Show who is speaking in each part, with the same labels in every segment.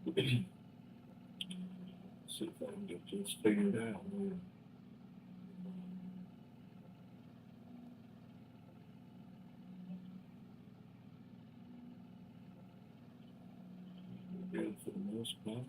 Speaker 1: See if I can get this figured out. Good for the most part.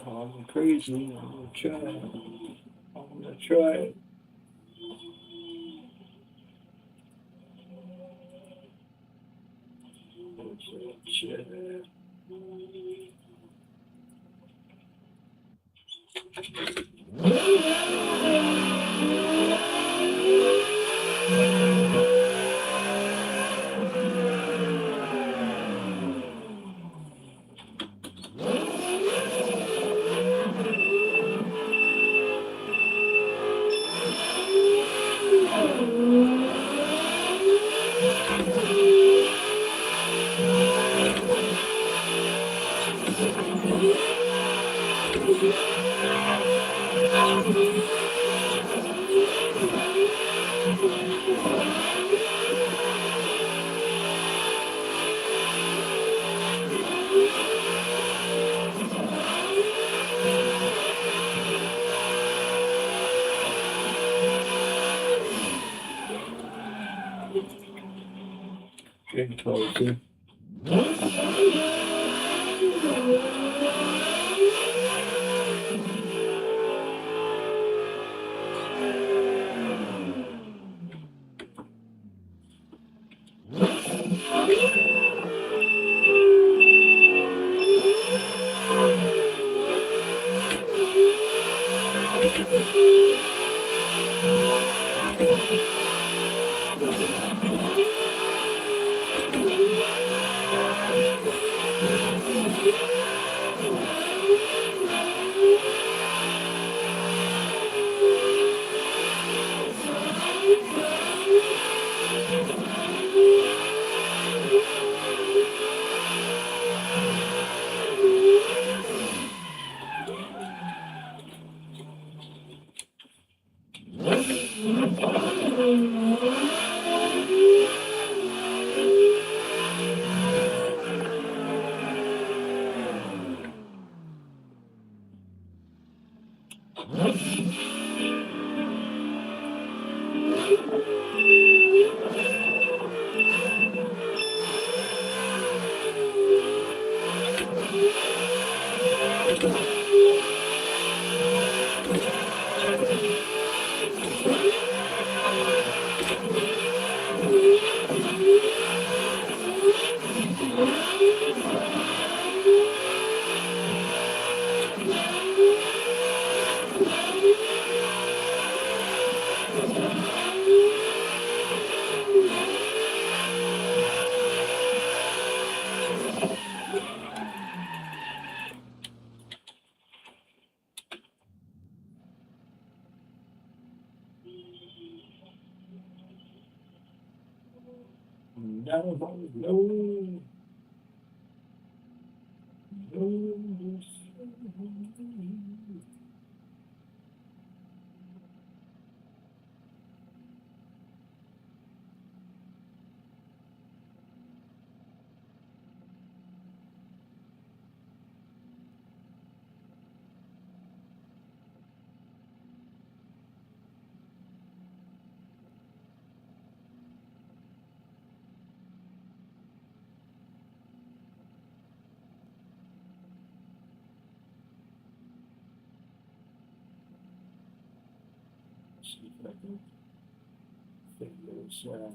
Speaker 1: Calling crazy. I'm gonna try. I'm gonna try it. Shit. Getting closer. See if I can figure this out.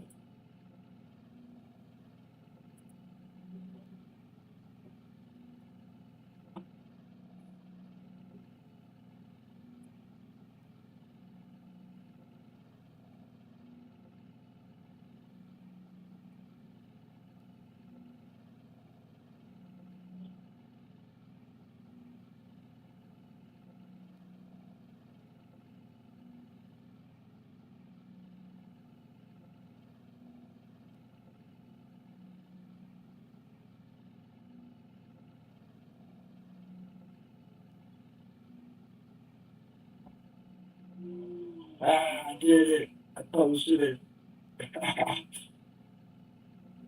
Speaker 1: I did it. I posted it.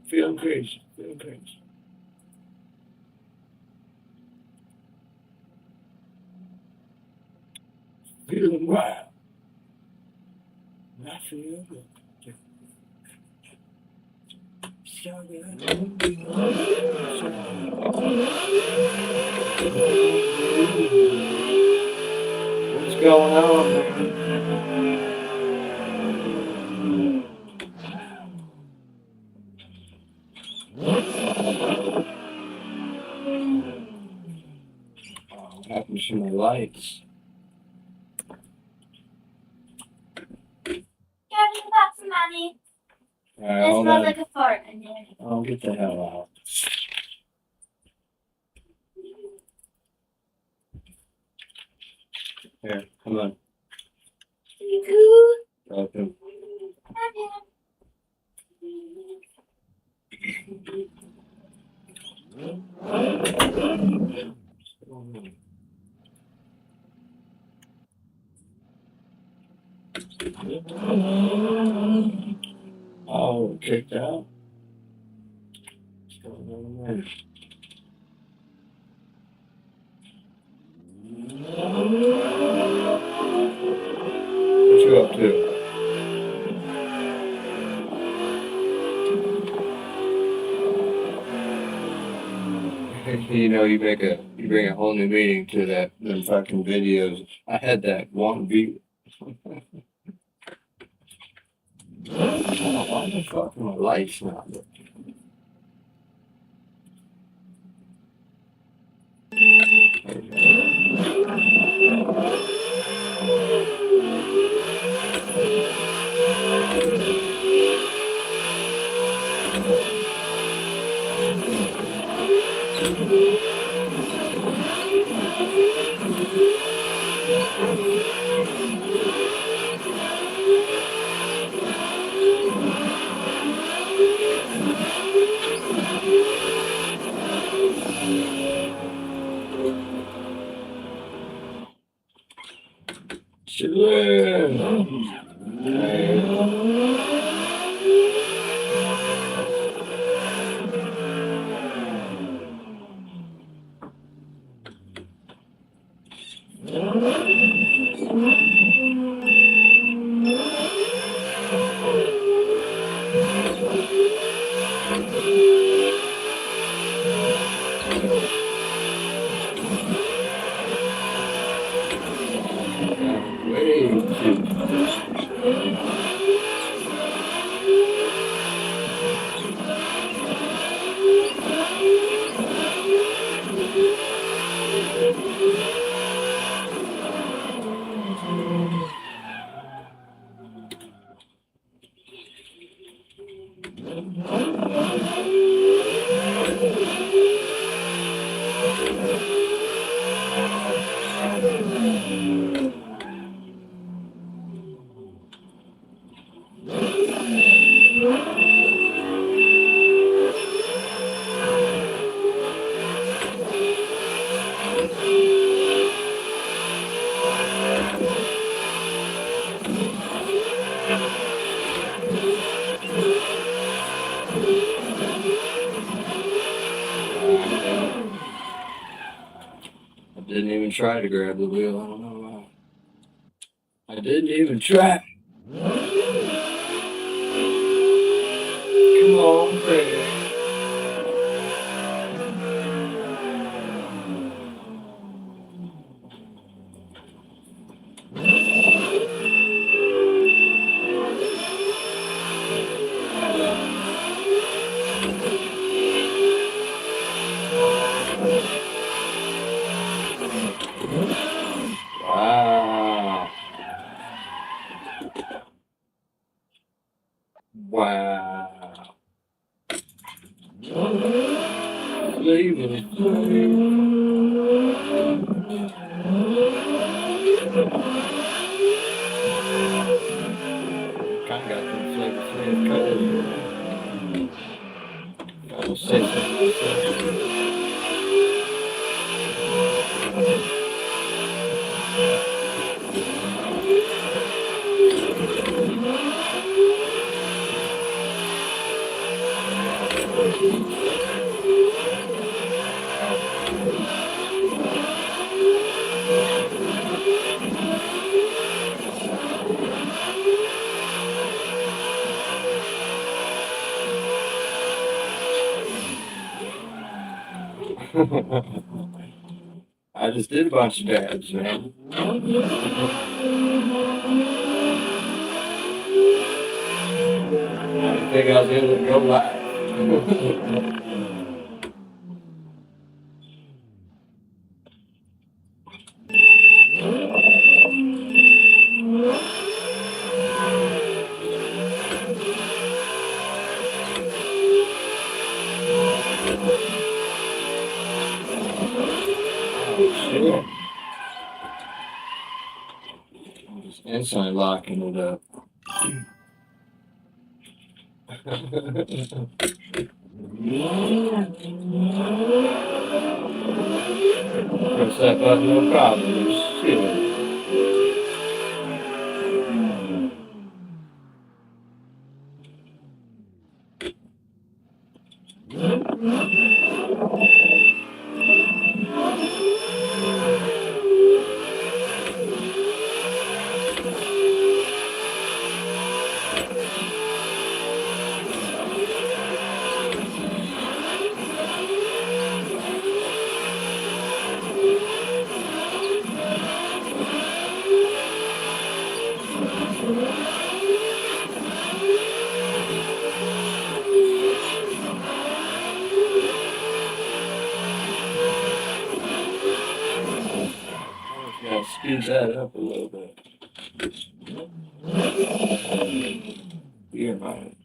Speaker 1: Feeling crazy. Feeling crazy. Feeling wild. I feel good. So good. What's going on, man? What happens to my lights?
Speaker 2: Captain Pops and Mommy.
Speaker 1: Alright,
Speaker 2: It
Speaker 1: hold
Speaker 2: smells
Speaker 1: on.
Speaker 2: like a fart in there.
Speaker 1: Oh, get the hell out. Here, come on. Welcome. Oh, kicked out. What's going on there? What you up to? You know, you bring a whole new meaning to them fucking videos. I had that one view. Why the fuck my lights not working? didn't even try to grab the wheel. I don't know why. I didn't even try. Come on, Craig. Wow. Wow. Flavor. Kind of got some flavor colors. I'll say something myself. I just did a bunch of dabs, man. I didn't think I was able to go live. Shit. I'm just instantly locking it up. Press that button, no problem. Shit. Gotta speed that up a little bit. Gear mine.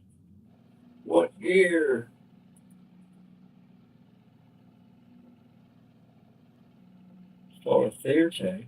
Speaker 1: What gear? For Thursday.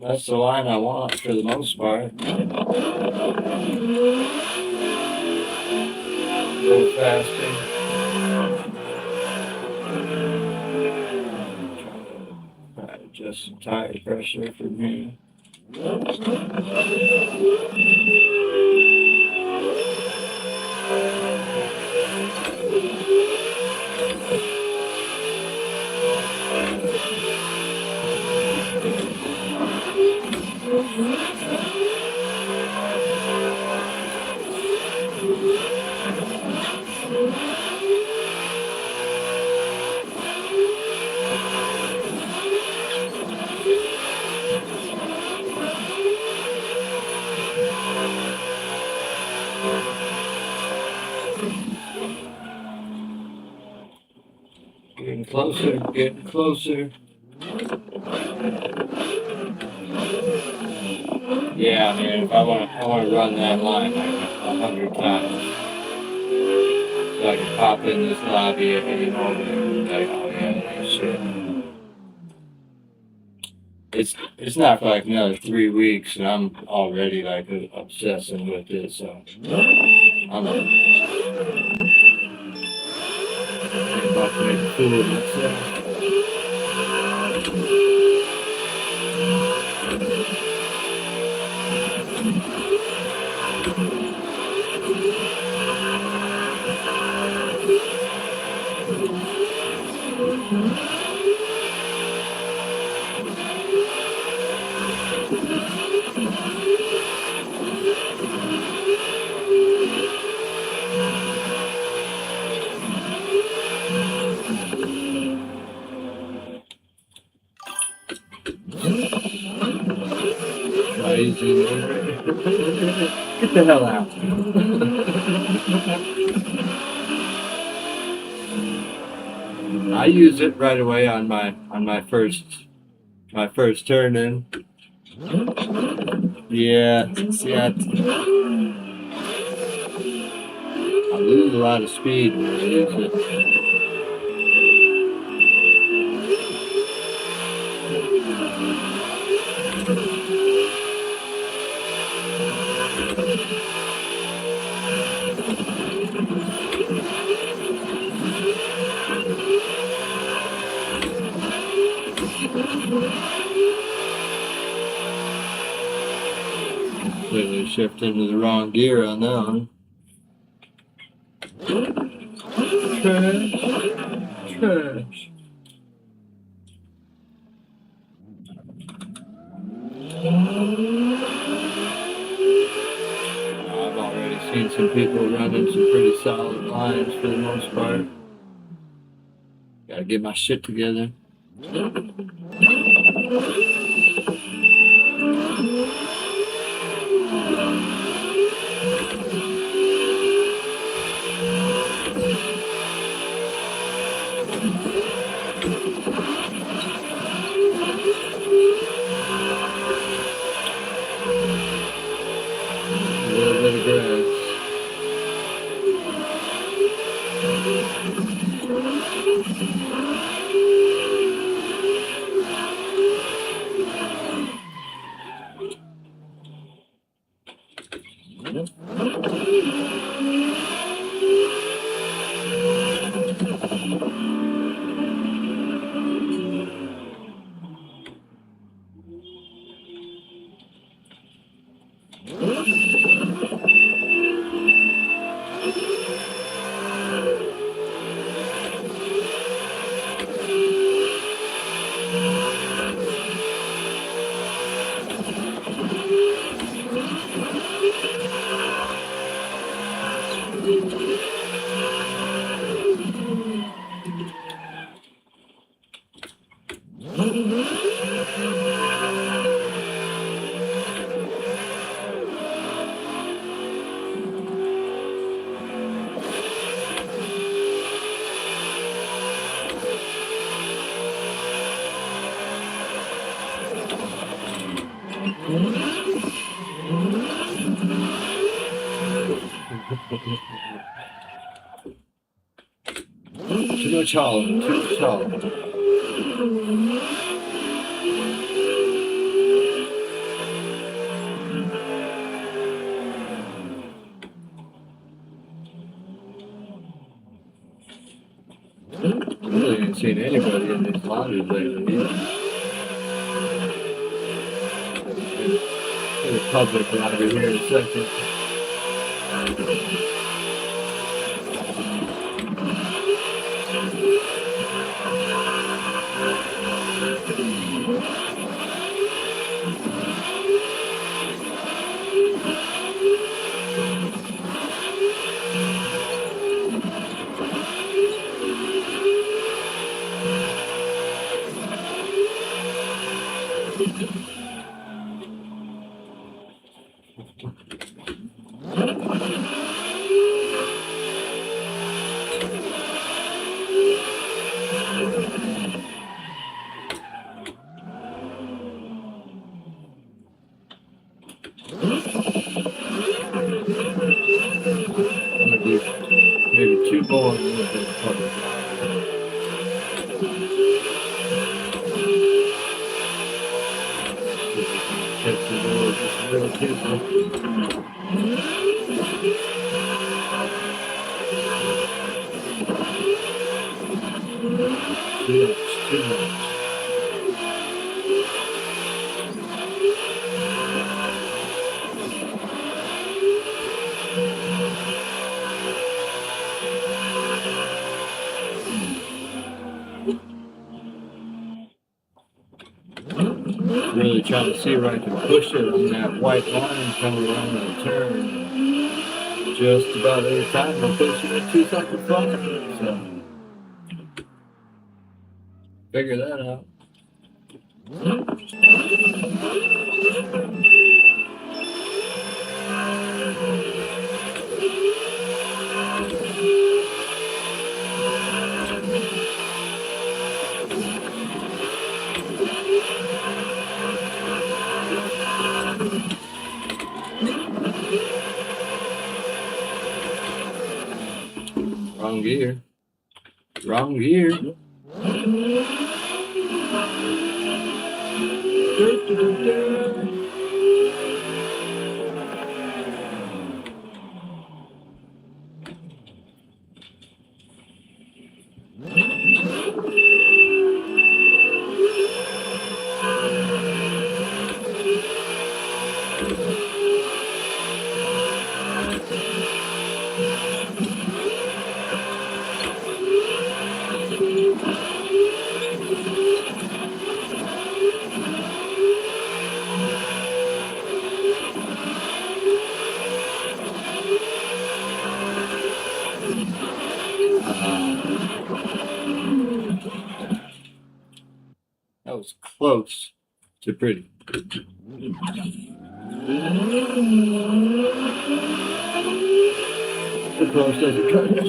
Speaker 1: That's the line I want for the most part. A little faster. Try to adjust some tire pressure for me. Getting closer, getting closer. Yeah, man, if I wanna run that line like 100 times. So I can pop in this lobby at any moment and be like, oh yeah, that ain't shit. It's not for like another 3 weeks and I'm already like obsessing with it, so I'm about to make a fool of myself. Crazy. Get the hell out. I use it right away on my first turn in. Yeah, see, I lose a lot of speed when I use it. Clearly shift into the wrong gear on that one. Trash. Trash. I've already seen some people running some pretty solid lines for the most part. Gotta get my shit together. A little bit of grass. Too much hollow, too much hollow. ain't seen anybody in these lobbies lately either. In the public lobby here in a second. I'm gonna do maybe 2 more and then the public lobby. Catch the door just a little careful. Too much. Really trying to see where I can push it on that white line coming around the turn. Just about every time I'm pushing it too fucking far. So figure that out. Wrong gear. Wrong gear. That was close to pretty. The close doesn't cut it.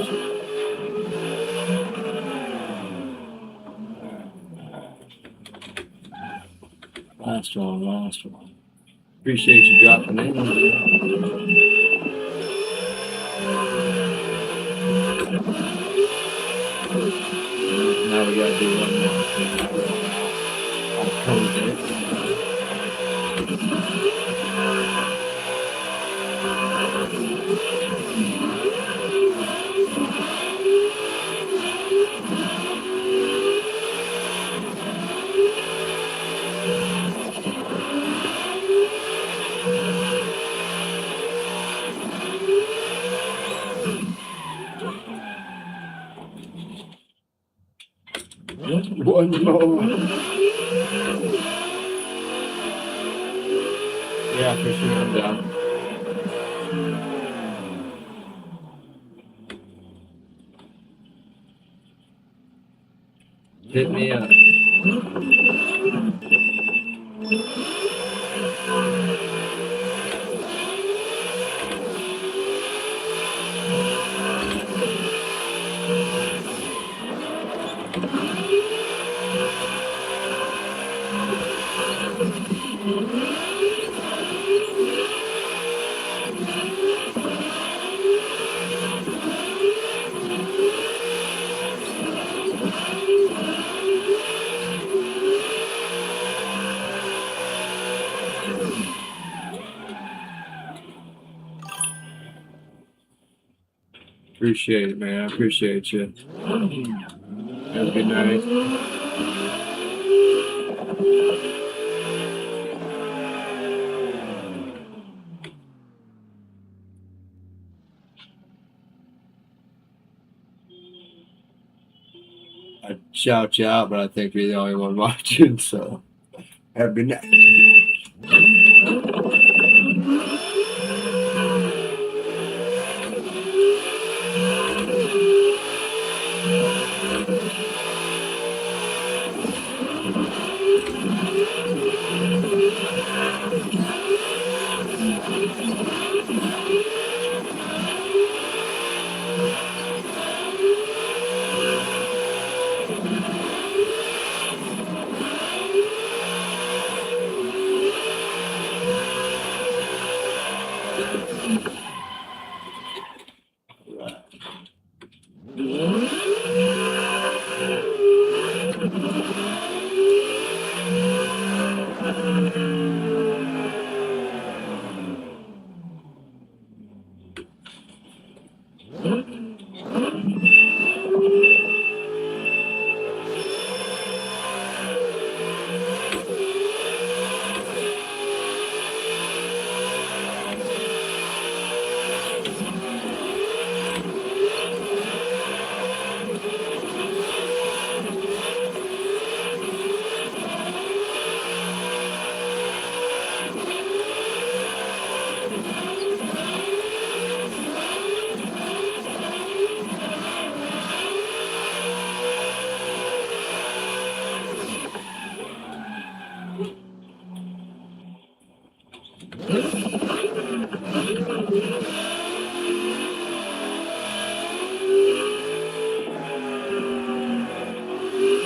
Speaker 1: Last one. Appreciate you dropping in. Now we gotta do one more thing. I'll close it. One more. Yeah, for sure, I'm down. Hit me up. Appreciate it, man. I appreciate you. Have a good night. I'd shout you out, but I think you're the only one watching, so have a good night.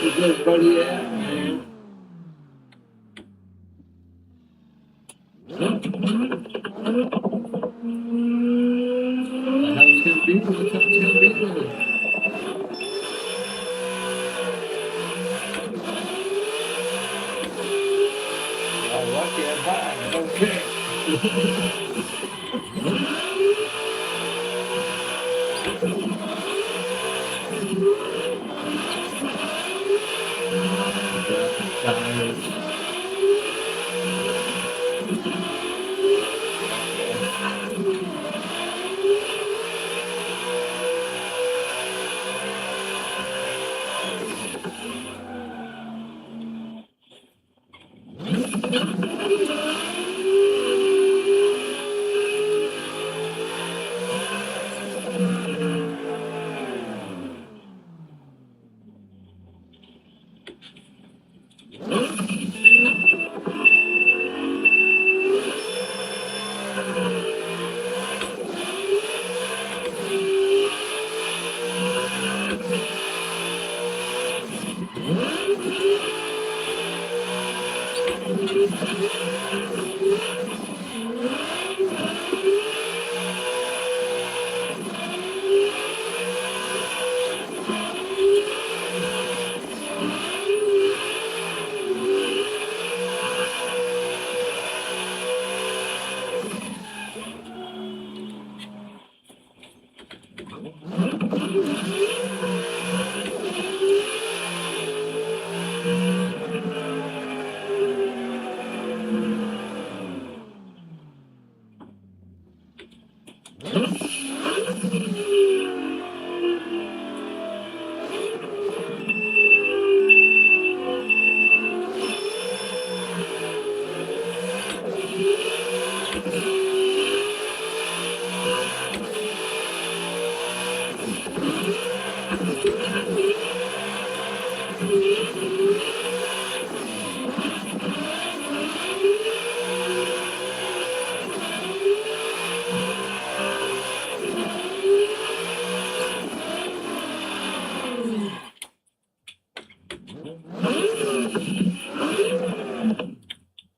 Speaker 1: Where's everybody at, man? The hell's gonna be? What the hell's gonna be with it? I'm lucky I'm high. Okay. Tires.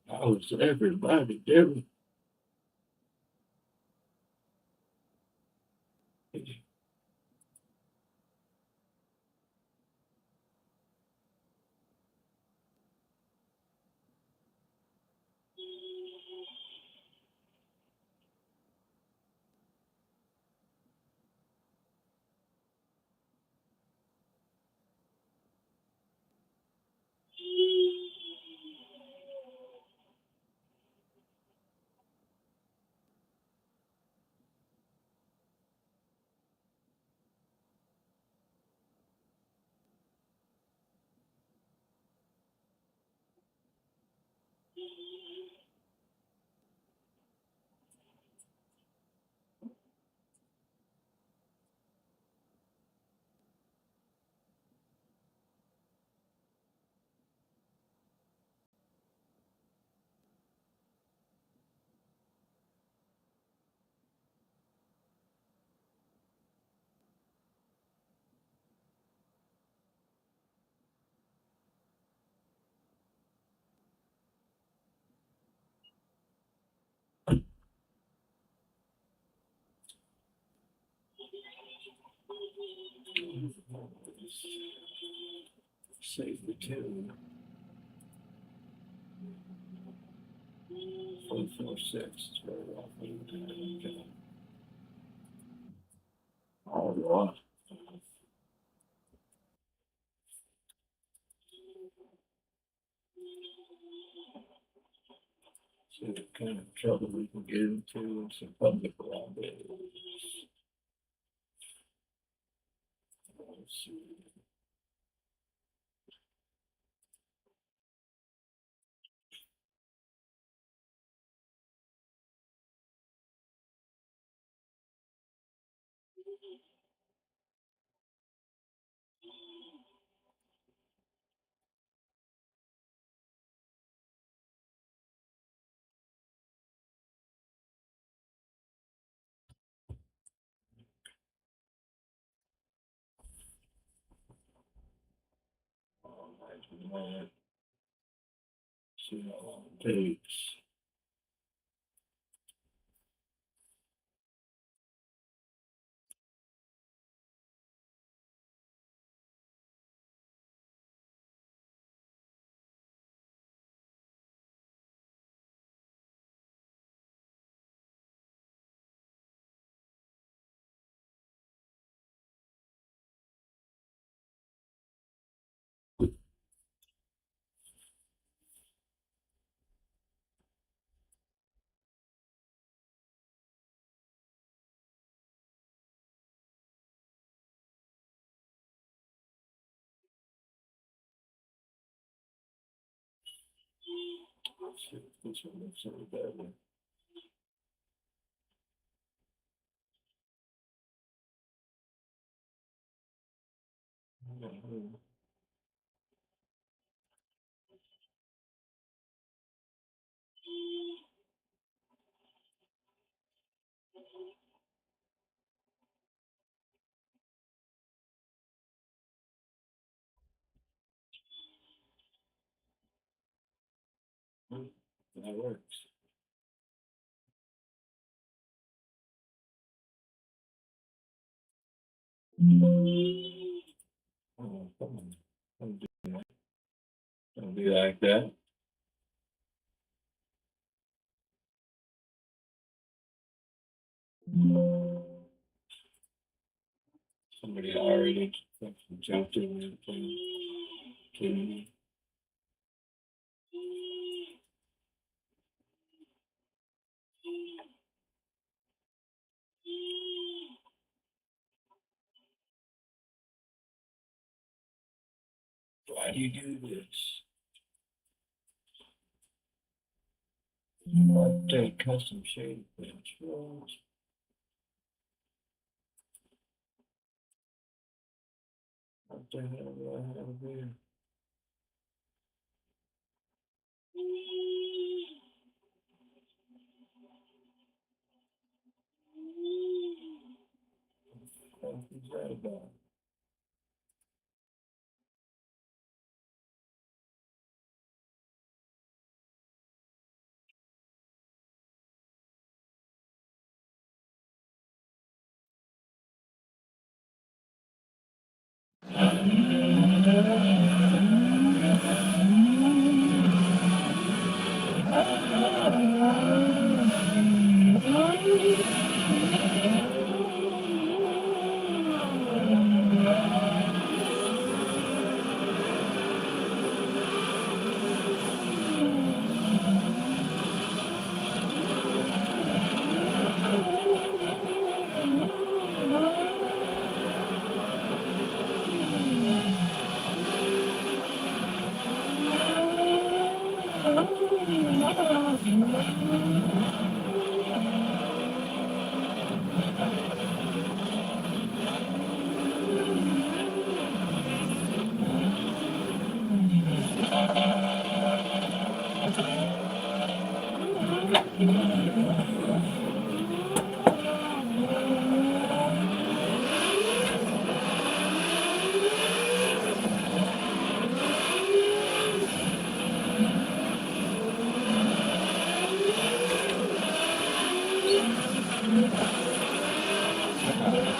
Speaker 1: How's everybody doing? Save the two. 446. Very well. Okay. All right. See the kind of trouble we can get into in some public liabilities. Let's see. All right. See how long it takes. Let's see if this one looks any better. That works. Oh, come on. Don't be like that. Somebody already jumped in there. Kidding me. Why do you do this? Update custom shade controls. What the hell do I have here? What is that about?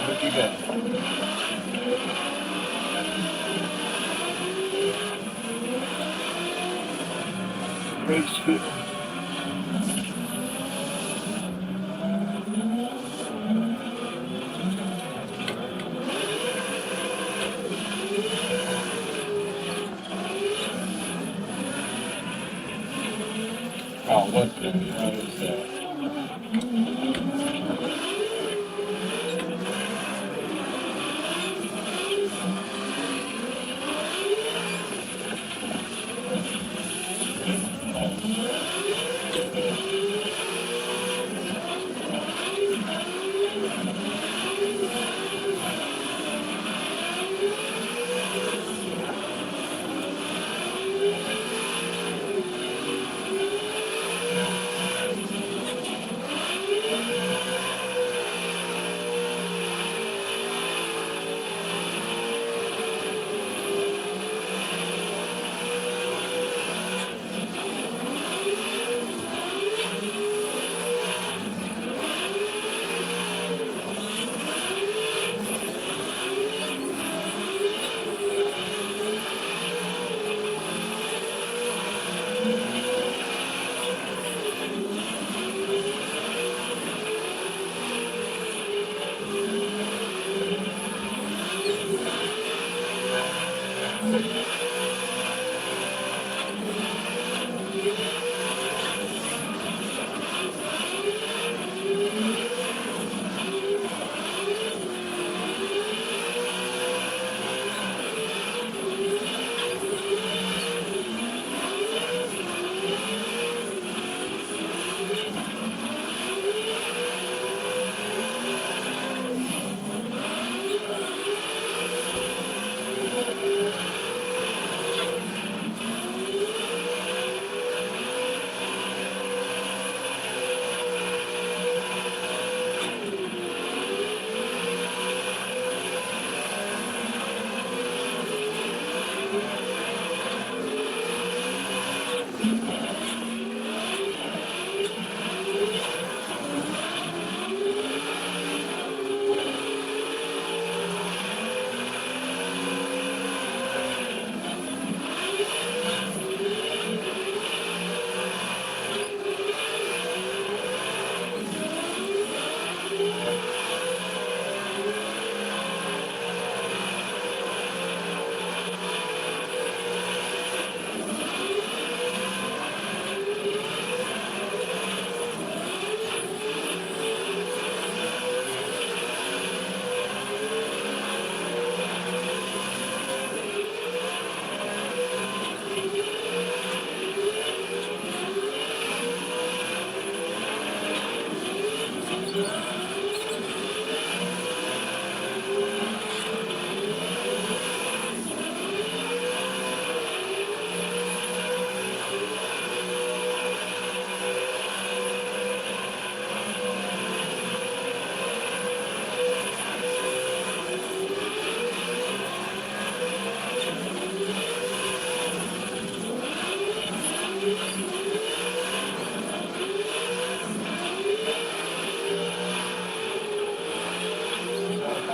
Speaker 1: What you got? Brakes fit. Oh, what the hell is that?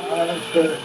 Speaker 1: That's good.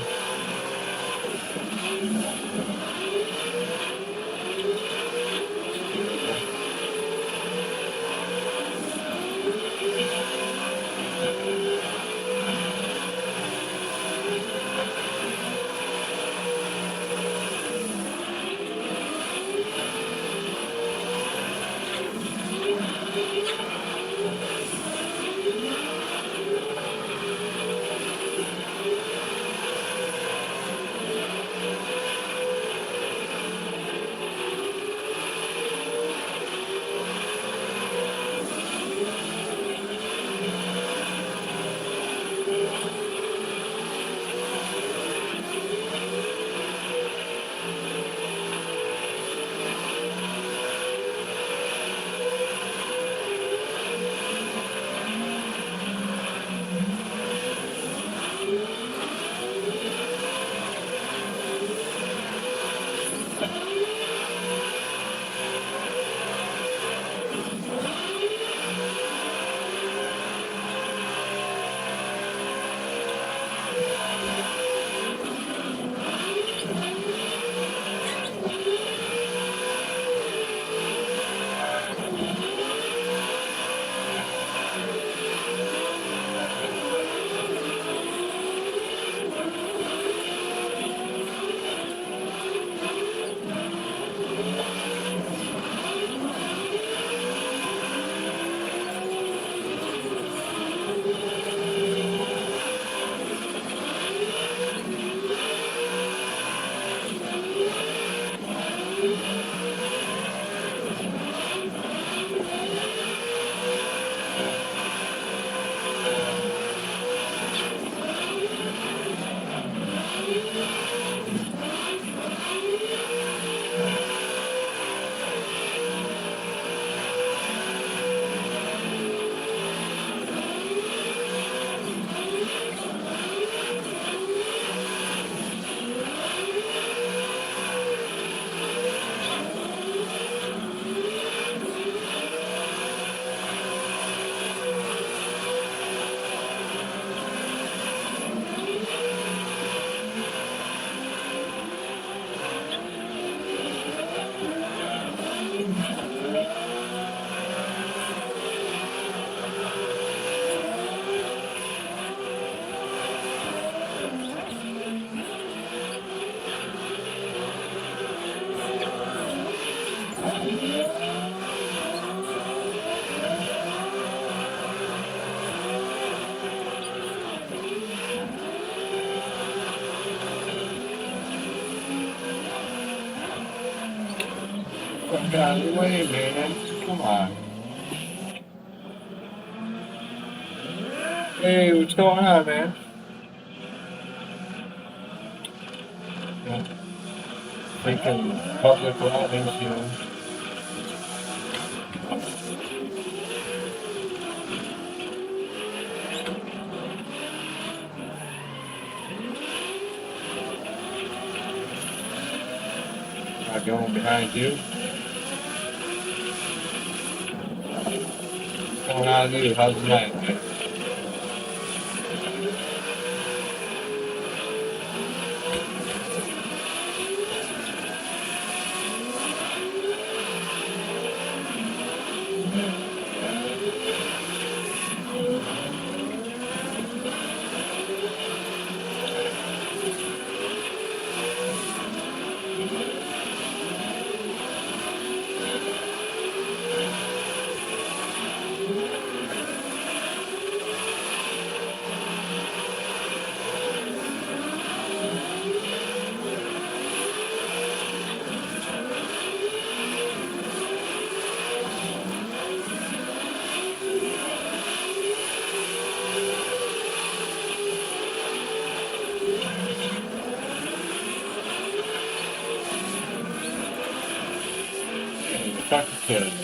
Speaker 1: Get out of the way, man. Come on. Hey, what's going on, man? Yeah. Freaking public lobbies, you know. Not going behind you. What's going on with you? How's the night, man? Talk to kids.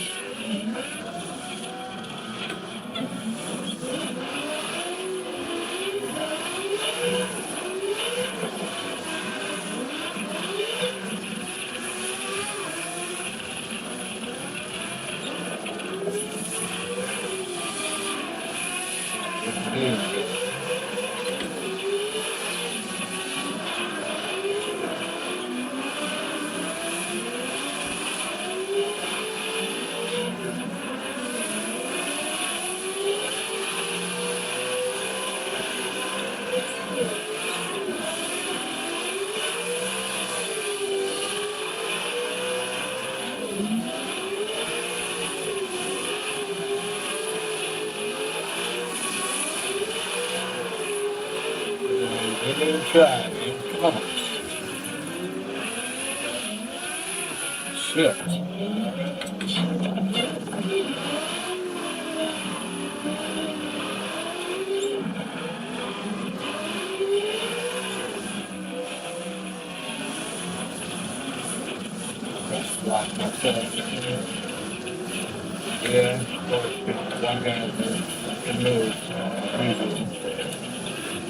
Speaker 1: Give it a try, man. Come on. Shit. Just lock myself in here. Yeah, of course, one guy can move. Usually.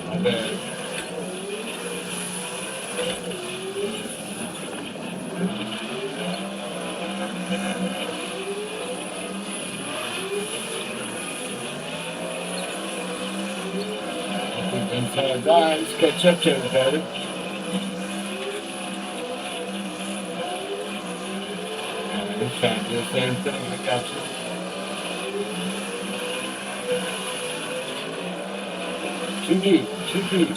Speaker 1: My bad. Inside guys, catch up to everybody. Just trying to do the same thing, I got you. Too deep, too deep.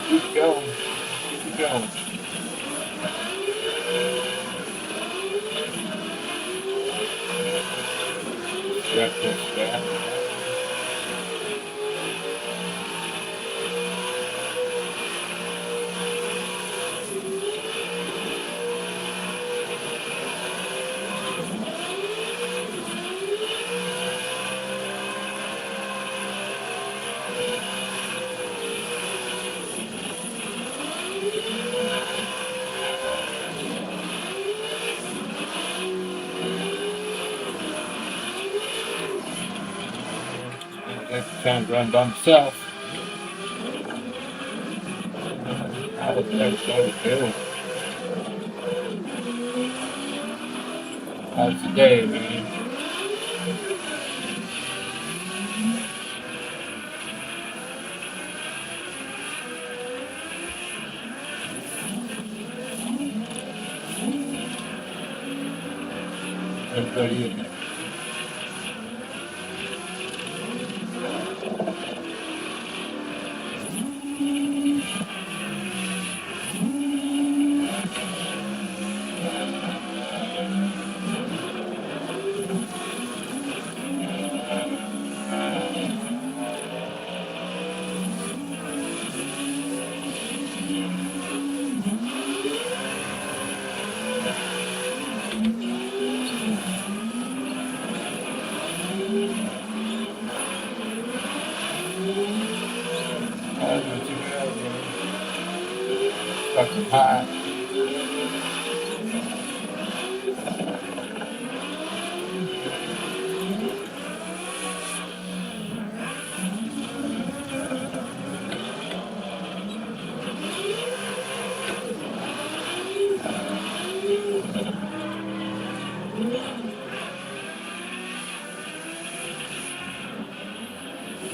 Speaker 1: Keep going, keep going. Check this back. Trying to run by myself. I was never so good. How's the day, man? Everybody in there. fucking hot.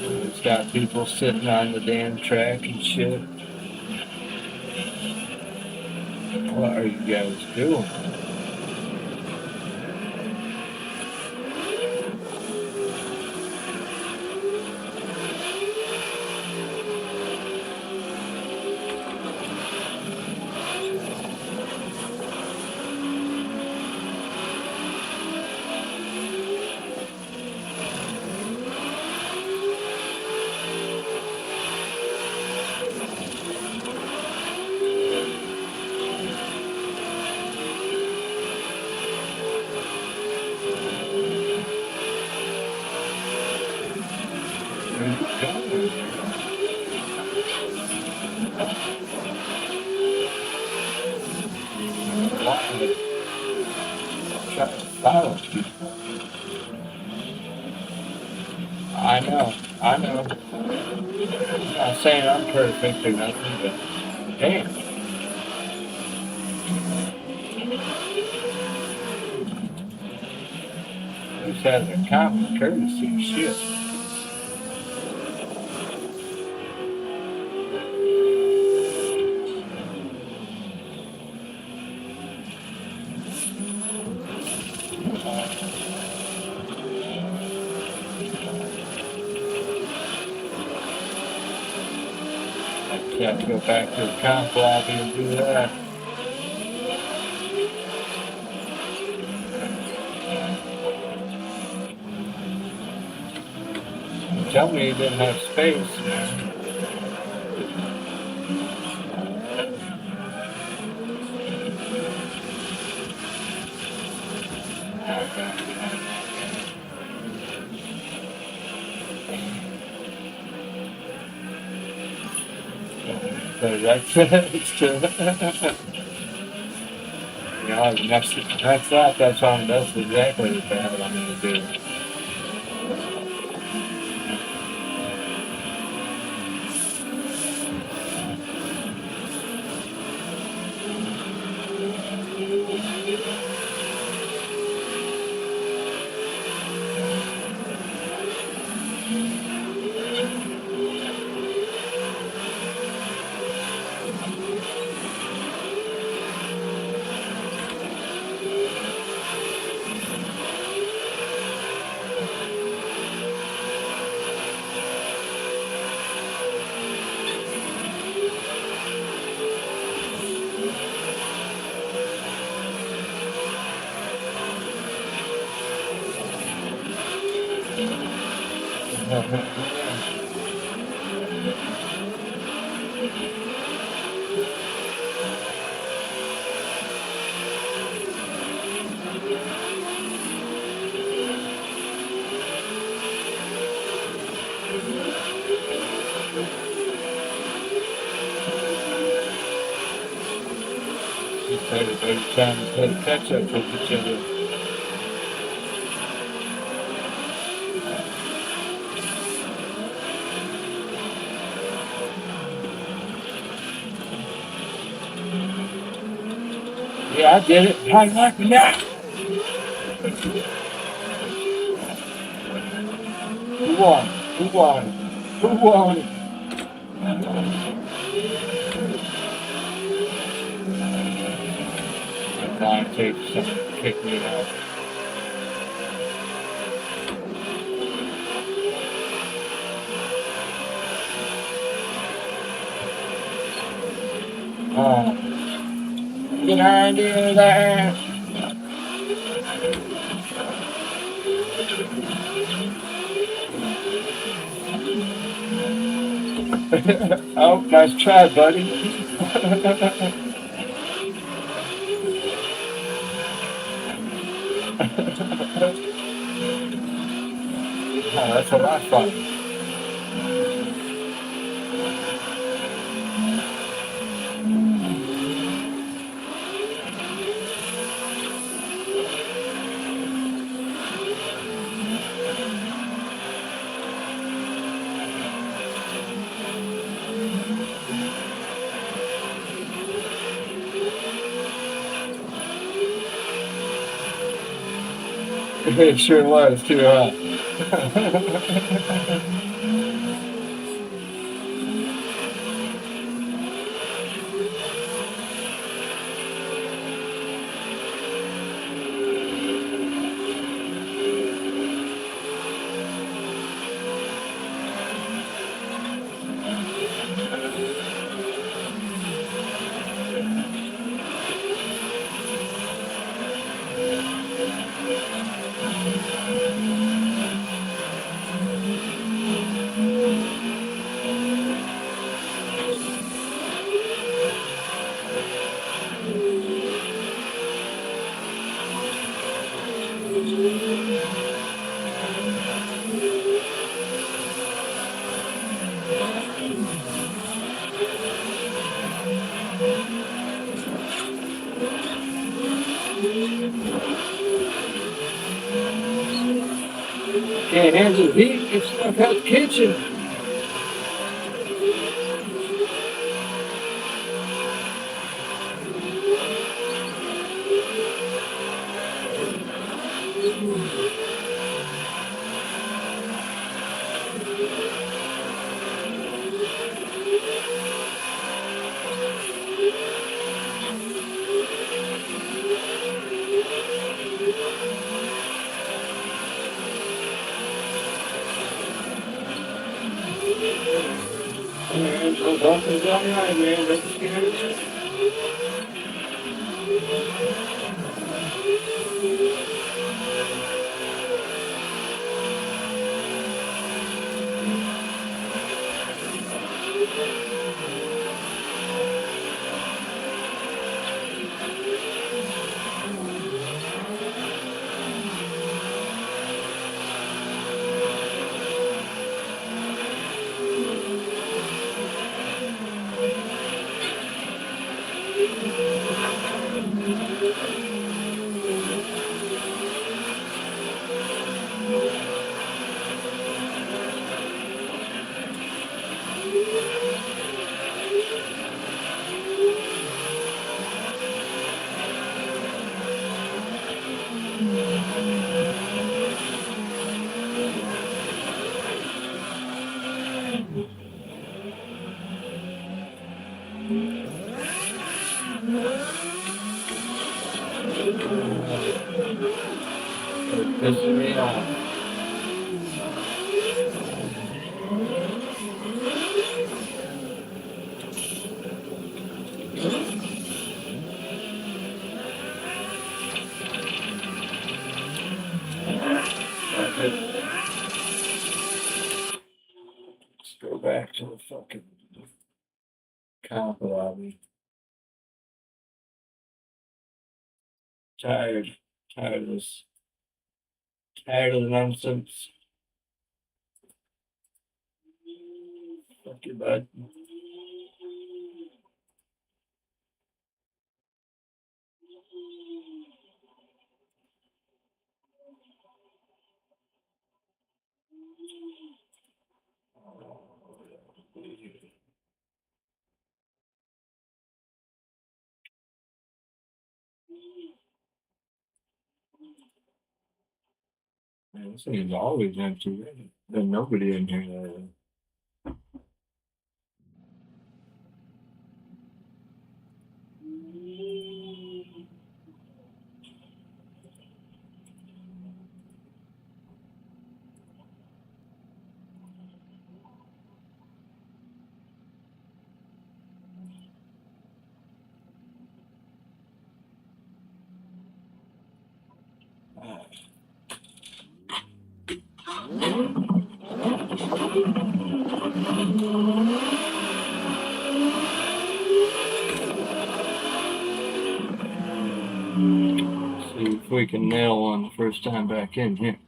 Speaker 1: It's got people sitting on the damn track and shit. What are you guys doing? Follow people. I know. I'm not saying I'm perfect or nothing, but damn. This has a common courtesy shit. I have to go back to the comp lobby and do that. Tell me you didn't have space, man. So that's you know, next lap, that's exactly what the hell I'm gonna do. Everybody's trying to play catch up with each other. Yeah, I did it. How you like me now? Who won? Who won? Who won? Line takes kick me out. Oh, can I do that? Oh, nice try, buddy. Oh, that's a lot of fun. It sure was too, huh? Can't handle the heat. Get stuff out the kitchen. Man, so something's all right, man. Don't be scared. It's pissing me off. Let's go back to the fucking cop lobby. Tired. Tired of this. Tired of the nonsense. Fuck you, bud. Man, this thing is always empty. There's nobody in here lately. See if we can nail one the first time back in here.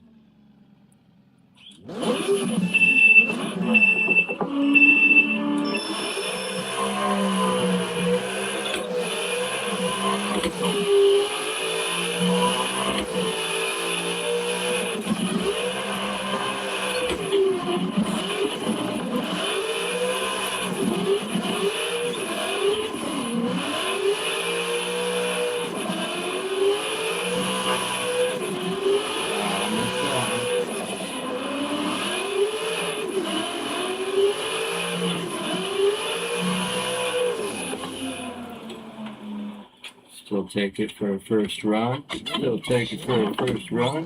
Speaker 1: take it for a first run. Still take it for a first run.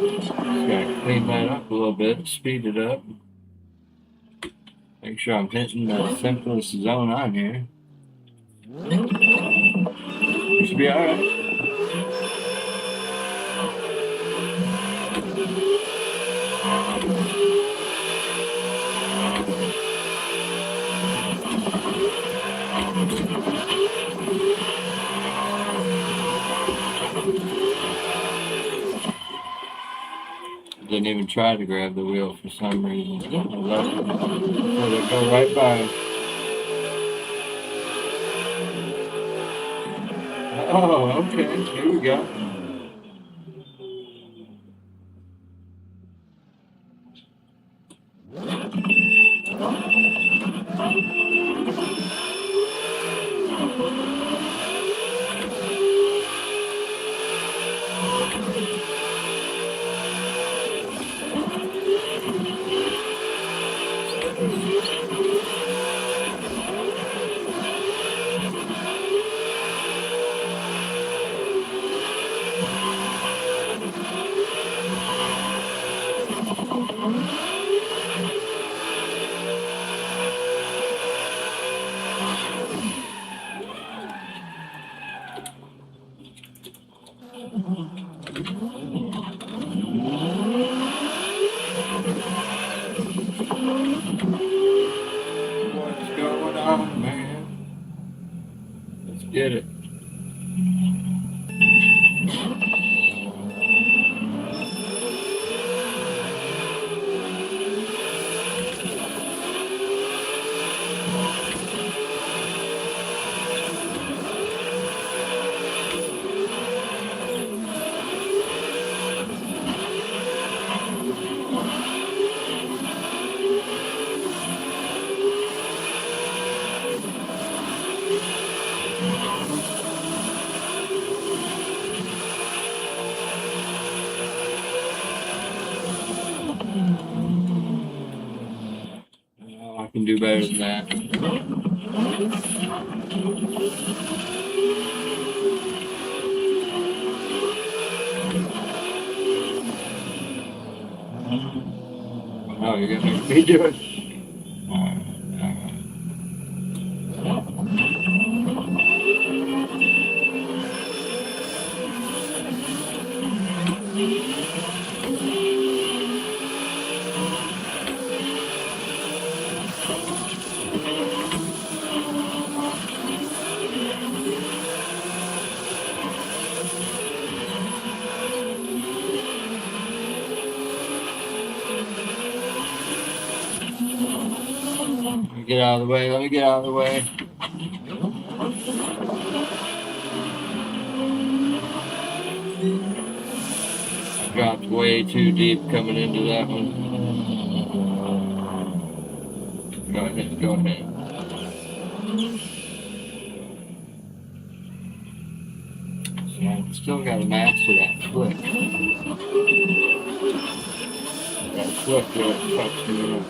Speaker 1: Just gotta clean that up a little bit, speed it up. Make sure I'm hitting the simplest zone on here. You should be alright. Didn't even try to grab the wheel for some reason. I let it go right by. Oh, okay. Here we go. What's going on, man? Let's get it. Oh, I can do better than that. Oh, you're gonna make me do it. Let me get out of the way. Let me get out of the way. Dropped way too deep coming into that one. Go ahead, go ahead. See, I still got to master that flick. That flick really fucks me up.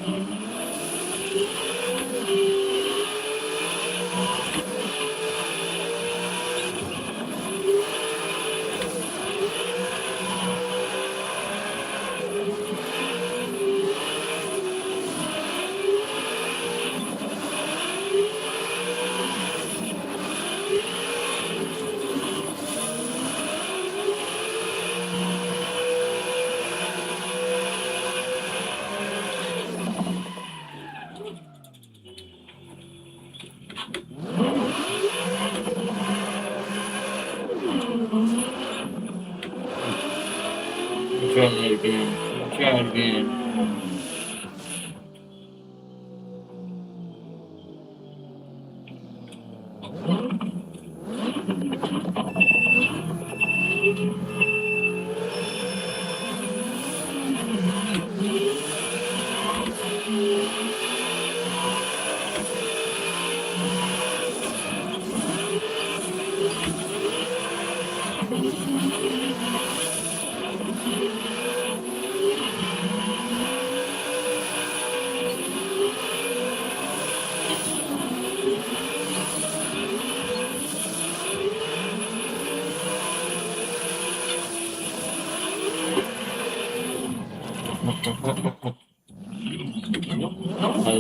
Speaker 1: Try that again. Try it again.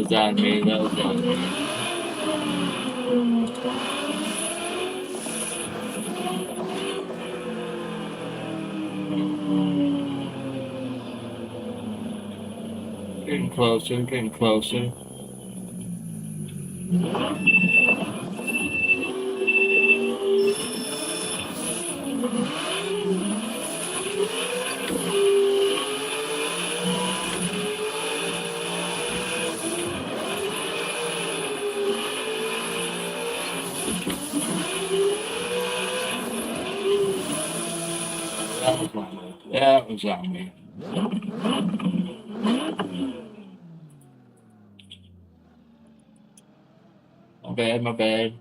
Speaker 1: was on me. That was on me. Getting closer, getting closer. That was on me. That was on me. My bad, my bad.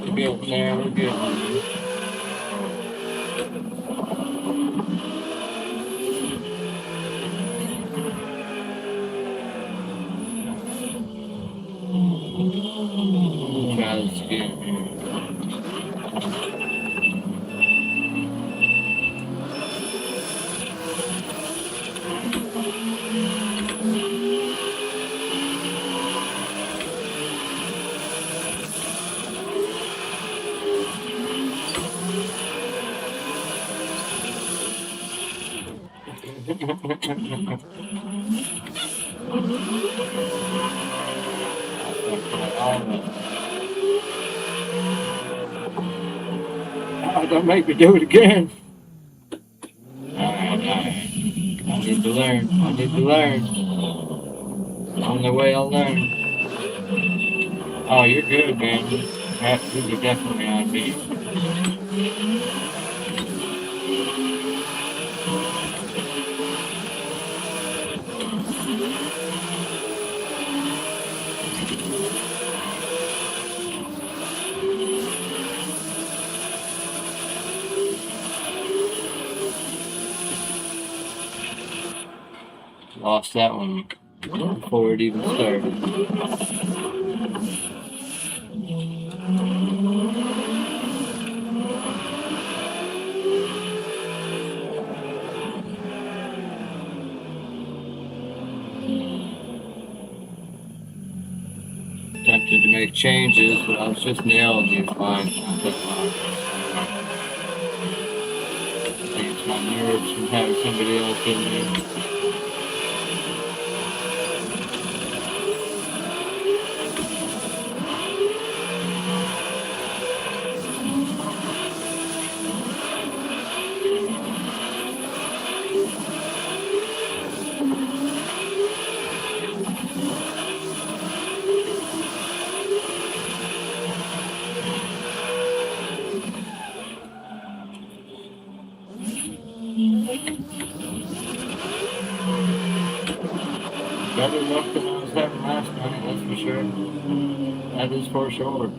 Speaker 1: We're getting there, we're getting there. Try this again here. Oh, don't make me do it again. Alright, alright. I need to learn. I need to learn. On the way I'll learn. Oh, you're good, man. You're definitely on me. Lost that one before it even started. Tempted to make changes, but I was just nailing these lines. Not that long. I think it's my nerves from having somebody else in there. Better luck than I was having last night, that's for sure. That is for sure.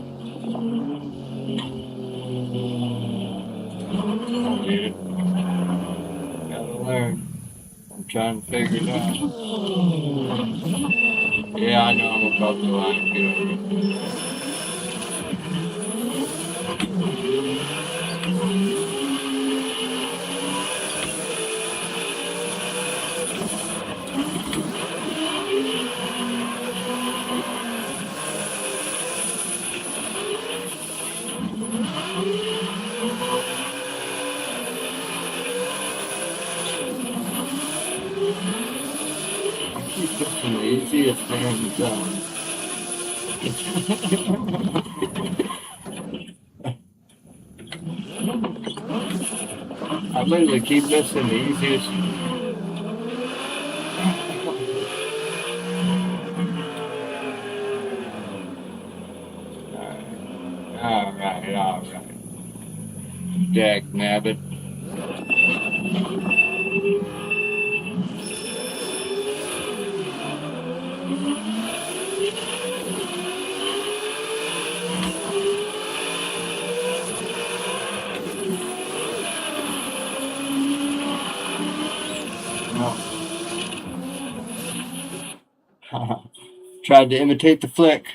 Speaker 1: I'll need it. Gotta learn. I'm trying to figure it out. Yeah, I know I'm above the line. Get over it. It's the easiest thing done. I literally keep missing the easiest. Alright. Dag nabbit. Tried to imitate the flick.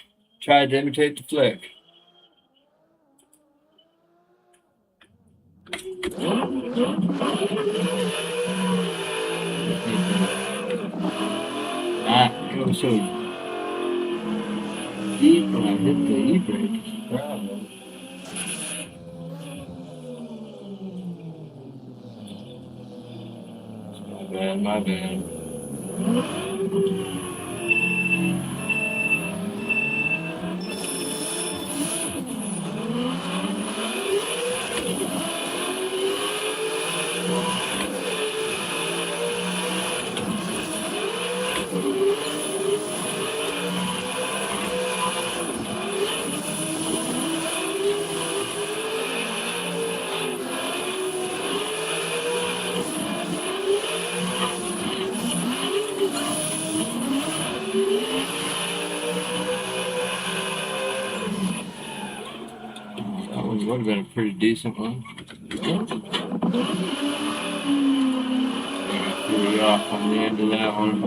Speaker 1: It was so deep when I hit the e-brake. Problem. My bad. That one would have been a pretty decent one. Threw you off on the end of that one.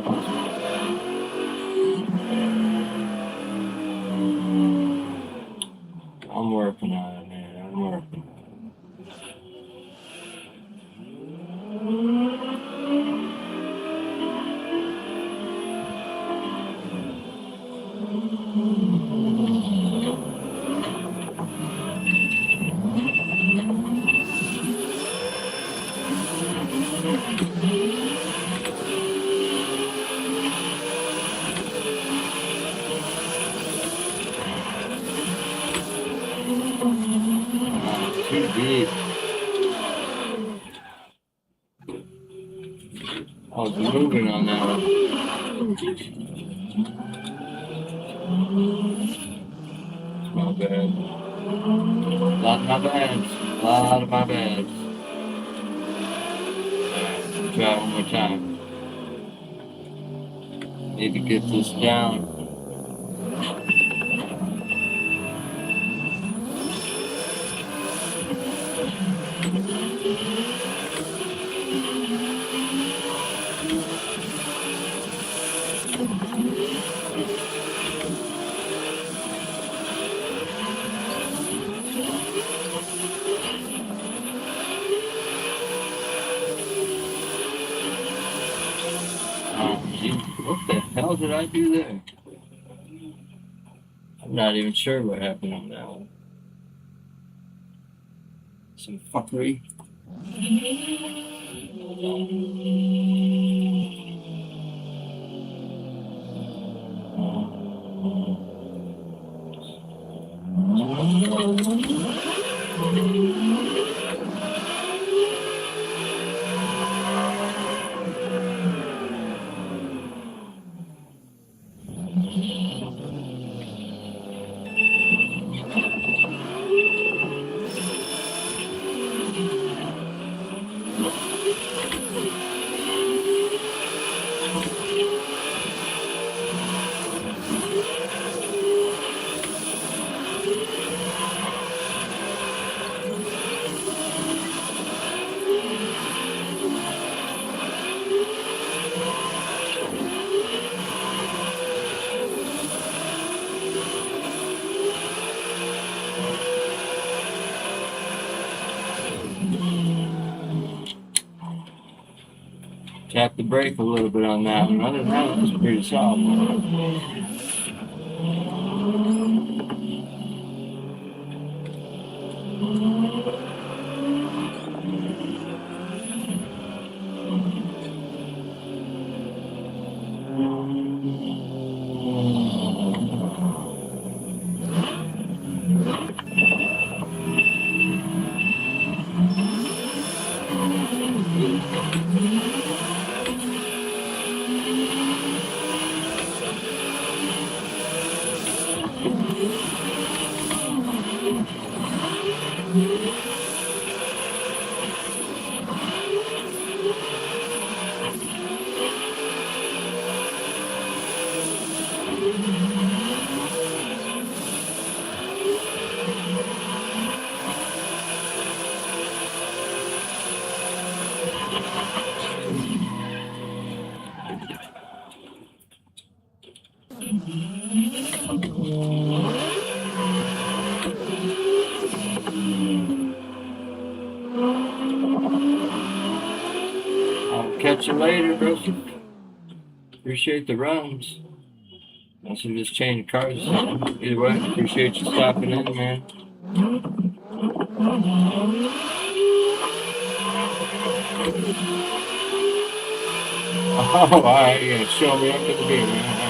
Speaker 1: I'm working on it, man. I'm working. Too deep. I was moving on that one. My bad. A lot of my bads. Try one more time. Need to get this down. What the hell did I do there? I'm not even sure what happened on that one. Some fuckery. Tap the brake a little bit on that one. Other than that, it was pretty solid. catch you later, bro. Appreciate the runs. Unless you just change cars. Either way, appreciate you stopping in, man. Oh, alright, you're gonna show me up at the beer, man.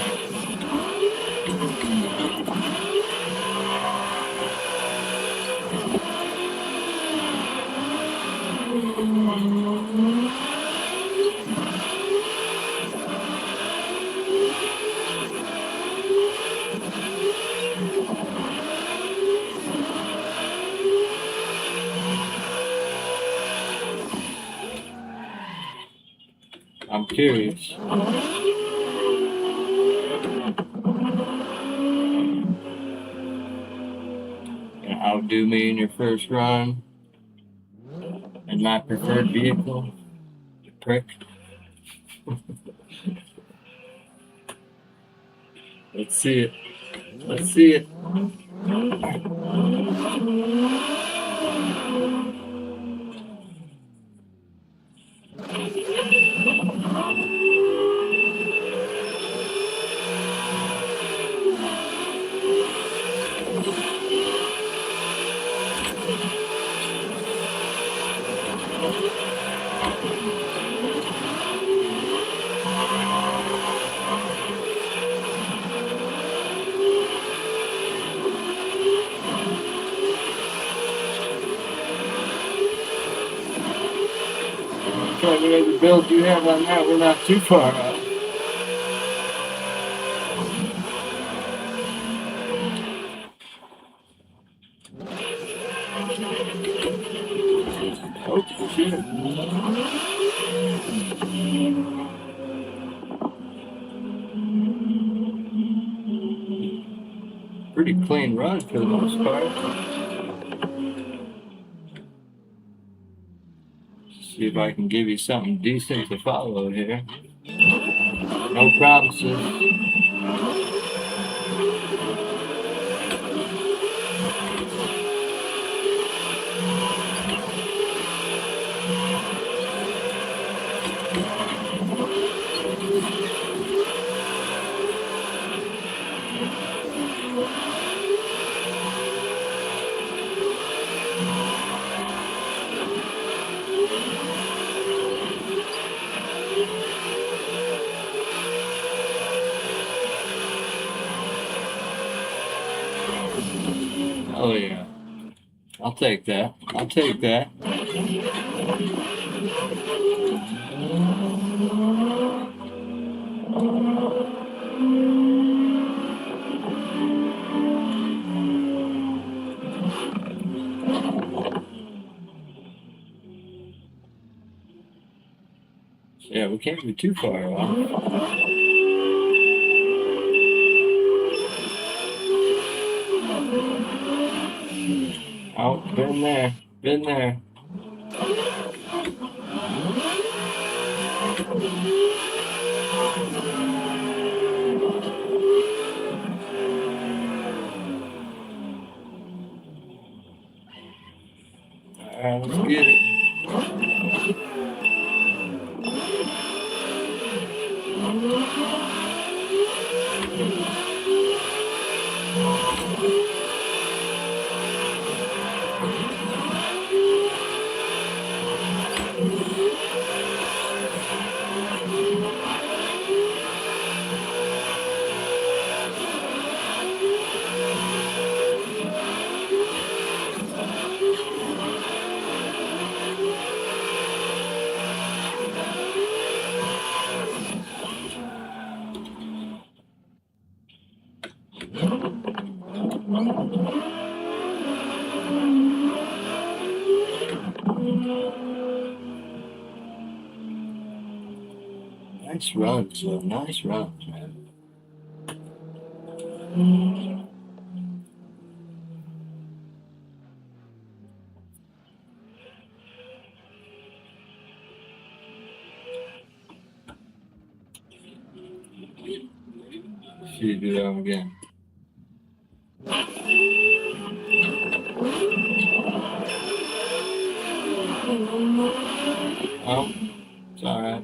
Speaker 1: I'm curious. Gonna outdo me in your first run in my preferred vehicle, you prick. Let's see it. Let's see it. The build you have on that, we're not too far off. Oh, shit. Pretty clean run for the most part. See if I can give you something decent to follow here. No promises. Oh yeah. I'll take that. I'll take that. Yeah, we can't be too far off. Oh, been there. Been there. Alright, let's get it. Nice runs, though. Nice runs, man. See you do that one again. Oh, it's alright.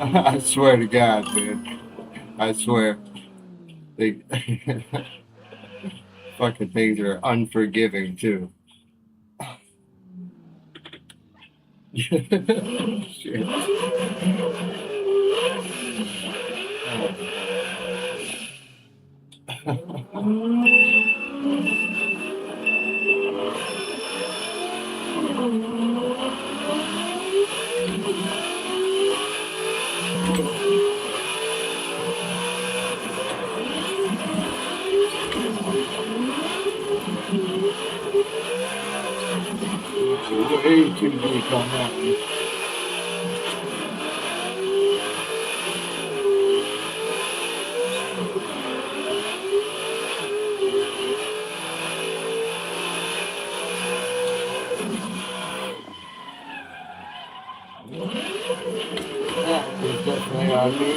Speaker 1: I swear to God, man. I swear. They fucking things are unforgiving too. Shit. Way too deep on that one. That was definitely on me.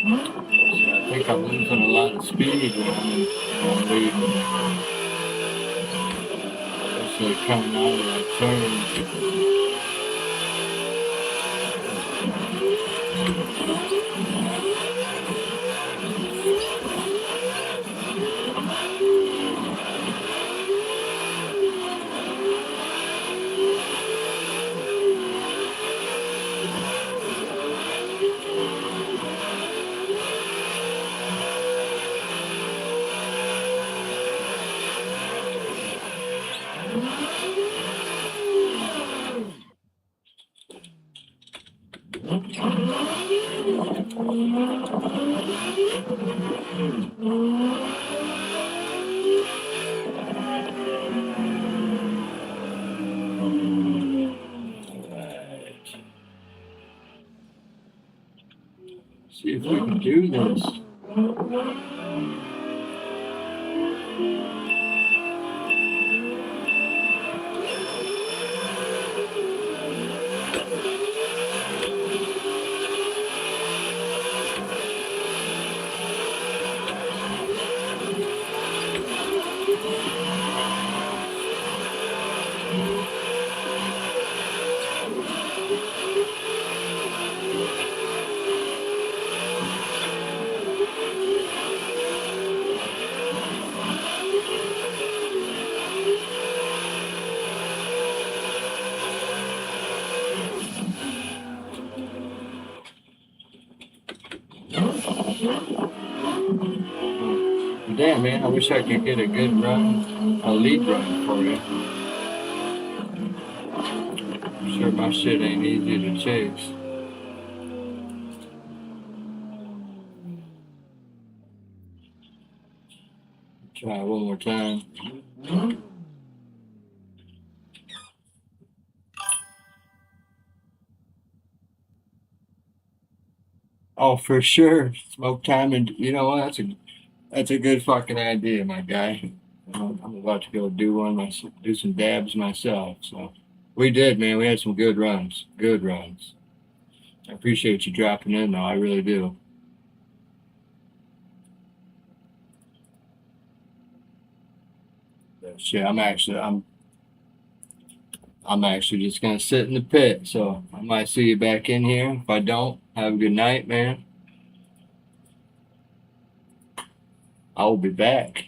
Speaker 1: I think I'm losing a lot of speed when I'm leaving. Especially coming out of that turn. See if we can do this. Damn, man, I wish I could get a good run, a lead run for you. I'm sure my shit ain't easy to chase. Try one more time. Oh, for sure. Smoke time, and you know what? That's a good fucking idea, my guy. I'm about to go do do some dabs myself. So we did, man. We had some good runs. Good runs. I appreciate you dropping in, though. I really do. But shit, I'm actually just gonna sit in the pit. So I might see you back in here. If I don't, have a good night, man. I will be back.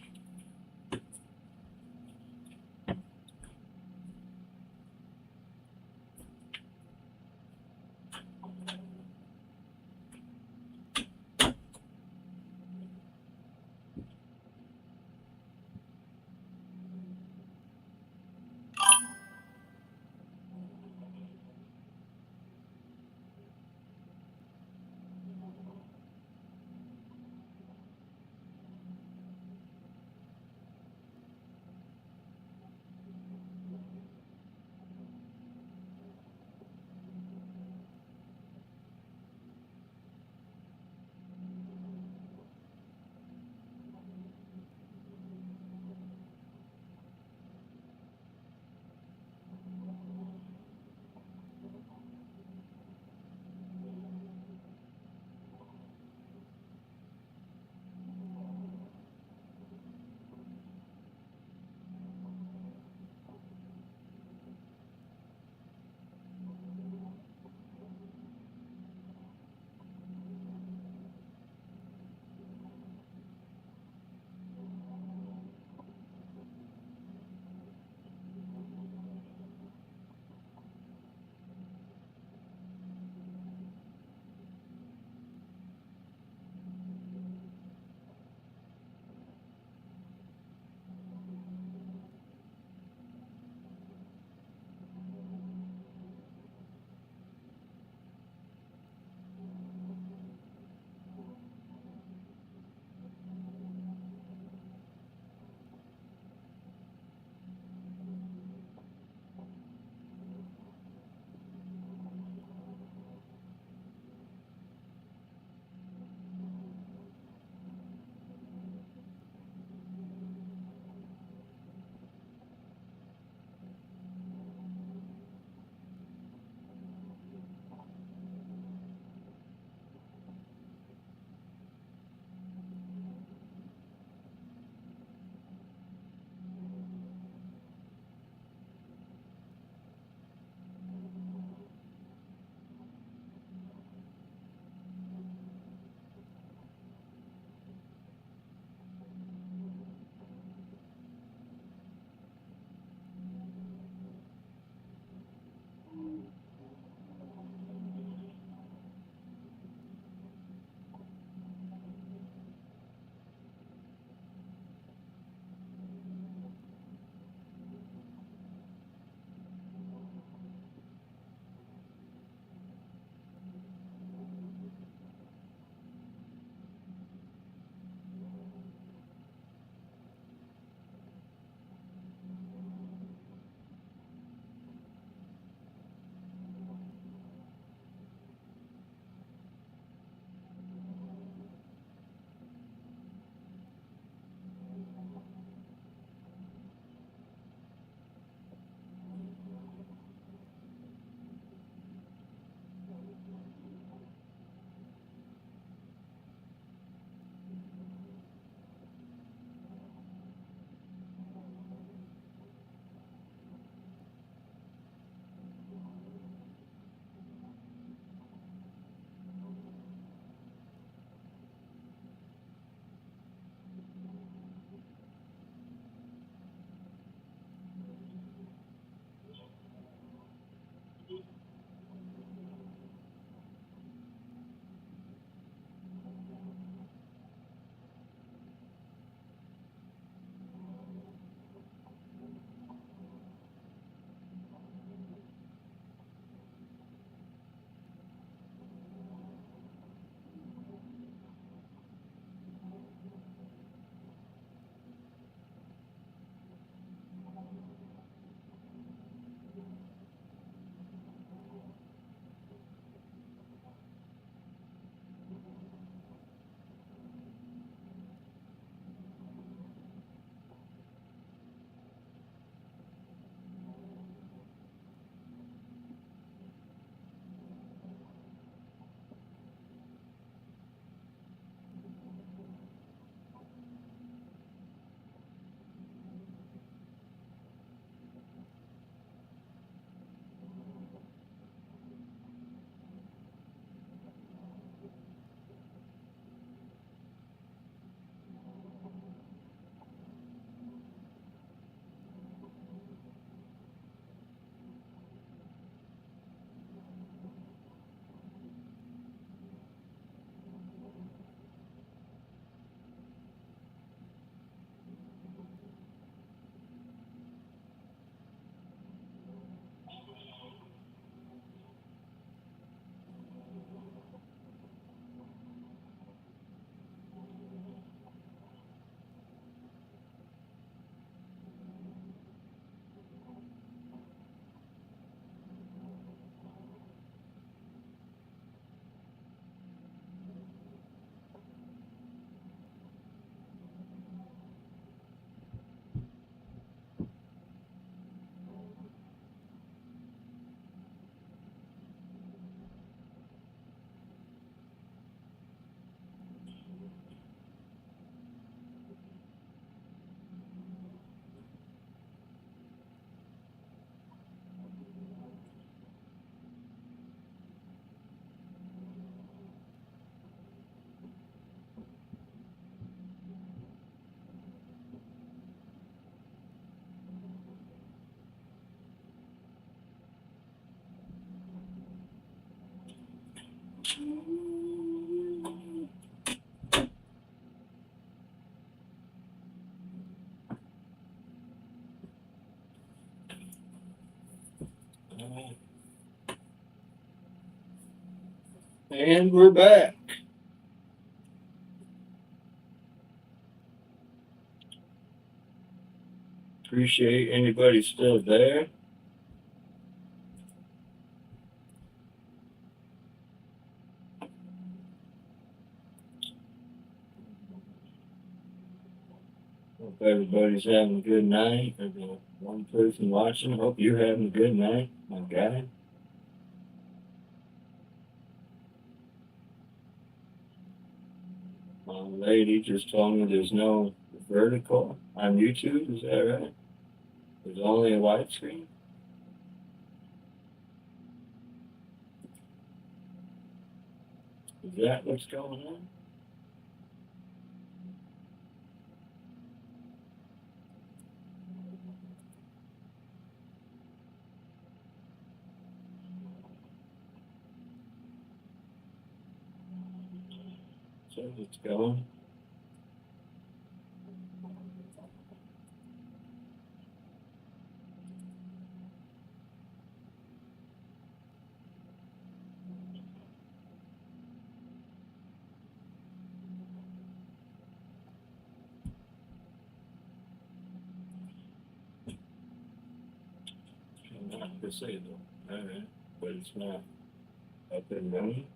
Speaker 1: And we're back. Appreciate anybody still there. Hope everybody's having a good night. Or the one person watching, hope you're having a good night, my guy. My lady just told me there's no vertical on YouTube. Is that right? There's only a widescreen. Is that what's going on? So it's going. I'm not to say though. All right, but it's not up and running.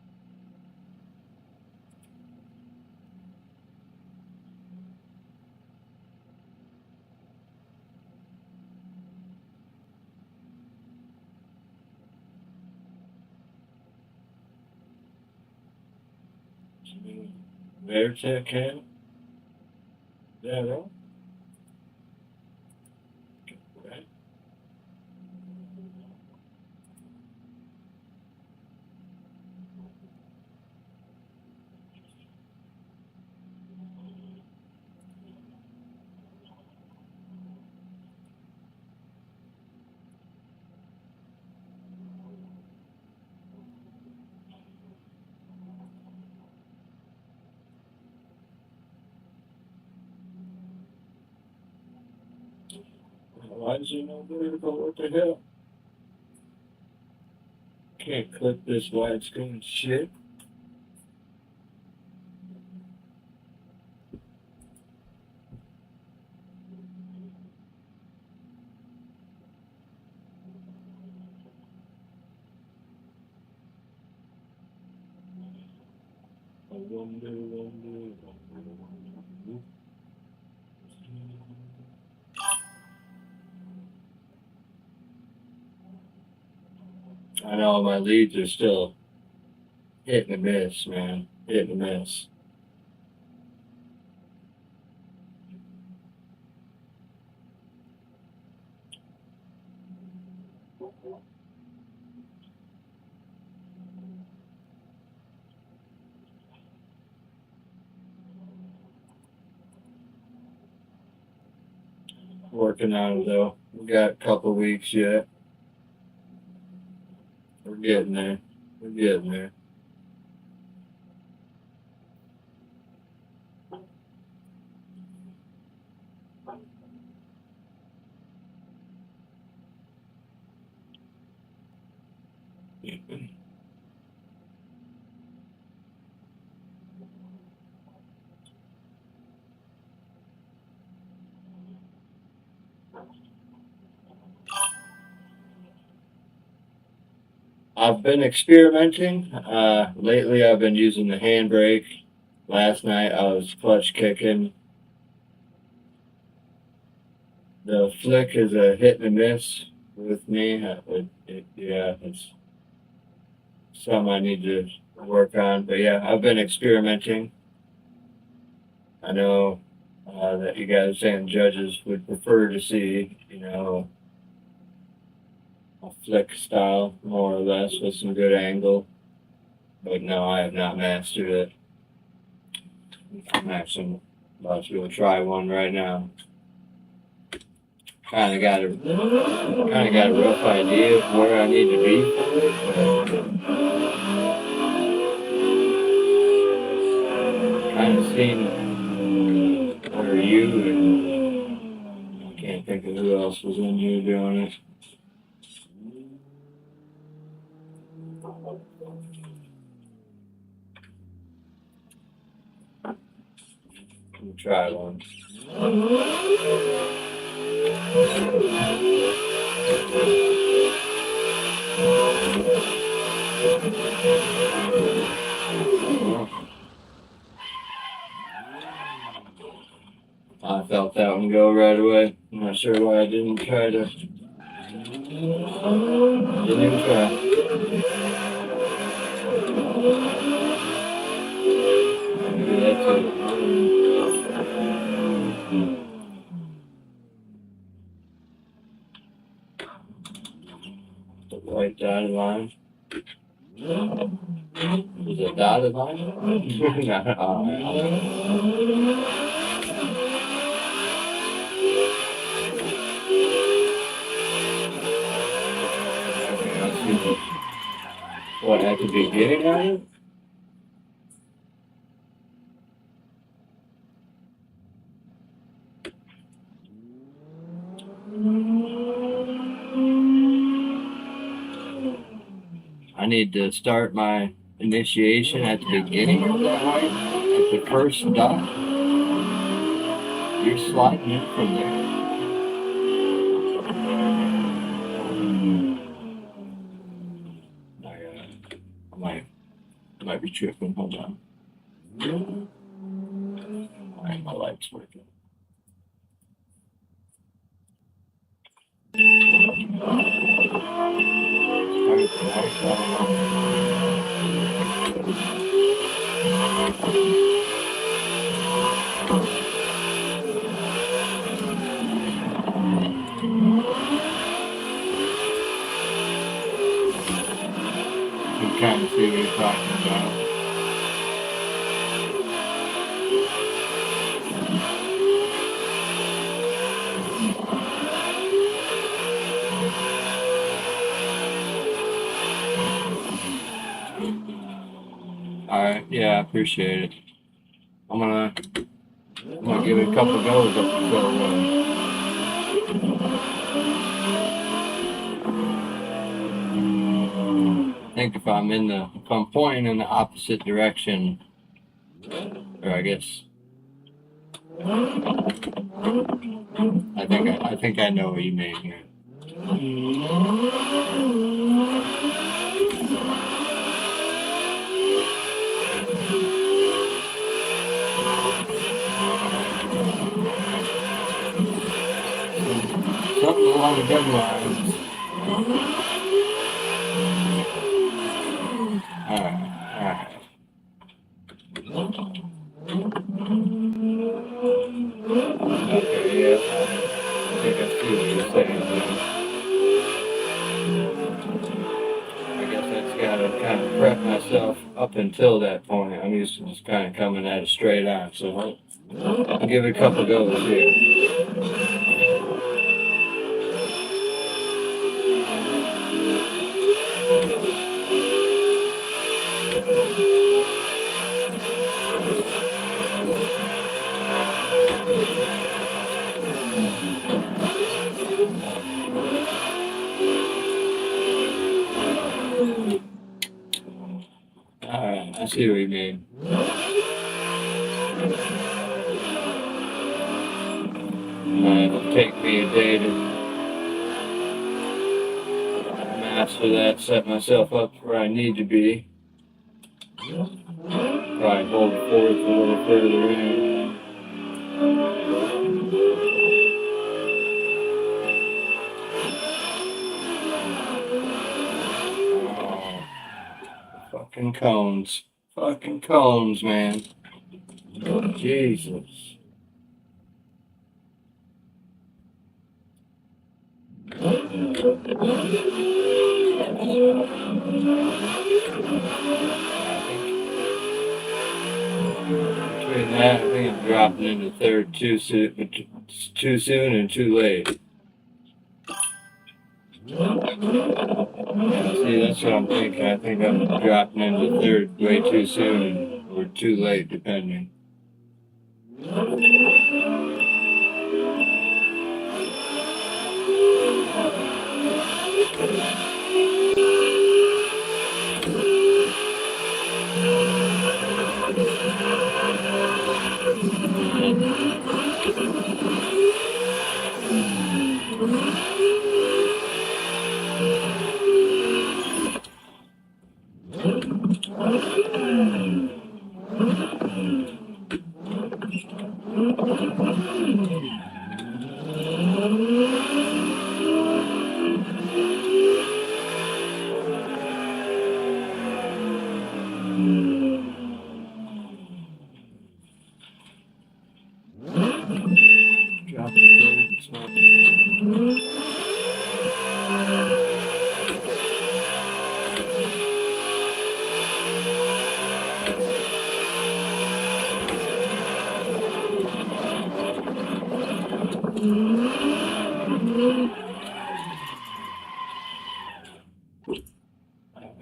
Speaker 1: Veritech cam. Is that all? Right. Why is there no vertical? What the hell? Can't click this widescreen shit. I know my leads are still hit and miss, man. Hit and miss. Working on it though. We got a couple weeks yet. We're getting there. We're getting there. I've been experimenting. Lately, I've been using the handbrake. Last night, I was clutch kicking. The flick is a hit and miss with me. Yeah, it's something I need to work on. But yeah, I've been experimenting. I know that you guys saying judges would prefer to see, a flick style more or less with some good angle. But no, I have not mastered it. I'm actually about to go try one right now. Kind of got a rough idea of where I need to be for it, but kind of seen where you and I can't think of who else was in here doing it. me try one. I felt that one go right away. I'm not sure why I didn't try to. Didn't even try. Maybe that's it. The white dotted line. Is it dotted line? Okay, let's see what at the beginning of it? I need to start my initiation at the beginning of that white, at the first dot. You're sliding in from there. I might be tripping. Hold on. Alright, my light's working. I'm trying to see what you're talking about. Alright, yeah, I appreciate it. I'm gonna give it a couple goes up until I think if I'm pointing in the opposite direction, or I guess I think I know what you mean here. Something along them lines. Alright. Okay, yeah. I think I see what you're saying. I guess that's gotta kind of prep myself up until that point. I'm used to just kind of coming at it straight on, so I'll give it a couple goes here. Alright, I see what you mean. It'll take me a day to master that, set myself up where I need to be. Probably hold forth a little further in. Fucking cones. Fucking cones, man. Jesus. Between that, I think I'm dropping into third too soon and too late. See, that's what I'm thinking. I think I'm dropping into third way too soon or too late, depending. Drop the third and small.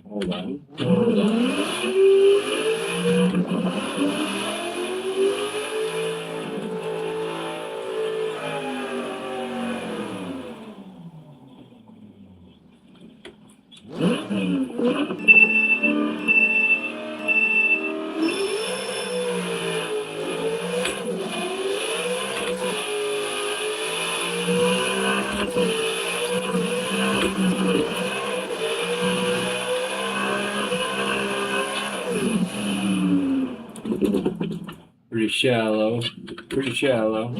Speaker 1: Hold on. Hold on. Pretty shallow. Pretty shallow.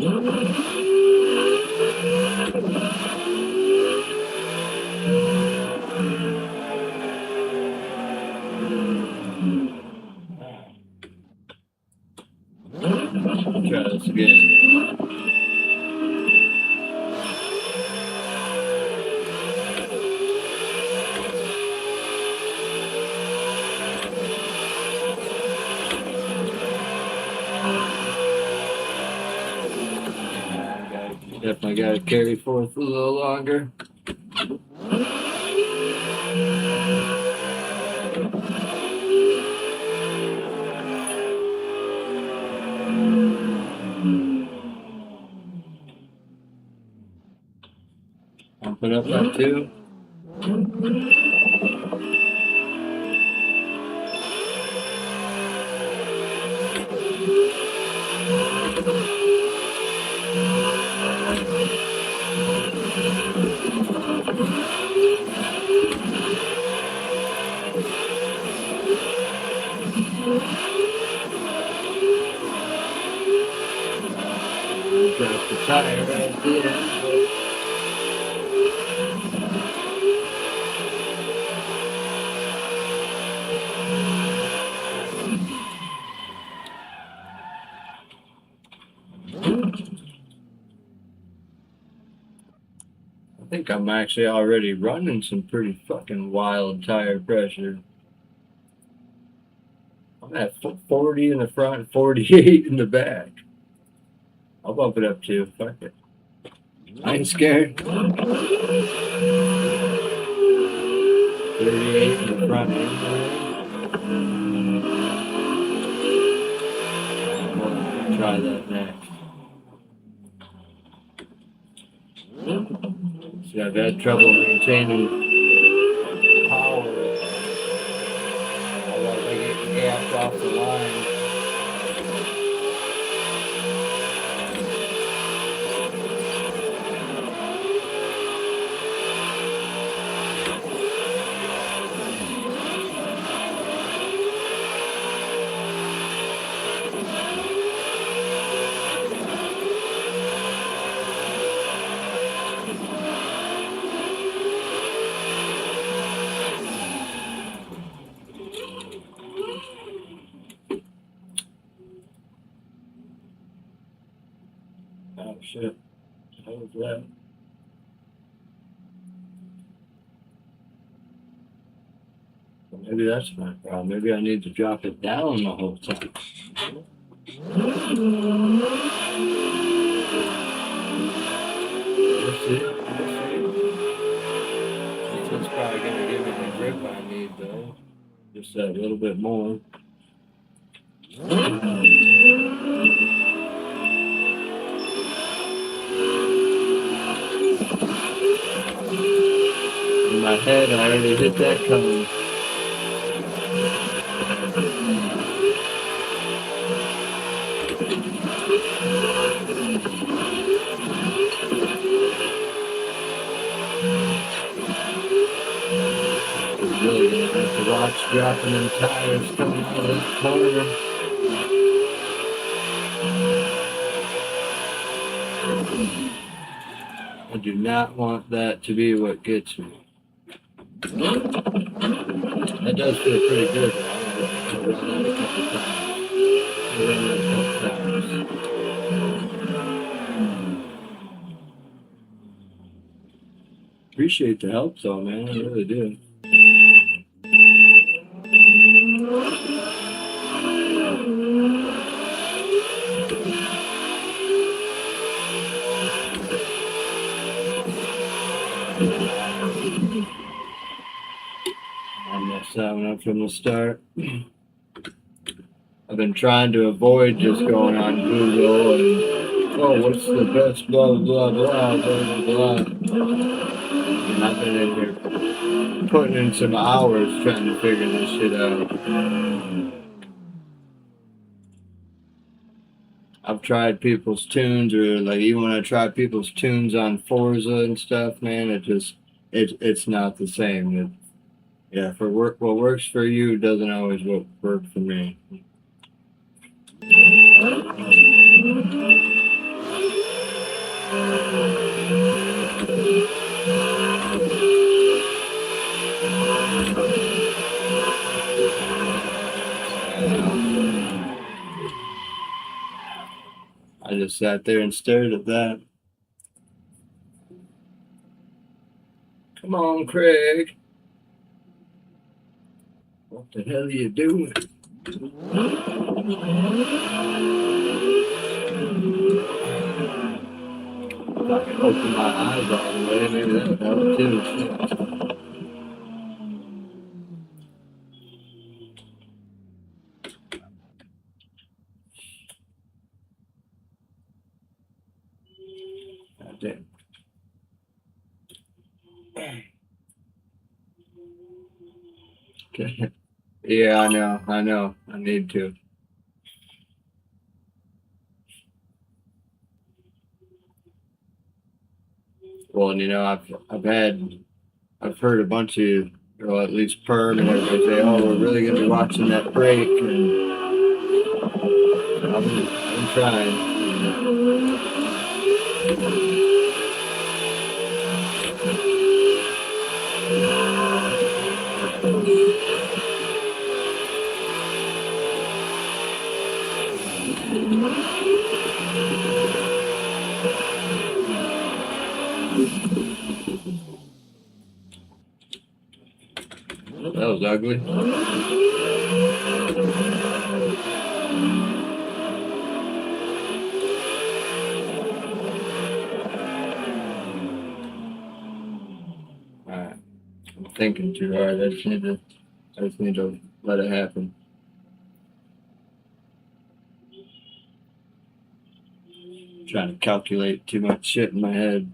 Speaker 1: Try this again. Definitely got to carry forth a little longer. Pump it up by 2. Drop the tire right there. I think I'm actually already running some pretty fucking wild tire pressure. I'm at 40 in the front, 48 in the back. I'll bump it up too. Fuck it. I ain't scared. 38 in the front end. Try that next. See, I've had trouble maintaining power. Otherwise, I get gapped off the line. Oh shit. How was that? Well, maybe that's my problem. Maybe I need to drop it down the whole time. We'll see. This one's probably going to give me the grip I need though. Just that little bit more. In my head, I already hit that cone. Really gonna have to watch dropping them tires coming out of that corner. I do not want that to be what gets me. That does feel pretty good though. I'll run that a couple times. I'll run that a couple times. Appreciate the help though, man. I really do. I messed that one up from the start. I've been trying to avoid just going on Google and, oh, what's the best blah, blah, blah, blah, blah, blah. And I've been in here putting in some hours trying to figure this shit out. I've tried people's tunes, or like even when I try people's tunes on Forza and stuff, man, it's not the same. Yeah, for work, what works for you doesn't always work for me. I just sat there and stared at that. Come on, Craig. What the hell are you doing? If I could open my eyes all the way, maybe that would help too. God damn. Okay. Yeah, I know. I need to. Well, and I've heard a bunch of, or at least Perm and everybody say, oh, we're really gonna be watching that break, and I'm trying. That was ugly. Alright. I'm thinking too hard. I just need to let it happen. Trying to calculate too much shit in my head.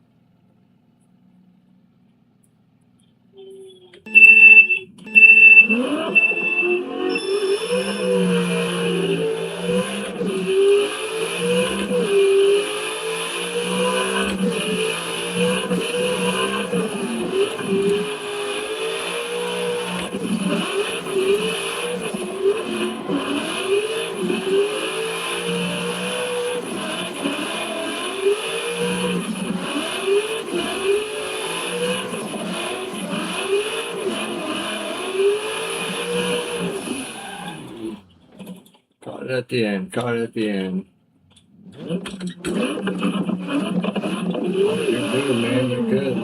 Speaker 1: Caught it at the end. Oh, you're good, man. You're good.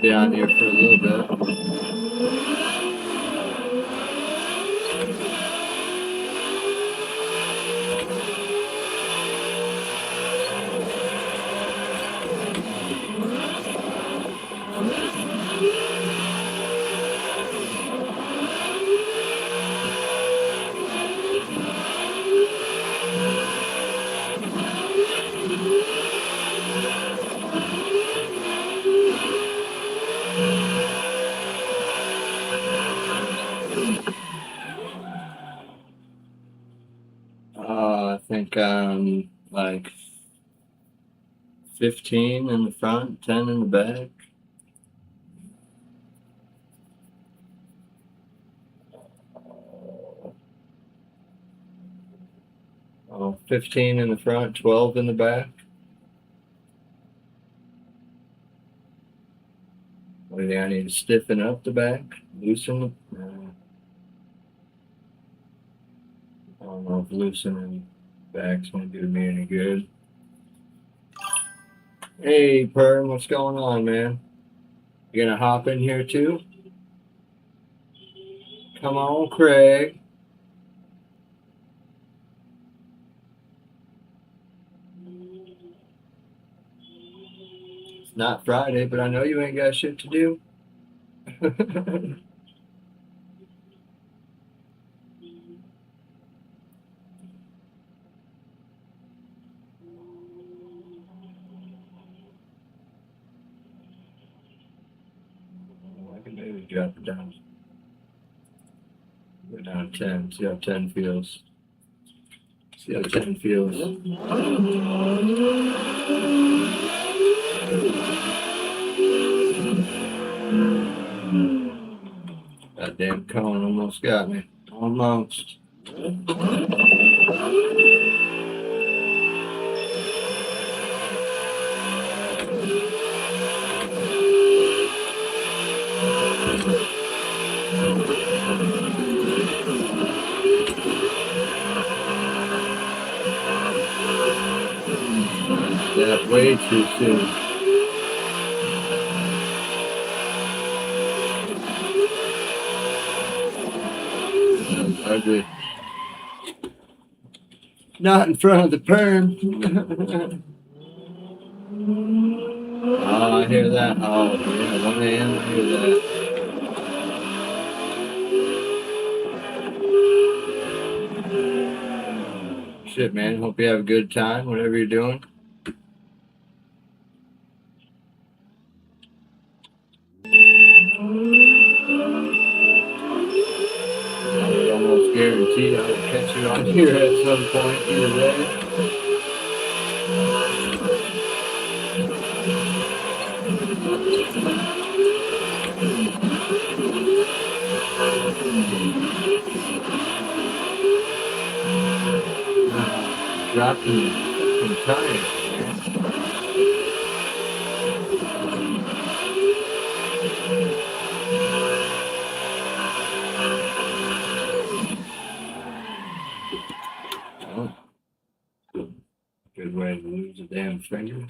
Speaker 1: Be on here for a little bit. like 15 in the front, 10 in the back. Oh, 15 in the front, 12 in the back. What do I need to stiffen up the back? Loosen it? I don't know if loosening the back's going to do me any good. Hey, Perm, what's going on, man? You gonna hop in here too? Come on, Craig. It's not Friday, but I know you ain't got shit to do. I can maybe drop it down. Go down 10. See how 10 feels. See how 10 feels. That damn cone almost got me. Almost. That way too soon. Ugly. Not in front of the perm. Oh, I hear that. Oh, yeah, 1 a.m. I hear that. Shit, man. Hope you have a good time, whatever you're doing. I would almost guarantee I will catch you on here at some point either day. Dropping some tires. Oh, good way to lose a damn finger.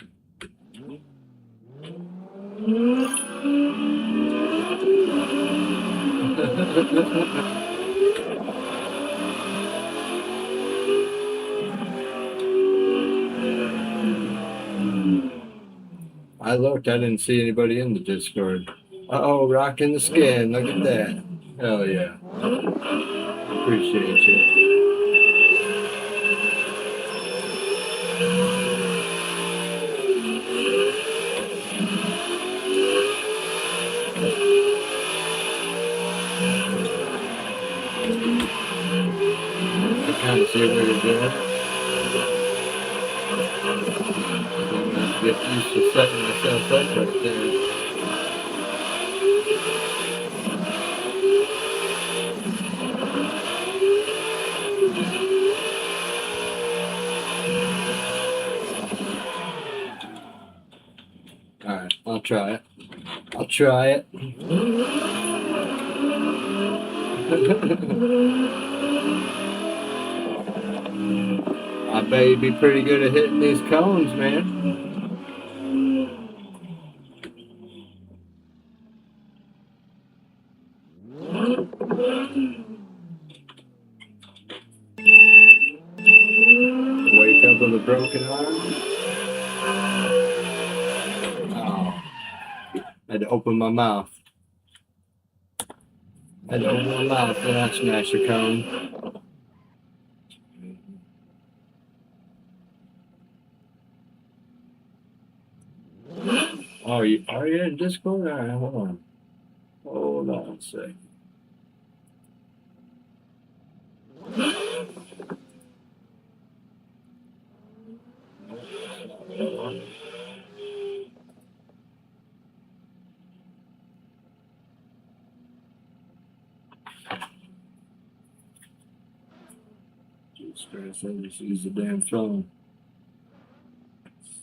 Speaker 1: I looked, I didn't see anybody in the Discord. Uh-oh, rocking the skin. Look at that. Hell yeah. Appreciate you. I kind of see what you're doing. I'm going to get used to setting myself up right there. Alright, I'll try it. I'll try it. I bet you'd be pretty good at hitting these cones, man. Wake up with a broken arm. Oh, I had to open my mouth. I had to open my mouth when I smashed a cone. Oh, are you in Discord? All right, hold on. Hold on a sec. Jesus Christ, I just used the damn phone.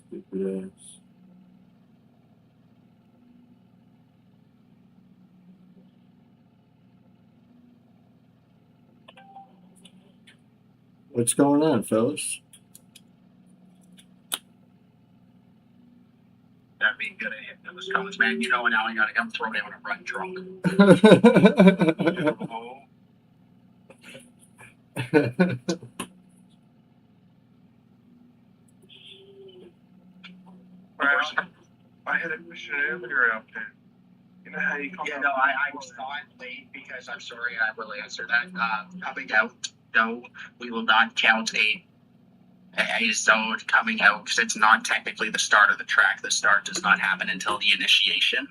Speaker 1: Stupid ass. What's going on, fellas?
Speaker 3: That'd be good. If it was comes, man, you know, now I gotta come throw down a run drunk.
Speaker 4: I had a question earlier out there. You know how you come
Speaker 3: Yeah, no, I was not late because I'm sorry, I will answer that. Coming out, no, we will not count a zone coming out because it's not technically the start of the track. The start does not happen until the initiation.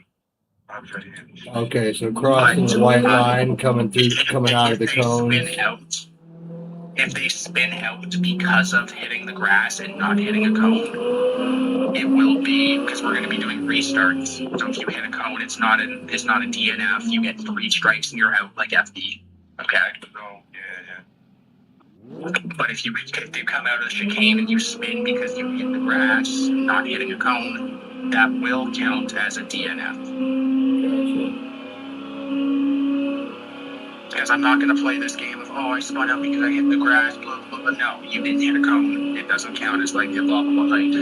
Speaker 1: Okay, so crossing the white line, coming out of the cones.
Speaker 3: If they spin out because of hitting the grass and not hitting a cone, it will be because we're going to be doing restarts. So if you hit a cone, it's not a DNF. You get 3 strikes and you're out like FD. Okay.
Speaker 4: Oh, yeah.
Speaker 3: But if you come out of the chicane and you spin because you hit the grass, not hitting a cone, that will count as a DNF. Because I'm not going to play this game of, I spun out because I hit the grass, blah, blah, blah. No, you didn't hit a cone. It doesn't count as like, blah, blah, blah. Like,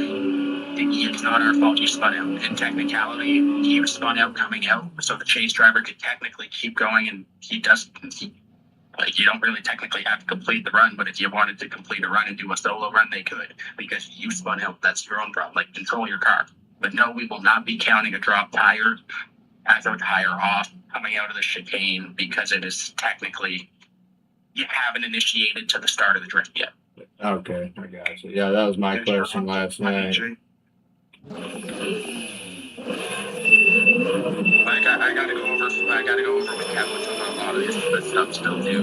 Speaker 3: it's not our fault you spun out. In technicality, you spun out coming out, so the chase driver could technically keep going, and you don't really technically have to complete the run, but if you wanted to complete a run and do a solo run, they could, because you spun out. That's your own problem. Like, control your car. But no, we will not be counting a drop tire as a tire off coming out of the chicane because it is technically, you haven't initiated to the start of the drift yet.
Speaker 1: Okay, I got you. Yeah, that was my question last night.
Speaker 3: Like, I gotta go over with Kevin with a lot of this stuff still new.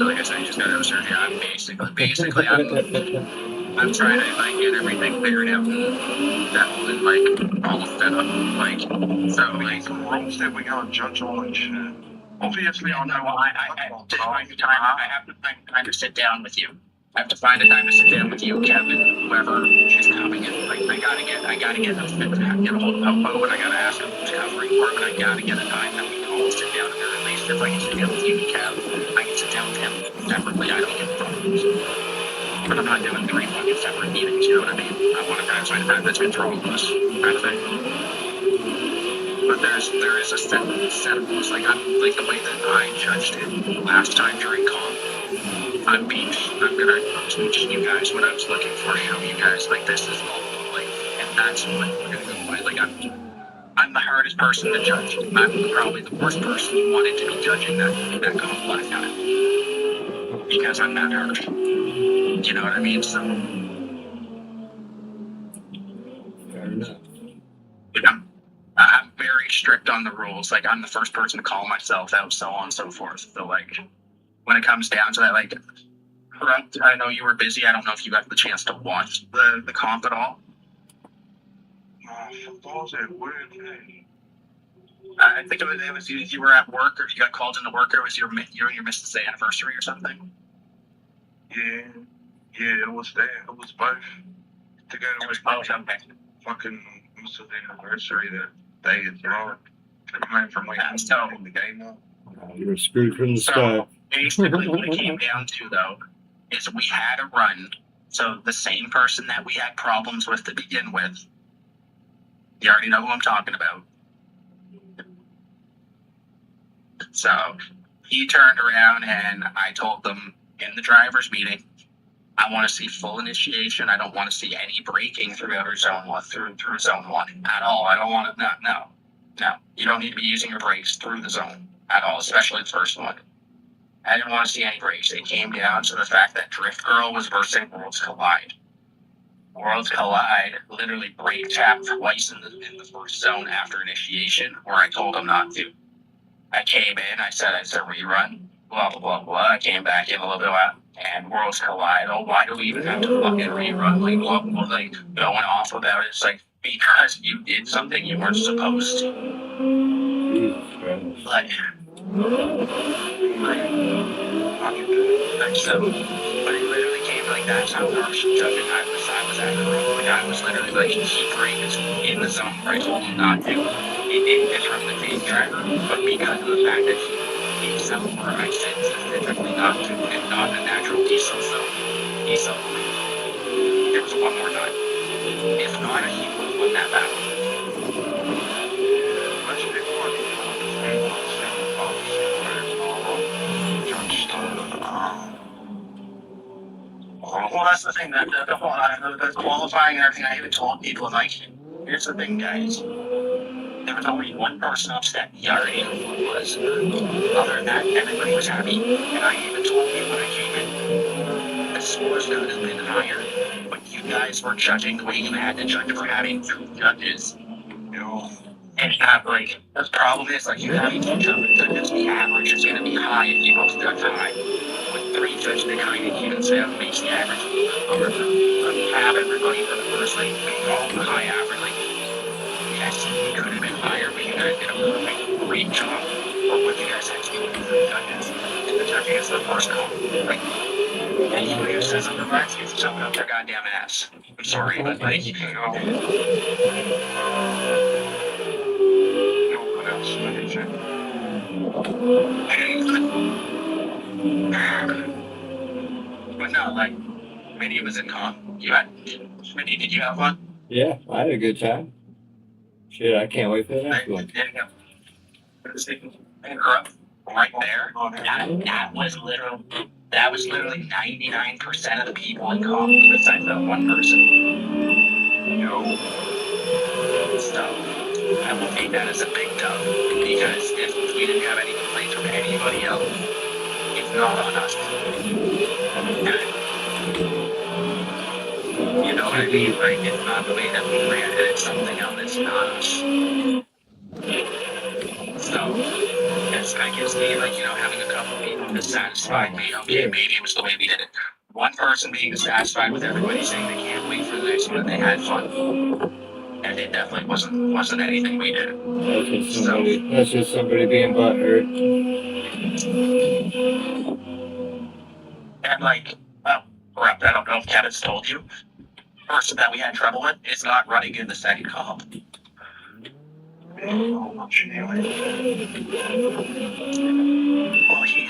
Speaker 3: Like I said, you just gotta observe. Yeah, I'm basically I'm trying to like get everything figured out and settled and like all set up. Like, so like
Speaker 4: the rules that we gotta judge on and shit. Obviously, I know.
Speaker 3: I have to find time to sit down with you. I have to find a time to sit down with you, Kevin, whoever is coming in. Like, I gotta get those fixed. I get a hold of Popo, and I gotta ask him who's covering for him, and I gotta get a time that we can all sit down and at least if I can sit down with you, Kev, I can sit down with him separately. I don't get problems. But I'm not doing 3 fucking separate meetings, you know what I mean? I want to kind of find a time that's good for all of us, kind of thing. But there is a set of rules. Like, like the way that I judged it last time during comp. I'm gonna teach you guys what I was looking for, show you guys like this is like, and that's what we're gonna go by. Like, I'm the hardest person to judge. I'm probably the worst person who wanted to be judging that comp last time because I'm that hard. You know what I mean? So
Speaker 1: Fair enough.
Speaker 3: I'm very strict on the rules. Like, I'm the first person to call myself out, so on and so forth. So like, when it comes down to that, like, correct, I know you were busy. I don't know if you got the chance to watch the comp at all.
Speaker 4: Football's at work, hey.
Speaker 3: I think it was you were at work, or you got called into work, or it was your missus' anniversary or something.
Speaker 4: Yeah, it was that. It was both. Together
Speaker 3: It was
Speaker 4: with
Speaker 3: both. Okay.
Speaker 4: fucking Mrs. anniversary that day as well. Coming from like
Speaker 3: So-
Speaker 4: in the game now.
Speaker 1: You were screwed from the
Speaker 3: So-
Speaker 1: start.
Speaker 3: Basically, what it came down to, though, is we had a run. So the same person that we had problems with to begin with, you already know who I'm talking about. So he turned around and I told them in the driver's meeting, I want to see full initiation. I don't want to see any braking throughout zone one through zone one at all. I don't want it. No. You don't need to be using your brakes through the zone at all, especially the first one. I didn't want to see any brakes. It came down to the fact that Drift Girl was versing Worlds Collide. Worlds Collide literally brake tapped twice in the first zone after initiation, where I told him not to. I came in, I said rerun, blah, blah, blah, blah. I came back in a little bit and worlds collide. Oh, why do we even have to fucking rerun like going off about it? It's like because you did something you weren't supposed to.
Speaker 1: Jesus Christ.
Speaker 3: Like so, but it literally came like that's how harsh judging I was at her. Like I was literally like he breaks in the zone where I told him not to. It didn't disrupt the chase driver, but because of the fact that he decelled where I said specifically not to and not a natural decel zone, decel. There was one more time. If not, he would have won that battle.
Speaker 4: Let's be
Speaker 3: Well, that's the thing that the qualifying and everything. I even told people like, here's the thing, guys. There was only one person upset. He already knew who it was. Other than that, everybody was happy. And I even told you when I came in, the scores could have been higher. But you guys were judging the way you had to judge for having 2 judges.
Speaker 4: You know,
Speaker 3: And not like the problem is like you having 2 judges, the average is gonna be high if you both judge high. With 3 judges that kind of evens out makes the average lower. Have everybody for the first like all the high average like yes, it could have been higher, but you guys did a perfect great job. Or what you guys had to do with the judges. And the judging is the first call. Like anybody who says otherwise is jumping up their goddamn ass. I'm sorry, but like
Speaker 4: you know, what else did you
Speaker 3: but no, like Minnie was in con. Minnie, did you have fun?
Speaker 1: Yeah, I had a good time. Shit, I can't wait for the next one.
Speaker 3: Right there. That was literally 99% of the people in comp besides that one person. So I will take that as a big dub because if we didn't have any complaints from anybody else, it's not on us. You know what I mean? Like it's not the way that we ran it, it's something else, it's not us. So that gives me like, having a couple of people dissatisfied me. Okay, maybe it was the way we did it. One person being dissatisfied with everybody saying they can't wait for the next one and they had fun. And it definitely wasn't anything we did.
Speaker 1: That's just somebody being butthurt.
Speaker 3: And like, crap, I don't know if Kevin's told you. Person that we had trouble with is not running in the second comp. Well, he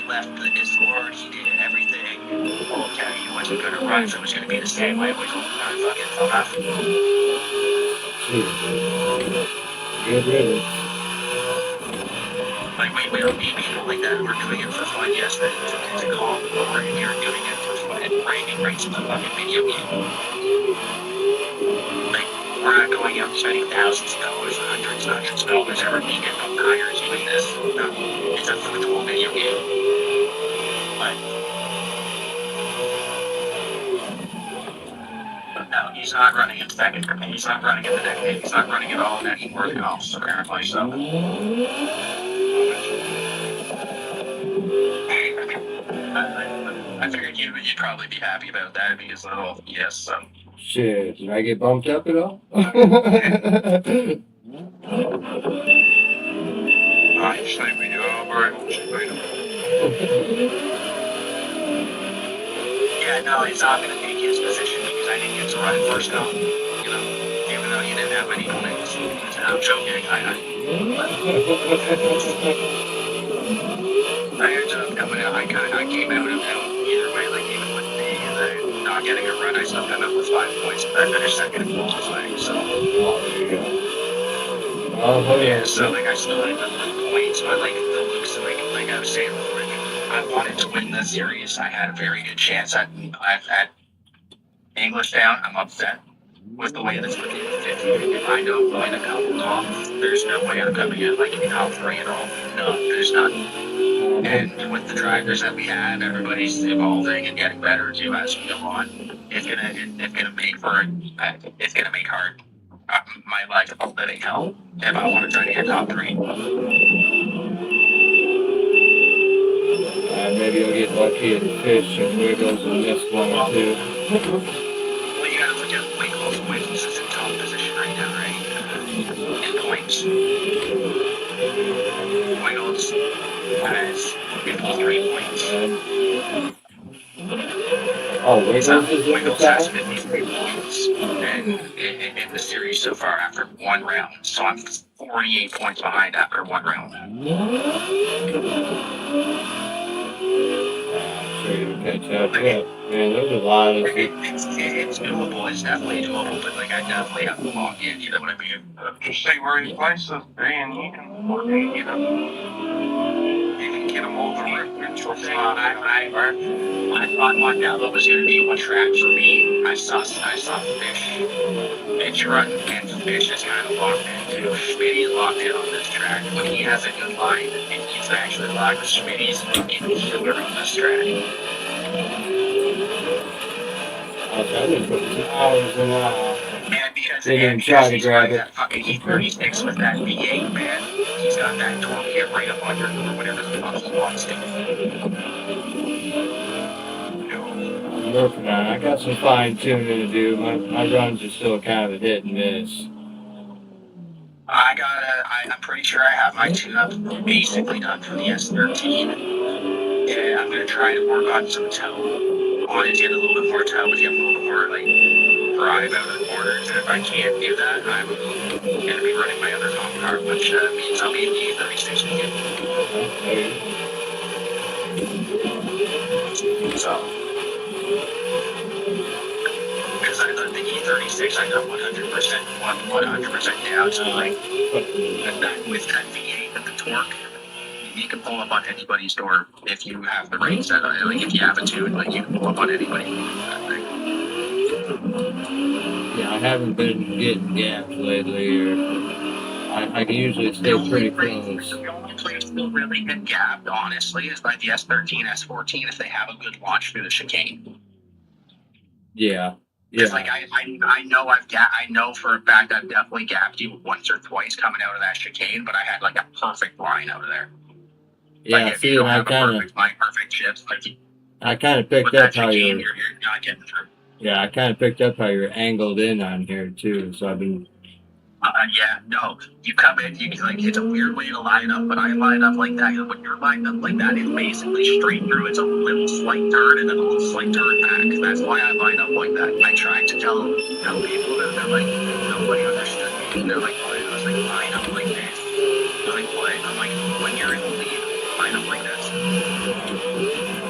Speaker 3: left the Discord, he did everything. Okay, he wasn't gonna run, so it was gonna be the same way. We fucking fell off.
Speaker 1: Good riddance.
Speaker 3: Like, we don't need people like that. We're doing it for fun, yes, but it's a comp, but we're here doing it for fun and bragging rights in the fucking video game. Like, we're not going out and spending thousands of dollars, hundreds of dollars every weekend on tires doing this. No, it's a virtual video game. But no, he's not running it second. He's not running it the next game. He's not running it all next work else, apparently, so. I figured you'd probably be happy about that because, oh, yes,
Speaker 1: Shit, did I get bumped up at all?
Speaker 4: I say we
Speaker 3: yeah, no, he's not going to take his position because I didn't get to run it first go. Even though you didn't have many points. I'm joking, I ended up coming out, I came out of that either way, like even with the not getting a run, I still come out with 5 points, but I finished second in both things, so. Yeah, so like I still had enough points, but like the looks, like I was saying before, I wanted to win the series. I had a very good chance at English Town. I'm upset with the way this went in 50. If I don't win a couple comps, there's no way I'm coming in like in top 3 at all. No, there's none. And with the drivers that we have, everybody's evolving and getting better too as we go on. It's gonna make hard my life a living hell if I want to try to get top 3.
Speaker 1: Maybe you'll get lucky and fish and wiggles and miss one or two.
Speaker 3: Well, you gotta look at Wiggles. Wiggles is in top position right now, right? In points. Wiggles has 53 points.
Speaker 1: Oh, Wiggles
Speaker 3: So,
Speaker 1: is in the
Speaker 3: Wiggles has
Speaker 1: top?
Speaker 3: 53 points in the series so far after one round. So I'm 48 points behind after one round.
Speaker 1: Sure you'll catch up. Yeah, man, there's a lot of
Speaker 3: It's doable. It's definitely doable, but like I definitely have to log in. You know what I mean?
Speaker 4: Just see where he places, and you can, you can get him over
Speaker 3: I thought Mondello was going to be one track for me. I saw Fish and run, and Fish is kind of locked in too. Schmitty's locked in on this track, but he has a good line, and he's actually locked. Schmitty's fucking killer on this track.
Speaker 1: I've been putting hours and hours.
Speaker 3: Man, because
Speaker 1: They didn't try to
Speaker 3: he's
Speaker 1: grab
Speaker 3: running
Speaker 1: it.
Speaker 3: that fucking E36 with that V8, man. He's got that torque hit right up under or whatever the fuck he wants to.
Speaker 1: I'm working on it. I got some fine tuning to do. My runs are still kind of hit and miss.
Speaker 3: I'm pretty sure I have my tune-up basically done for the S13. And I'm gonna try to work on some toe. I want to get a little bit more toe, get a little bit more like drive out of the corners. And if I can't do that, I'm gonna be running my other comp car, which means I'll be in the E36 again. So, because I love the E36, I got 100% down. So like with that V8 and the torque, you can pull up on anybody's door if you have the right setup. Like if you have a tune, like you can pull up on anybody.
Speaker 1: Yeah, I haven't been getting gaps lately, or I can usually stay pretty close.
Speaker 3: The only place to really get gapped, honestly, is by the S13, S14 if they have a good launch through the chicane.
Speaker 1: Yeah.
Speaker 3: Because like I know for a fact I've definitely gapped you once or twice coming out of that chicane, but I had like a perfect line out of there.
Speaker 1: Yeah,
Speaker 3: like, if you don't have perfect chips, like
Speaker 1: I kind of picked up how
Speaker 3: you're not getting through.
Speaker 1: Yeah, I kind of picked up how you're angled in on here too. So I've been.
Speaker 3: Yeah, no, you come in, you like it's a weird way to line up, but I line up like that. When you're lined up like that, it's basically straight through. It's a little slight turn and then a little slight turn back. That's why I line up like that. I tried to tell people that they're like nobody understood me. They're like, what? I was like, line up like this. They're like, what? I'm like, when you're in the lead, line up like this.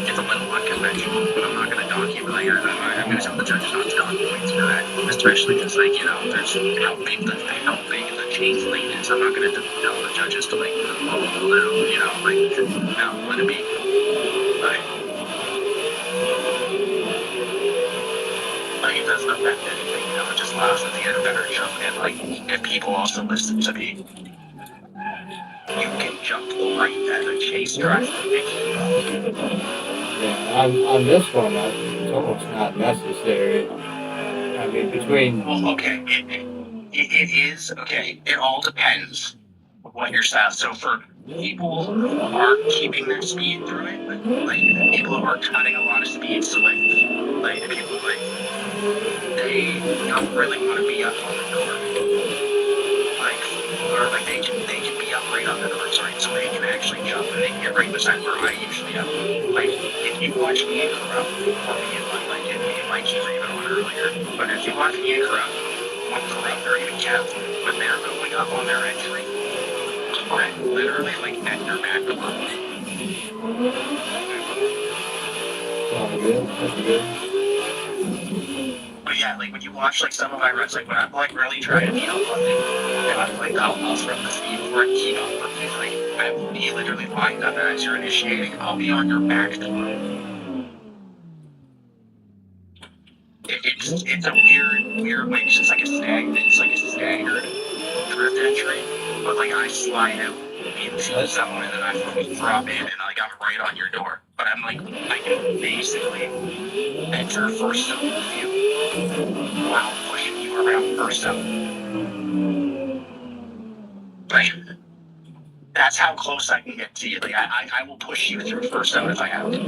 Speaker 3: It's a little unconventional, but I'm not going to dock you. Like, I'm going to tell the judges not to dock points for that, especially because, like, there's how big the chase lane is. I'm not going to tell the judges to, like, no, let it be. Like, it doesn't affect anything, it just allows them to get a better jump. And, like, if people also listen to me, you can jump right at the chase drive.
Speaker 1: Yeah, on this one, it's almost not necessary. I mean, between.
Speaker 3: Well, okay, it is okay. It all depends what your style. So for people who are keeping their speed through it, like people who are cutting a lot of speed, so like people like they don't really want to be up on the door, or like they can be up right on the door, right? So they can actually jump and they can get right beside where I usually am. Like if you watch me and Corrupt, or me and Mike were even on earlier, but if you watch me and Corrupt, or even Kev, when they're going up on their entry, right, literally like at their back door.
Speaker 1: That's good.
Speaker 3: But yeah, like when you watch like some of my runs, like when I'm like really trying to be up on it, and I'm like, I'll throw the speed for it, keep up for me, like I will be literally lined up as you're initiating, I'll be on your back door. It's a weird way. It's like a staggered drift entry, but like I slide out into zone and then I drop in and like I'm right on your door. But I'm like I can basically enter first zone with you while pushing you around first zone. Right. That's how close I can get to you. Like I will push you through first out if I have to.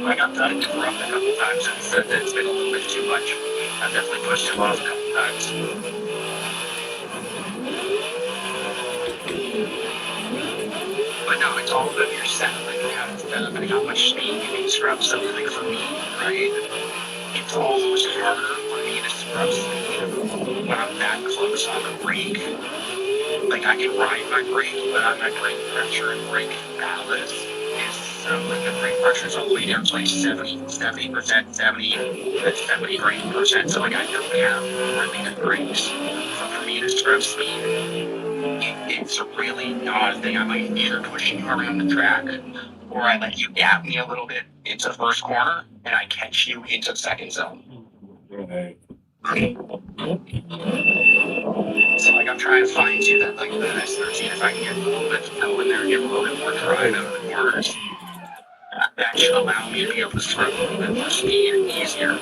Speaker 3: I got that interrupt a couple times and said that it's been a little bit too much. I've definitely pushed him off a couple times. But no, it's all about your set. Like how much speed you can scrub. So like for me, right, it's almost harder for me to scrub speed when I'm that close on the brake. Like I can ride my brake, but on my brake pressure and brake balance is so like the brake pressure is all the way down to like 70%, 70 or 80%. So like I don't have really good brakes. So for me to scrub speed, it's really not a thing. I might either push you around the track or I let you gap me a little bit into the first corner and I catch you into the second zone.
Speaker 1: Right.
Speaker 3: So like I'm trying to find you that like the S13 if I can get a little bit of in there, get a little bit more drive out of the corners. That should allow me to be able to scrub a little bit more speed easier.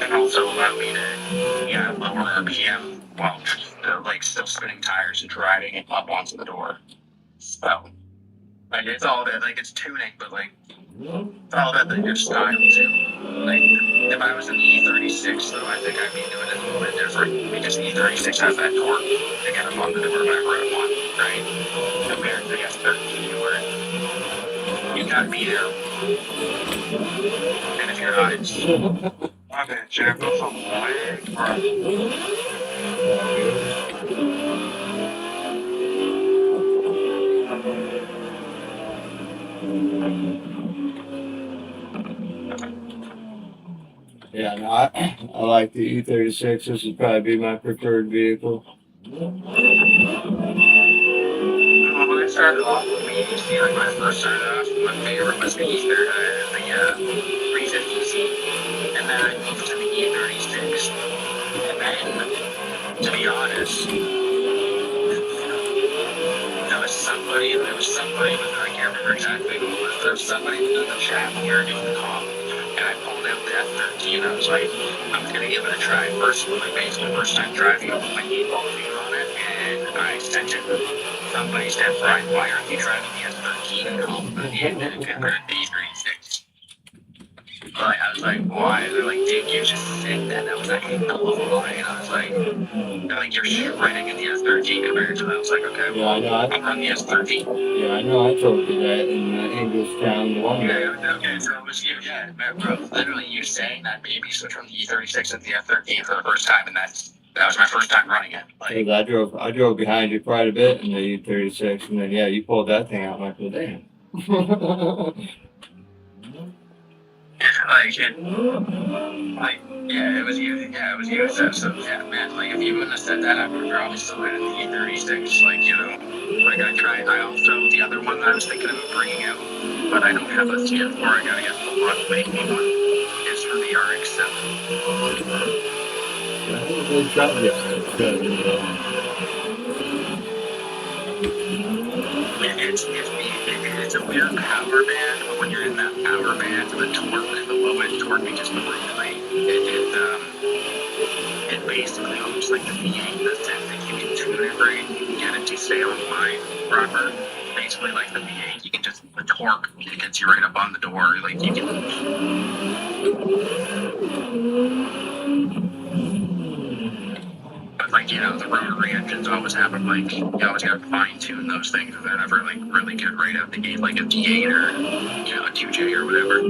Speaker 3: And also allow me to lower RPM while like still spinning tires and driving it up onto the door. So like it's all that like it's tuning, but like it's all about your style too. Like if I was an E36 though, I think I'd be doing it a little bit different because the E36 has that torque to get up on the door whenever I want, right? Compared to the S13 where you gotta be there. And if you're not, it's
Speaker 4: I bet Jeff goes some way far.
Speaker 1: Yeah, no, I like the E36. This would probably be my preferred vehicle.
Speaker 3: when I started off with me, you see, like when I first started off, my favorite was the E 350Z, and then I moved to the E36. And then, to be honest, there was somebody, but I can't remember exactly who it was. There was somebody in the chat when we were doing the comp, and I pulled out the F13. I was like, I'm gonna give it a try first. Basically, first time driving, I put my knee ball view on it, and I sent it. Somebody said, Brian, why aren't you driving the S13 and compared to the E36? But I was like, why? They're like, dude, you just said that. That was a hell of a lie. And I was like, they're like, you're shredding in the S13 compared to that. I was like, okay,
Speaker 1: Yeah, I know.
Speaker 3: I'm on the S13.
Speaker 1: Yeah, I know. I told you that in Englishtown one day.
Speaker 3: Yeah, okay, so it was you, yeah, bro. Literally, you saying that made me switch from the E36 to the F13 for the first time, and that was my first time running it. Like,
Speaker 1: 'Cause I drove behind you quite a bit in the E36, and then you pulled that thing out. I'm like, well, damn.
Speaker 3: it was you. Yeah, it was you. So yeah, man. Like, if you wouldn't have said that, I would have probably still been in the E36. Like, like I tried. I also the other one that I was thinking of bringing out, but I don't have a skid for. I gotta get the one make me one. Is for the RX-7. It's a weird power band, but when you're in that power band, the low end torque is just brutally. It basically almost like the V8 in the sense that you can tune it right, you can get it to stay on line proper. Basically like the V8, you can just the torque it gets you right up on the door, like you can. But like the rotary engines always have like you always gotta fine tune those things, and they're never like really good right out the gate, like a D8 or a 2J or whatever.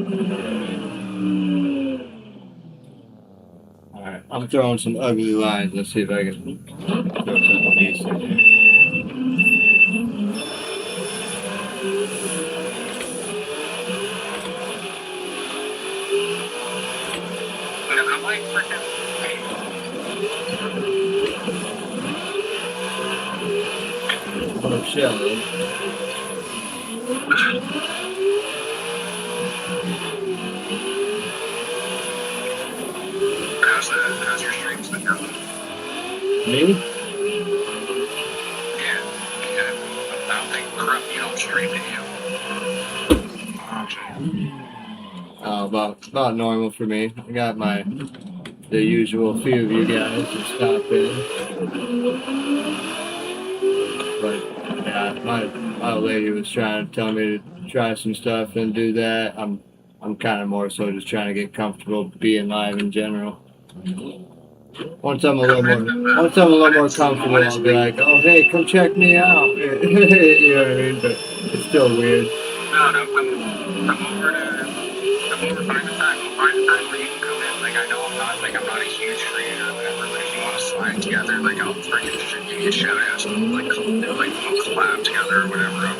Speaker 1: All right, I'm throwing some ugly lines. Let's see if I can throw something decent here.
Speaker 3: I'm like freaking.
Speaker 1: Oh shit.
Speaker 3: How's your streams been going?
Speaker 1: Me?
Speaker 3: Yeah. I don't think corrupt you don't stream to you.
Speaker 1: About normal for me. I got my the usual few of you guys that stop in. But yeah, my lady was trying to tell me to try some stuff and do that. I'm kind of more so just trying to get comfortable being live in general. Once I'm a little more comfortable, I'll be like, oh hey, come check me out. You know what I mean? But it's still weird.
Speaker 3: No, I'm over find the time. We'll find the time where you can come in. Like, I know I'm not a huge creator or whatever, but if you want to slide together, like, I'll freaking give you a shout out. So we'll collab together or whatever.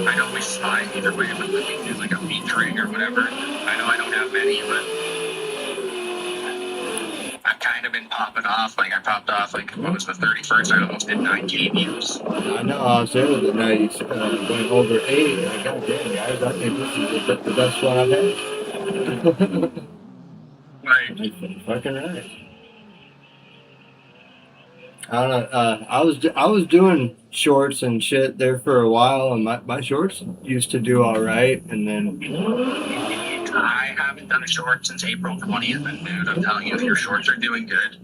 Speaker 3: I'd always slide either way, but we can do like a featuring or whatever. I know I don't have many, but I've kind of been popping off. Like, I popped off, like, what was the 31st? I almost did 9K views.
Speaker 1: I know, I was there the night you went over 8. Like, God damn, guys, I think this is the best one I've had.
Speaker 3: Right.
Speaker 1: That's fucking right. I don't know. I was doing shorts and shit there for a while, and my shorts used to do all right, and then
Speaker 3: I haven't done a short since April 20th, and dude, I'm telling you, if your shorts are doing good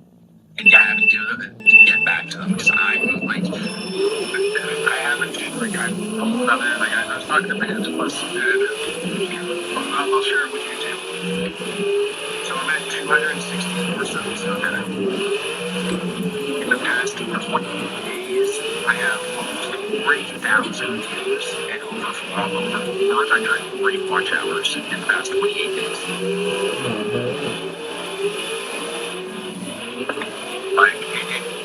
Speaker 3: and you haven't do them, get back to them, because I'm like, I haven't, like, I was talking to Vance Plus, and I'll share it with you too. So I'm at 264 subs, okay? In the past 20 days, I have almost 40,000 views and over 403 watch hours in the past 28 days. Like,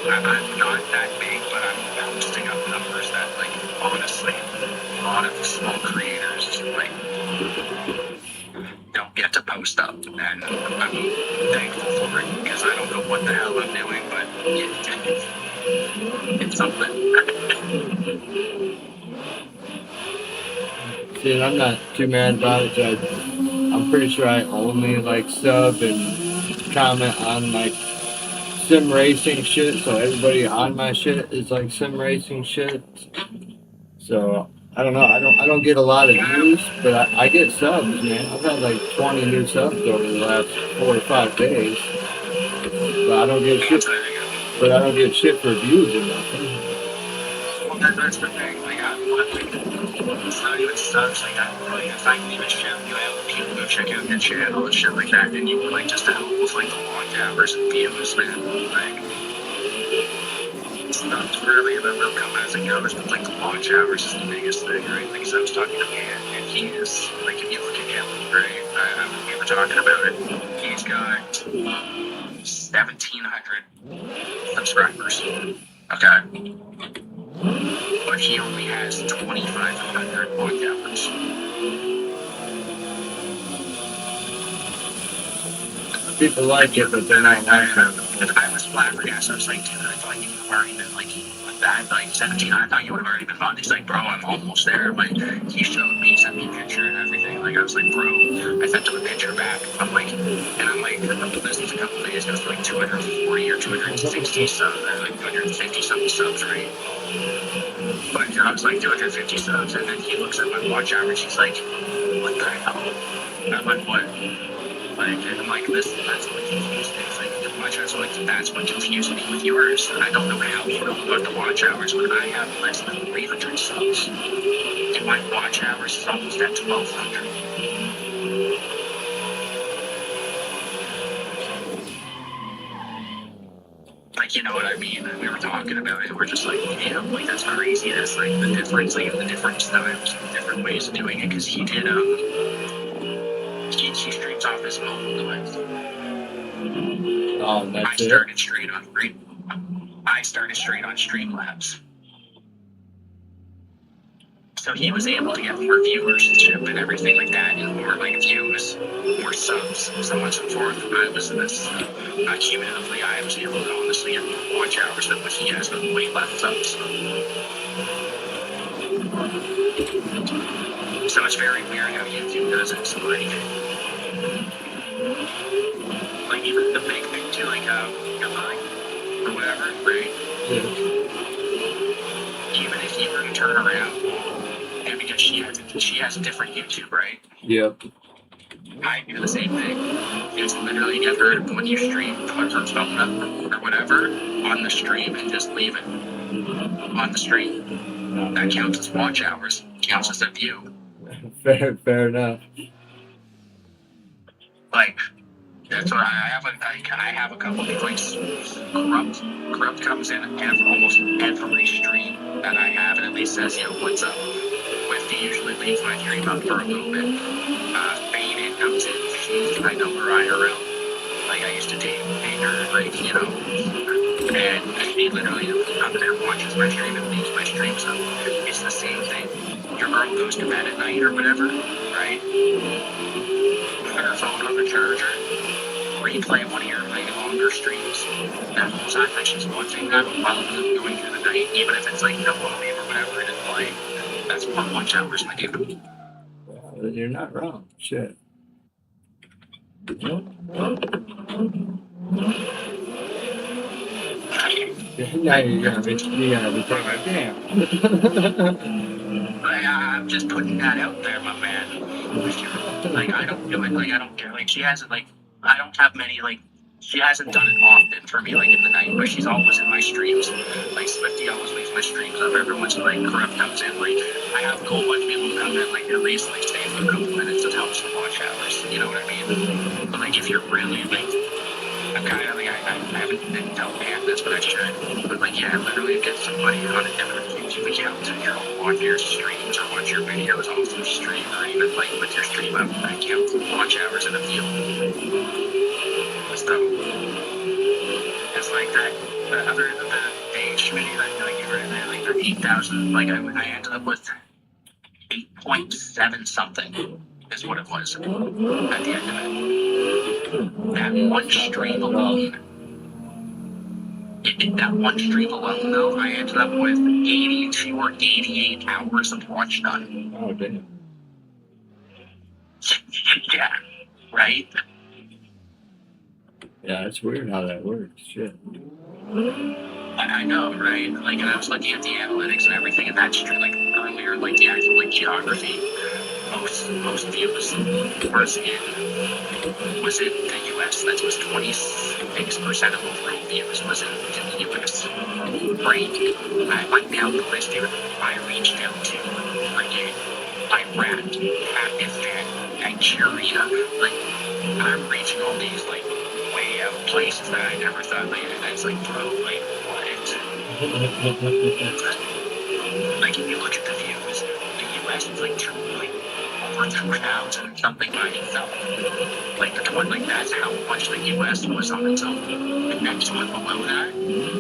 Speaker 3: I'm not that big, but I'm posting up numbers that, like, honestly, a lot of small creators, like, don't get to post up, and I'm thankful for it, because I don't know what the hell I'm doing, but it's something.
Speaker 1: see, I'm not too mad about it. I'm pretty sure I only like sub and comment on like sim racing shit, so everybody on my shit is like sim racing shit. So I don't know. I don't get a lot of views, but I get subs, man. I've had like 20 new subs over the last 4 or 5 days. But I don't get shit. But I don't get shit for views or nothing.
Speaker 3: Well, that's the thing. Like, it's not even subs. Like, if I can even show you have people go check out your channel and shit like that, and you like just to help with like the watch hours and views, man. Like, it's not really that will come as it goes, but like the watch hours is the biggest thing, right? Like, so I was talking to man, and he is like, if you look at him, right? We were talking about it. He's got 1,700 subscribers. Okay. But he only has 2,500 watch hours.
Speaker 1: People like it, but they're not like it.
Speaker 3: I was flabbergasted. I was like, dude, I thought you would have already been like that, like 17. I thought you would have already been on. He's like, bro, I'm almost there. Like, he showed me, sent me a picture and everything. Like, I was like, bro, I sent him a picture back. I'm like, this was a couple of days ago, for like 240 or 260 subs, or like 250 something subs, right? But I was like 250 subs, and then he looks at my watch average. He's like, what the hell? And I'm like, what? Like, and I'm like, that's what confused me. It's like, the watch hours, like, that's what confused me with yours. And I don't know how you don't put the watch hours when I have less than 300 subs. And my watch hours is almost at 1,200. Like, you know what I mean? And we were talking about it. We're just like, damn, like, that's crazy. That's like the difference, like, the different styles, the different ways of doing it. Because he did, he streams off his mobile device.
Speaker 1: Oh, that's
Speaker 3: I started straight on Streamlabs. So he was able to get more viewership and everything like that, and more like views, more subs, so on and so forth. I was in this, cumulatively, I was able to honestly get more watch hours than what he has, but way less subs. So it's very weird how YouTube does it. So like even the big thing too, like Goodbye or whatever, right?
Speaker 1: Yeah.
Speaker 3: Even if you were to turn around, and because she has a different YouTube, right?
Speaker 1: Yep.
Speaker 3: I do the same thing. just literally get her when you stream, put her phone up or whatever on the stream and just leave it on the stream. That counts as watch hours. Counts as a view.
Speaker 1: Fair enough.
Speaker 3: Like that's what I have. I have a couple of like corrupt comes in almost every stream that I have, and at least says, you know, what's up. With he usually leaves my stream up for a little bit. Faded comes in. I know her IRL. Like I used to date her, like, you know, and she literally comes in and watches my stream and leaves my stream. So it's the same thing. Your girl goes to bed at night or whatever, right? Put her phone on the charger. Replay one of your like longer streams. That whole time that she's watching that while it's going through the night, even if it's like no movie or whatever it is playing, that's 1 watch hours, my dude.
Speaker 1: Well, you're not wrong. Shit. Now you're gonna be thinking, damn.
Speaker 3: I'm just putting that out there, my man. Like I don't do it. Like I don't care. Like she hasn't like. I don't have many, like, she hasn't done it often for me, like, in the night, but she's always in my streams. Like, Swifty always leaves my streams up every once in a while, like, Corrupt comes in, like, I have a whole bunch of people who come in, like, at least, like, stay for a couple minutes, it helps for watch hours, you know what I mean? But, like, if you're really, like, I'm kind of, like, I haven't been telling Dan this, but I should, but, like, yeah, literally get somebody on a different YouTube account to, you know, watch your streams or watch your videos off your stream, or even, like, with your stream up, I count watch hours in a view. So it's like that. The other the page video that like you were in there, like the 8,000. Like I ended up with 8.7 something is what it was at the end of it. That one stream alone. That one stream alone, though, I ended up with 82 or 88 hours of watch done.
Speaker 1: Oh damn.
Speaker 3: Yeah, right.
Speaker 1: Yeah, it's weird how that works. Shit.
Speaker 3: I know, right? Like, and I was looking at the analytics and everything, and that's true. Like earlier, like the actual like geography, most views was in the U.S. That was 26% of overall views was in the U.S. Right? I went down the list here. I reached out to freaking Iraq, Pakistan, Nigeria. Like, I'm reaching all these like way out places that I never thought. Like, and it's like, bro, like, what? Like, if you look at the views, the U.S. is like over 2,000 or something by itself. Like, that's how much the U.S. was on its own. The next one below that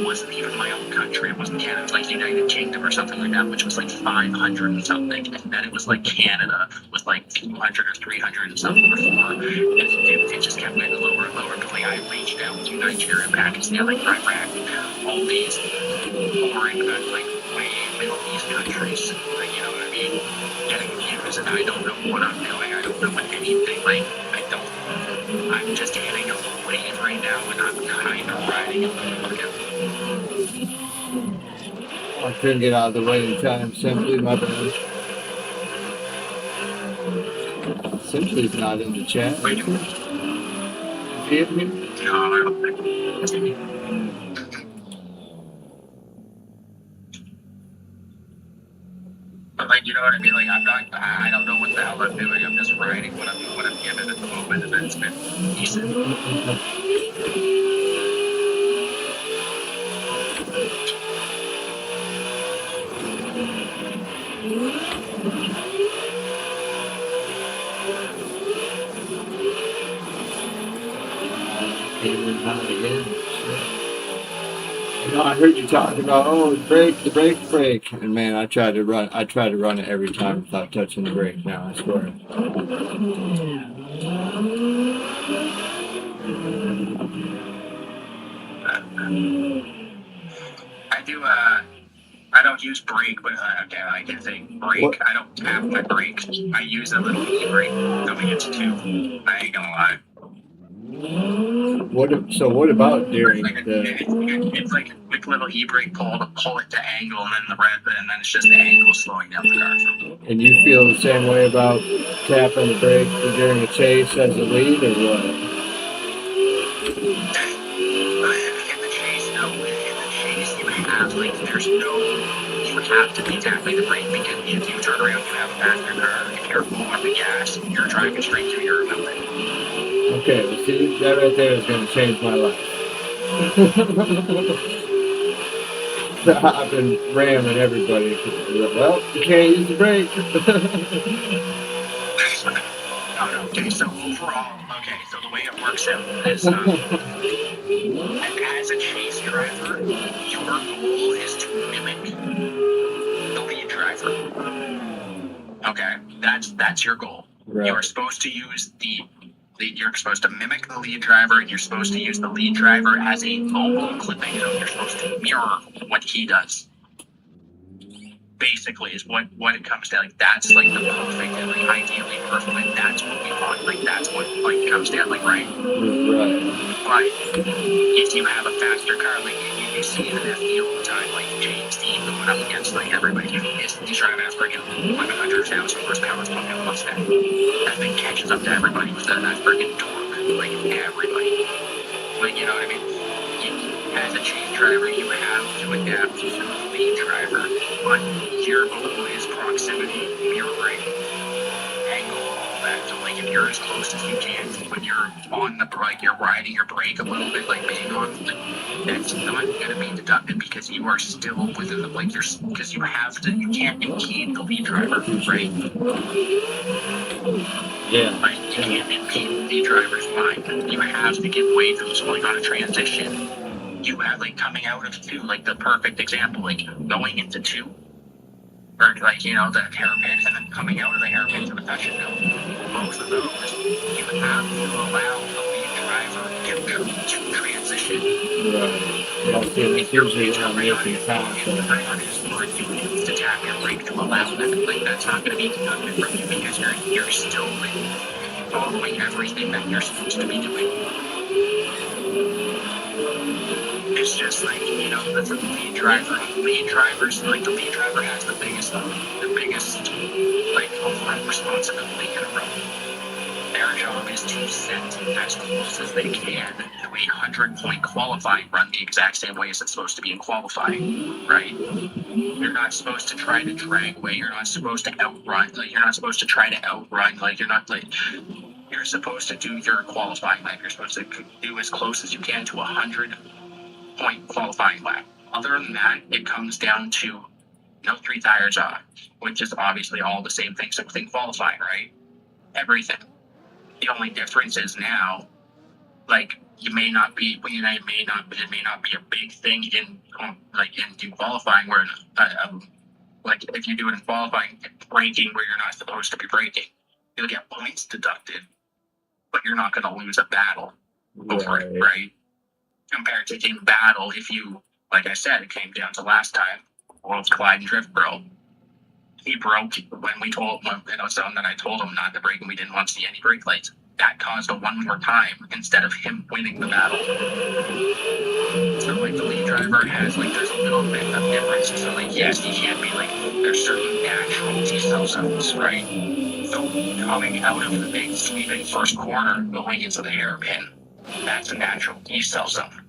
Speaker 3: wasn't even my own country. It wasn't Canada. It was like United Kingdom or something like that, which was like 500 and something. And then it was like Canada with like 200 or 300 and something before. And it just kept getting lower and lower. But like, I reached out to Nigeria, Pakistan, like Iraq, all these boring, like way Middle East countries. Like, you know what I mean? Getting views, and I don't know what I'm doing. I don't know what anything. Like, I'm just hitting a wave right now, and I'm kind of riding it.
Speaker 1: I couldn't get out of the way in time. Simply, my bad. Simply's not in the chat.
Speaker 3: Wait.
Speaker 1: Is he in here?
Speaker 3: No, I don't think. But like, you know what I mean? Like, I don't know what the hell I'm doing. I'm just writing what I'm given at the moment, and it's been decent.
Speaker 1: No, I heard you talking about the brake, and man, I try to run it every time without touching the brake. Now I swear.
Speaker 3: I don't use brake, but okay, I can say brake.
Speaker 1: What?
Speaker 3: I don't tap my brakes. I use a little e-brake going into two. I ain't gonna lie.
Speaker 1: What about during
Speaker 3: It's like a quick little e-brake pull to pull it to angle, and then and then it's just the angle slowing down the car.
Speaker 1: And you feel the same way about tapping the brake during a chase as a lead, or what?
Speaker 3: In the chase, no. In the chase, you have, like, there's no, you have to be tapping the brake because if you turn around, you have a faster car. If you're full on the gas, you're driving straight through your building.
Speaker 1: Okay, well, see, that right there is going to change my life. I've been ramming everybody. Well, you can't use the brake.
Speaker 3: No, okay, so overall, okay, so the way it works out is, as a chase driver, your goal is to mimic the lead driver. Okay, that's your goal.
Speaker 1: Right.
Speaker 3: You are supposed to use you're supposed to mimic the lead driver, and you're supposed to use the lead driver as a mobile clipping. So you're supposed to mirror what he does. Basically, is what it comes down. Like that's like the perfect, like ideally perfect. Like that's what we want. Like that's what like comes down. Like right.
Speaker 1: Right.
Speaker 3: But if you have a faster car, like you see it in F1 all the time, like James Dean going up against like everybody. He's driving a freaking 100,000 horsepower fucking Mustang. That thing catches up to everybody with that freaking torque. Like everybody. Like you know what I mean? As a chase driver, you have to adapt to the lead driver, but your goal is proximity, mirroring, angle, all that. So, like, if you're as close as you can when you're on the brake, you're riding your brake a little bit, like being on, that's not going to be deducted because you are still within the, like, because you have to, you can't impede the lead driver, right?
Speaker 1: Yeah.
Speaker 3: Like, you can't impede the lead driver's mind. You have to give way to them, like, on a transition. You have, like, coming out of 2, like, the perfect example, like, going into 2, or, like, you know, the hairpin, and then coming out of the hairpin to the touch and go. Both of those, you have to allow the lead driver to transition.
Speaker 1: Right. Yeah, see, that's usually when I'm making time.
Speaker 3: You need to tap your brake to allow that. Like, that's not going to be deducted from you because you're still, like, following everything that you're supposed to be doing. It's just like, you know, the lead driver. Lead drivers, like the lead driver has the biggest, like, overall responsibility in a row. Their job is to set as close as they can to a 100-point qualifying run the exact same way as it's supposed to be in qualifying, right? You're not supposed to try to drag away. You're not supposed to outrun. Like, you're not supposed to try to outrun. Like, you're not like. You're supposed to do your qualifying lap. You're supposed to do as close as you can to a 100-point qualifying lap. Other than that, it comes down to no 3 tires on, which is obviously all the same things within qualifying, right? Everything. The only difference is now, like, it may not be a big thing in qualifying where, like, if you do it in qualifying, braking where you're not supposed to be braking, you'll get points deducted, but you're not going to lose a battle over it, right? Compared to in battle, if you, like I said, it came down to last time, World's Clyde and Drift broke. He broke when we told him, you know, something that I told him not to brake and we didn't want to see any brake lights. That caused a 1 more time instead of him winning the battle. So, like, the lead driver has, like, there's a little bit of difference. So, like, yes, you can't be, like, there's certain natural T-cell zones, right? So, coming out of the big sweeping first corner, going into the hairpin, that's a natural T-cell zone.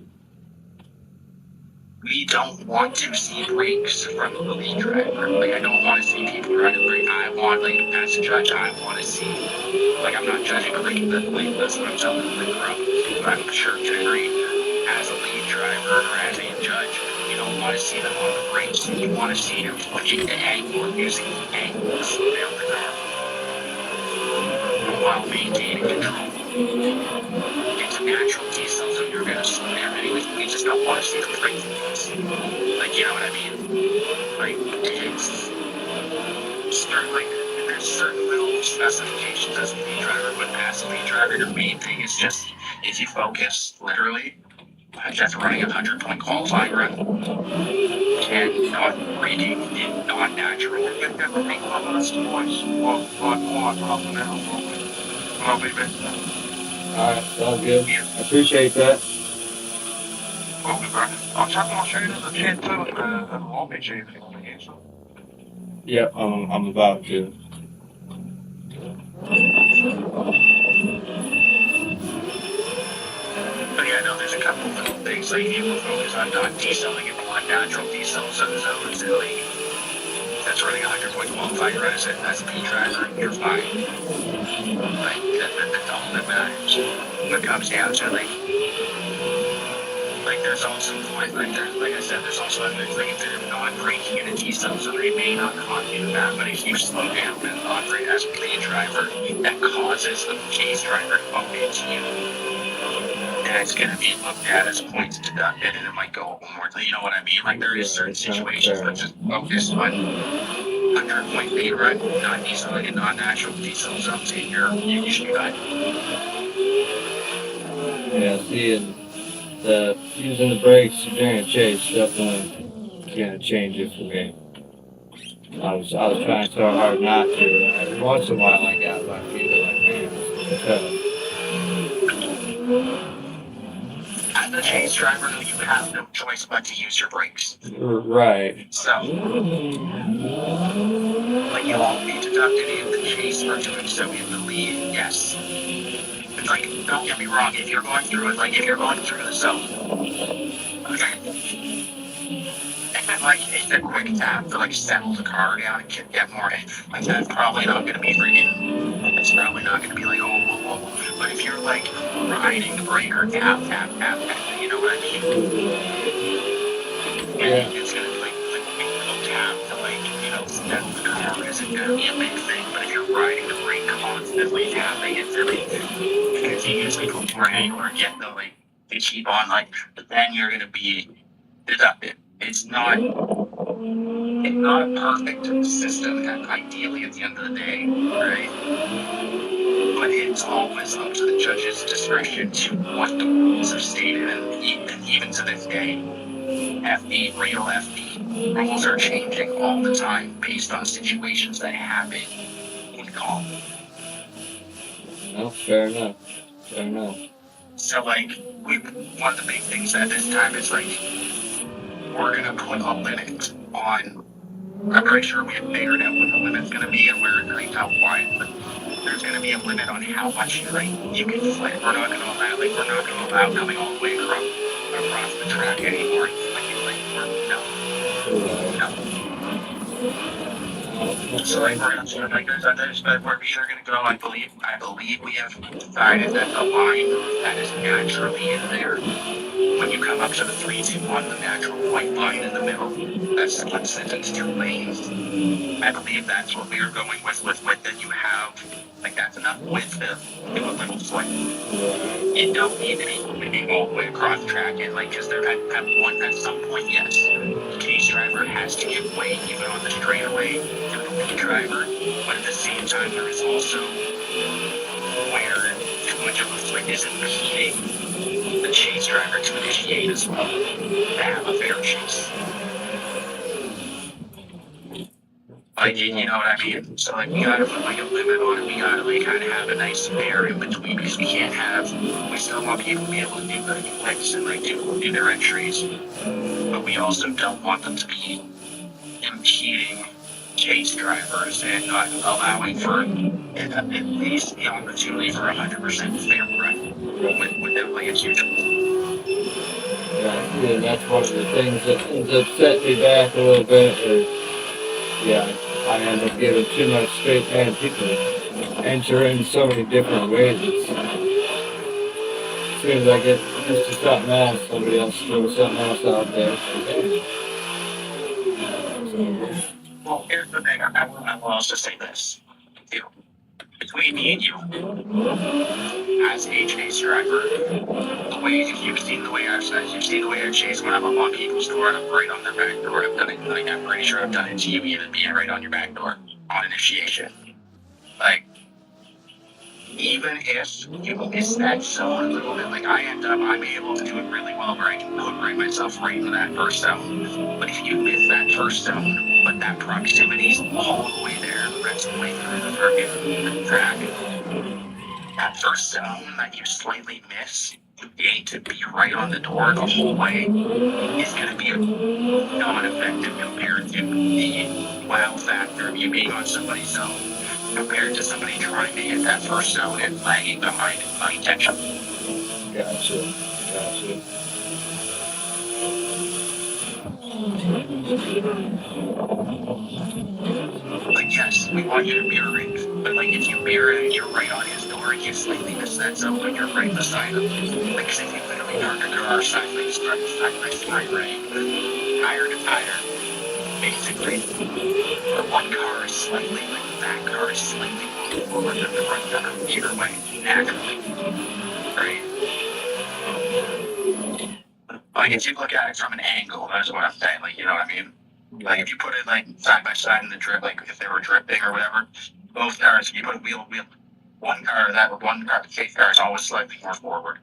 Speaker 3: We don't want to see brakes from the lead driver. Like, I don't want to see people trying to brake. I want, like, as a judge, I want to see, like, I'm not judging, but, like, that's what I'm telling the crowd. But I'm sure you can agree, as a lead driver or as a judge, you don't want to see them on the brakes. You want to see them putting the angle, using the angle to slow down the car while maintaining control. It's a natural T-cell, so you're going to slow down anyway. We just don't want to see the brakes. Like, you know what I mean? Like, it's like, there's certain little specifications as a lead driver, but as a lead driver, your main thing is just, if you focus, literally, just running a 100-point qualifying run, and not braking in non-natural.
Speaker 1: Alright, sounds good. I appreciate that.
Speaker 4: Okay, bro. I'll check on show you the chat too, and the lobby chat if you want to get some.
Speaker 1: Yep, I'm about to.
Speaker 3: there's a couple of little things like you will focus on not decelling and unnatural decels of zones, and like that's running 100 point qualifier as a P driver, you're fine. Like that's all that matters when it comes down to like there's also like I said, there's also evidence like if they're not braking in a decel, so they may not cause you that, but if you slow down and operate as a P driver, that causes the case driver to bump into you. That's going to be looked at as points deducted, and it might go more. You know what I mean? Like there is certain situations that just focus on 100 point speed run, not diesel and non-natural diesel zones, and you should be fine.
Speaker 1: Yeah, see, and the using the brakes during a chase definitely gonna change it for me. I was trying so hard not to. Every once in a while I got lucky, but like man, it's tough.
Speaker 3: As a chase driver, though, you have no choice but to use your brakes.
Speaker 1: Right.
Speaker 3: So, like you won't be deducted in the chase for doing so in the lead. Yes. But like, don't get me wrong. If you're going through it, like if you're going through the zone, okay. And like it's a quick tap to like settle the car down and get more in. Like that's probably not going to be for you. It's probably not going to be like oh. But if you're like riding the brake or tap, you know what I mean?
Speaker 1: Yeah.
Speaker 3: It's going to be like a little tap to like settle the car isn't going to be a big thing. But if you're riding the brake constantly tapping it really, because you usually go more angular and get the like they keep on like, but then you're going to be deducted. It's not a perfect system, and ideally at the end of the day, right? But it's always up to the judge's discretion to what the rules are stated, and even to this day, real FD rules are changing all the time based on situations that happen in call.
Speaker 1: No, fair enough.
Speaker 3: So like, one of the big things at this time is like, we're gonna put a limit on. I'm pretty sure we have figured out what the limit's gonna be and where like how wide, but there's gonna be a limit on how much you can flip. We're not gonna allow coming all the way across the track anymore. So like we're gonna sort of like there's but we're either gonna go. I believe we have decided that the line that is naturally in there. When you come up to the 3-2-1, the natural white line in the middle, that splits it into two lanes. I believe that's what we are going with that you have, like that's enough width to do a little flip. You don't need to be moving all the way across the track, and like, because there at some point, yes, the case driver has to give way even on the straightaway to the lead driver, but at the same time, there is also where too much of a flip is impeding the chase driver to initiate as well, to have a fair chase. Like, you know what I mean? So, like, we gotta put, like, a limit on it. We gotta, like, kind of have a nice spare in between, because we still want people to be able to do the flicks and, like, do their entries. But we also don't want them to be impeding chase drivers and not allowing for at least the opportunity for 100% fair run with them, like, it's usual.
Speaker 1: Yeah, that's one of the things that ends up setting me back a little bit. I end up giving too much space, and people enter in so many different ways. As soon as I get used to something else, somebody else throws something else out there.
Speaker 3: Well, here's the thing. I will also say this. Between me and you, as a chase driver, you've seen the way I chase when I'm up on people's door and I'm right on their back door. I've done it, like, I'm pretty sure I've done it to you, even being right on your back door on initiation. Like, even if you miss that zone a little bit, like I'm able to do it really well where I can put myself right in that first zone. But if you miss that first zone, but that proximity's all the way there, the rest of the way through the track, that first zone that you slightly miss, to be right on the door the whole way is going to be non-effective compared to the wow factor of you being on somebody's zone compared to somebody trying to hit that first zone and lagging behind unintentionally.
Speaker 1: Gotcha.
Speaker 3: Like, yes, we want you to mirror it, but like if you mirror it and you're right on his door and you slightly miss that zone when you're right beside him, like, cause if you literally darken, there are signs like side by side, right? Tire to tire, basically. But one car is slightly, like that car is slightly moving forward than the front car, either way, naturally, right? Like if you look at it from an angle, that's what I'm saying. Like, you know what I mean? Like if you put it like side by side in the drift, like if they were drifting or whatever, both cars, if you put a wheel, one car, the chase car is always slightly more forward.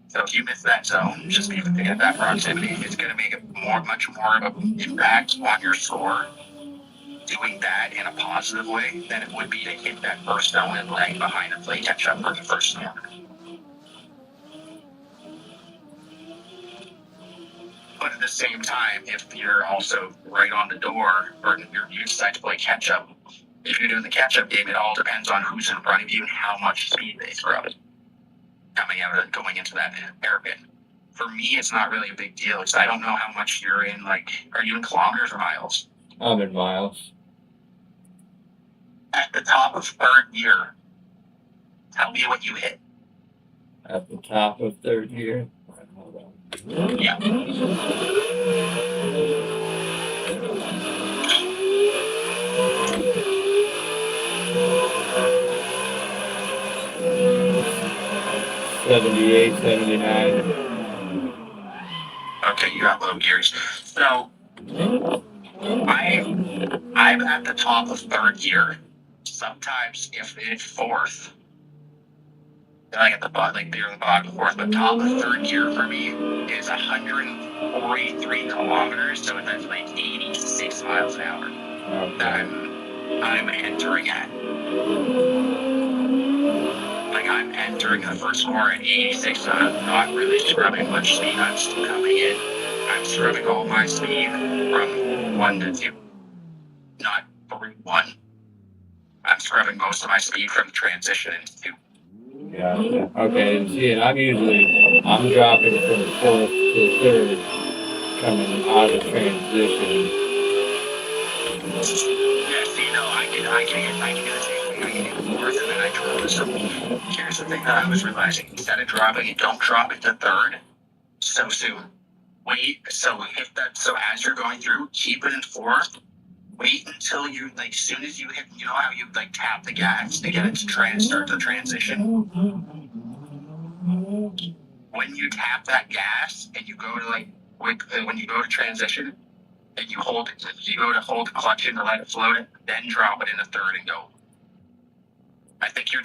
Speaker 3: So if you miss that zone, just even to get that proximity, it's going to make much more of an impact on your score doing that in a positive way than it would be to hit that first zone and lag behind and play catch up for the first zone. But at the same time, if you're also right on the door, or you decide to play catch up, if you're doing the catch up game, it all depends on who's in front of you and how much speed they throw going into that hairpin. For me, it's not really a big deal because I don't know how much you're in. Like, are you in kilometers or miles?
Speaker 1: I'm in miles.
Speaker 3: At the top of third gear, tell me what you hit.
Speaker 1: At the top of third gear. Hold on.
Speaker 3: Yeah.
Speaker 1: $78, $79.
Speaker 3: Okay, you got low gears. So I'm at the top of third gear. Sometimes if it's fourth, then I get the bottom, like near the bottom of fourth. But top of third gear for me is 143 kilometers, so that's like 86 miles an hour. That I'm entering at. Like I'm entering the first score at 86, so I'm not really scrubbing much speed. I'm still coming in. I'm scrubbing all my speed from 1 to 2. Not 3, 1. I'm scrubbing most of my speed from transition into 2.
Speaker 1: Gotcha. Okay, and see, and I'm dropping from fourth to third, coming out of transition.
Speaker 3: Yeah, see, no, I can do the same thing. I can do fourth, and then I drop it. So here's the thing that I was realizing: instead of dropping it, don't drop it to third so soon. Wait. So as you're going through, keep it in fourth. Wait until you like. Soon as you hit, you know how you like tap the gas to get it to start the transition. When you tap that gas and you go to when you go to transition and you go to hold the clutch in to let it float it, then drop it into third and go. I think you're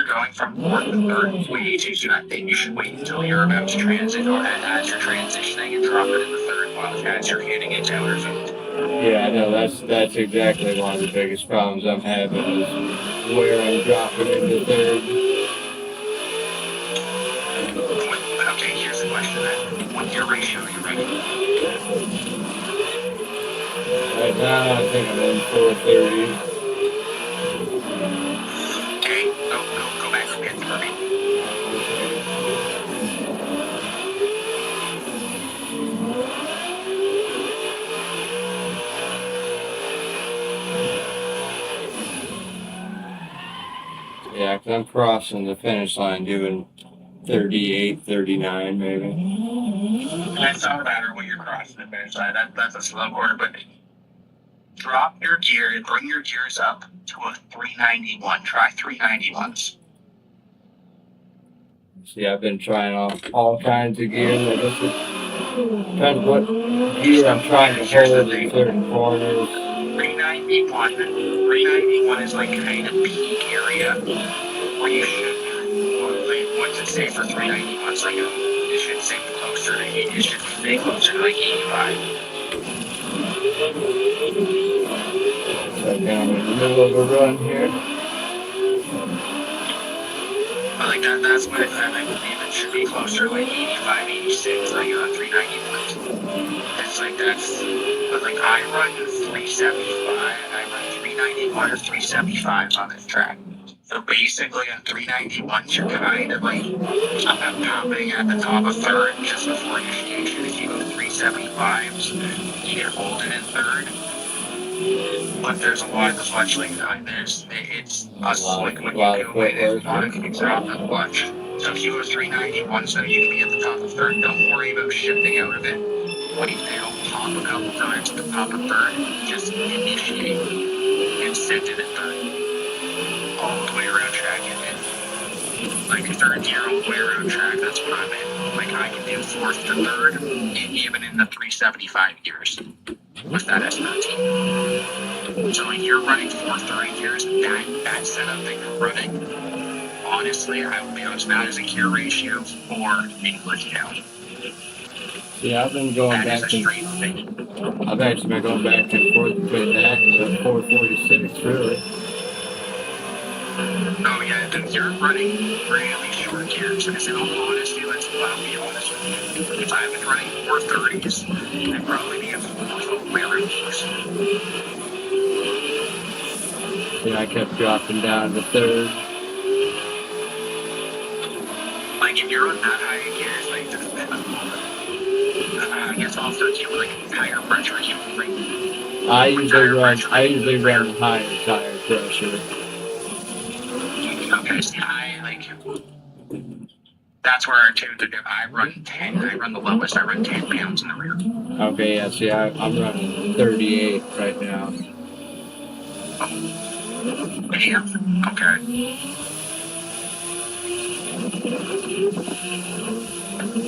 Speaker 3: going from fourth to third way too soon. I think you should wait until you're about to transit or as you're transitioning and drop it into third while as you're hitting it down or something.
Speaker 1: Yeah, I know that's exactly one of the biggest problems I'm having is where I'm dropping into third.
Speaker 3: Okay, here's the question then. What's your ratio? Are you ready?
Speaker 1: Right now, I think I'm in 430.
Speaker 3: Okay, go back to pit for me.
Speaker 1: Yeah, 'cause I'm crossing the finish line doing 38, 39 maybe.
Speaker 3: And it's not a matter when you're crossing the finish line. That's a slow quarter, but drop your gear and bring your gears up to a 391. Try 391s.
Speaker 1: See, I've been trying all kinds of gears. I guess it depends what gear I'm trying to hold in certain corners.
Speaker 3: 391 is like kind of peak area where you should. What's it say for 391? It's like it should say closer to 80. It should stay closer to like 85.
Speaker 1: So I'm in the middle of a run here.
Speaker 3: But like that's what I believe it should be closer to like 85, 86, like 391. It's like that's. But like I run 375. I run 391 or 375 on this track. So basically on 391s, you're kind of like popping at the top of third just before initiation. If you go 375s, you're holding in third. But there's a lot of the fletchling time. It's us like when you go in and want to exhaust the fletch. So if you go 391, so you can be at the top of third, don't worry about shifting out of it. When you fail, pop a couple times at the top of third, just initiate and sit in at third. All the way around track and like third gear all the way around track, that's what I'm in. Like I can do fourth to third, even in the 375 gears with that S13. So like you're running 430 gears, that setup that you're running, honestly, I will be honest, that is a gear ratio for English down.
Speaker 1: Yeah, I've been going
Speaker 3: That is
Speaker 1: back
Speaker 3: a
Speaker 1: and
Speaker 3: straight thing.
Speaker 1: I've actually been going back and forth between that and the 446, really.
Speaker 3: Oh yeah, then you're running really short gears. Because in all honesty, I'll be honest with you. If I've been running 430s, I'd probably be a fourth all the way around gears.
Speaker 1: Yeah, I kept dropping down to third.
Speaker 3: Like if you're on that high in gears, like I guess also too, like higher pressure, you can bring.
Speaker 1: I usually run higher tire pressure.
Speaker 3: Okay, see, that's where I tune to do. I run the lowest. I run 10 pounds in the rear.
Speaker 1: Okay, yeah, see, I'm running 38 right now.
Speaker 3: Damn. Okay.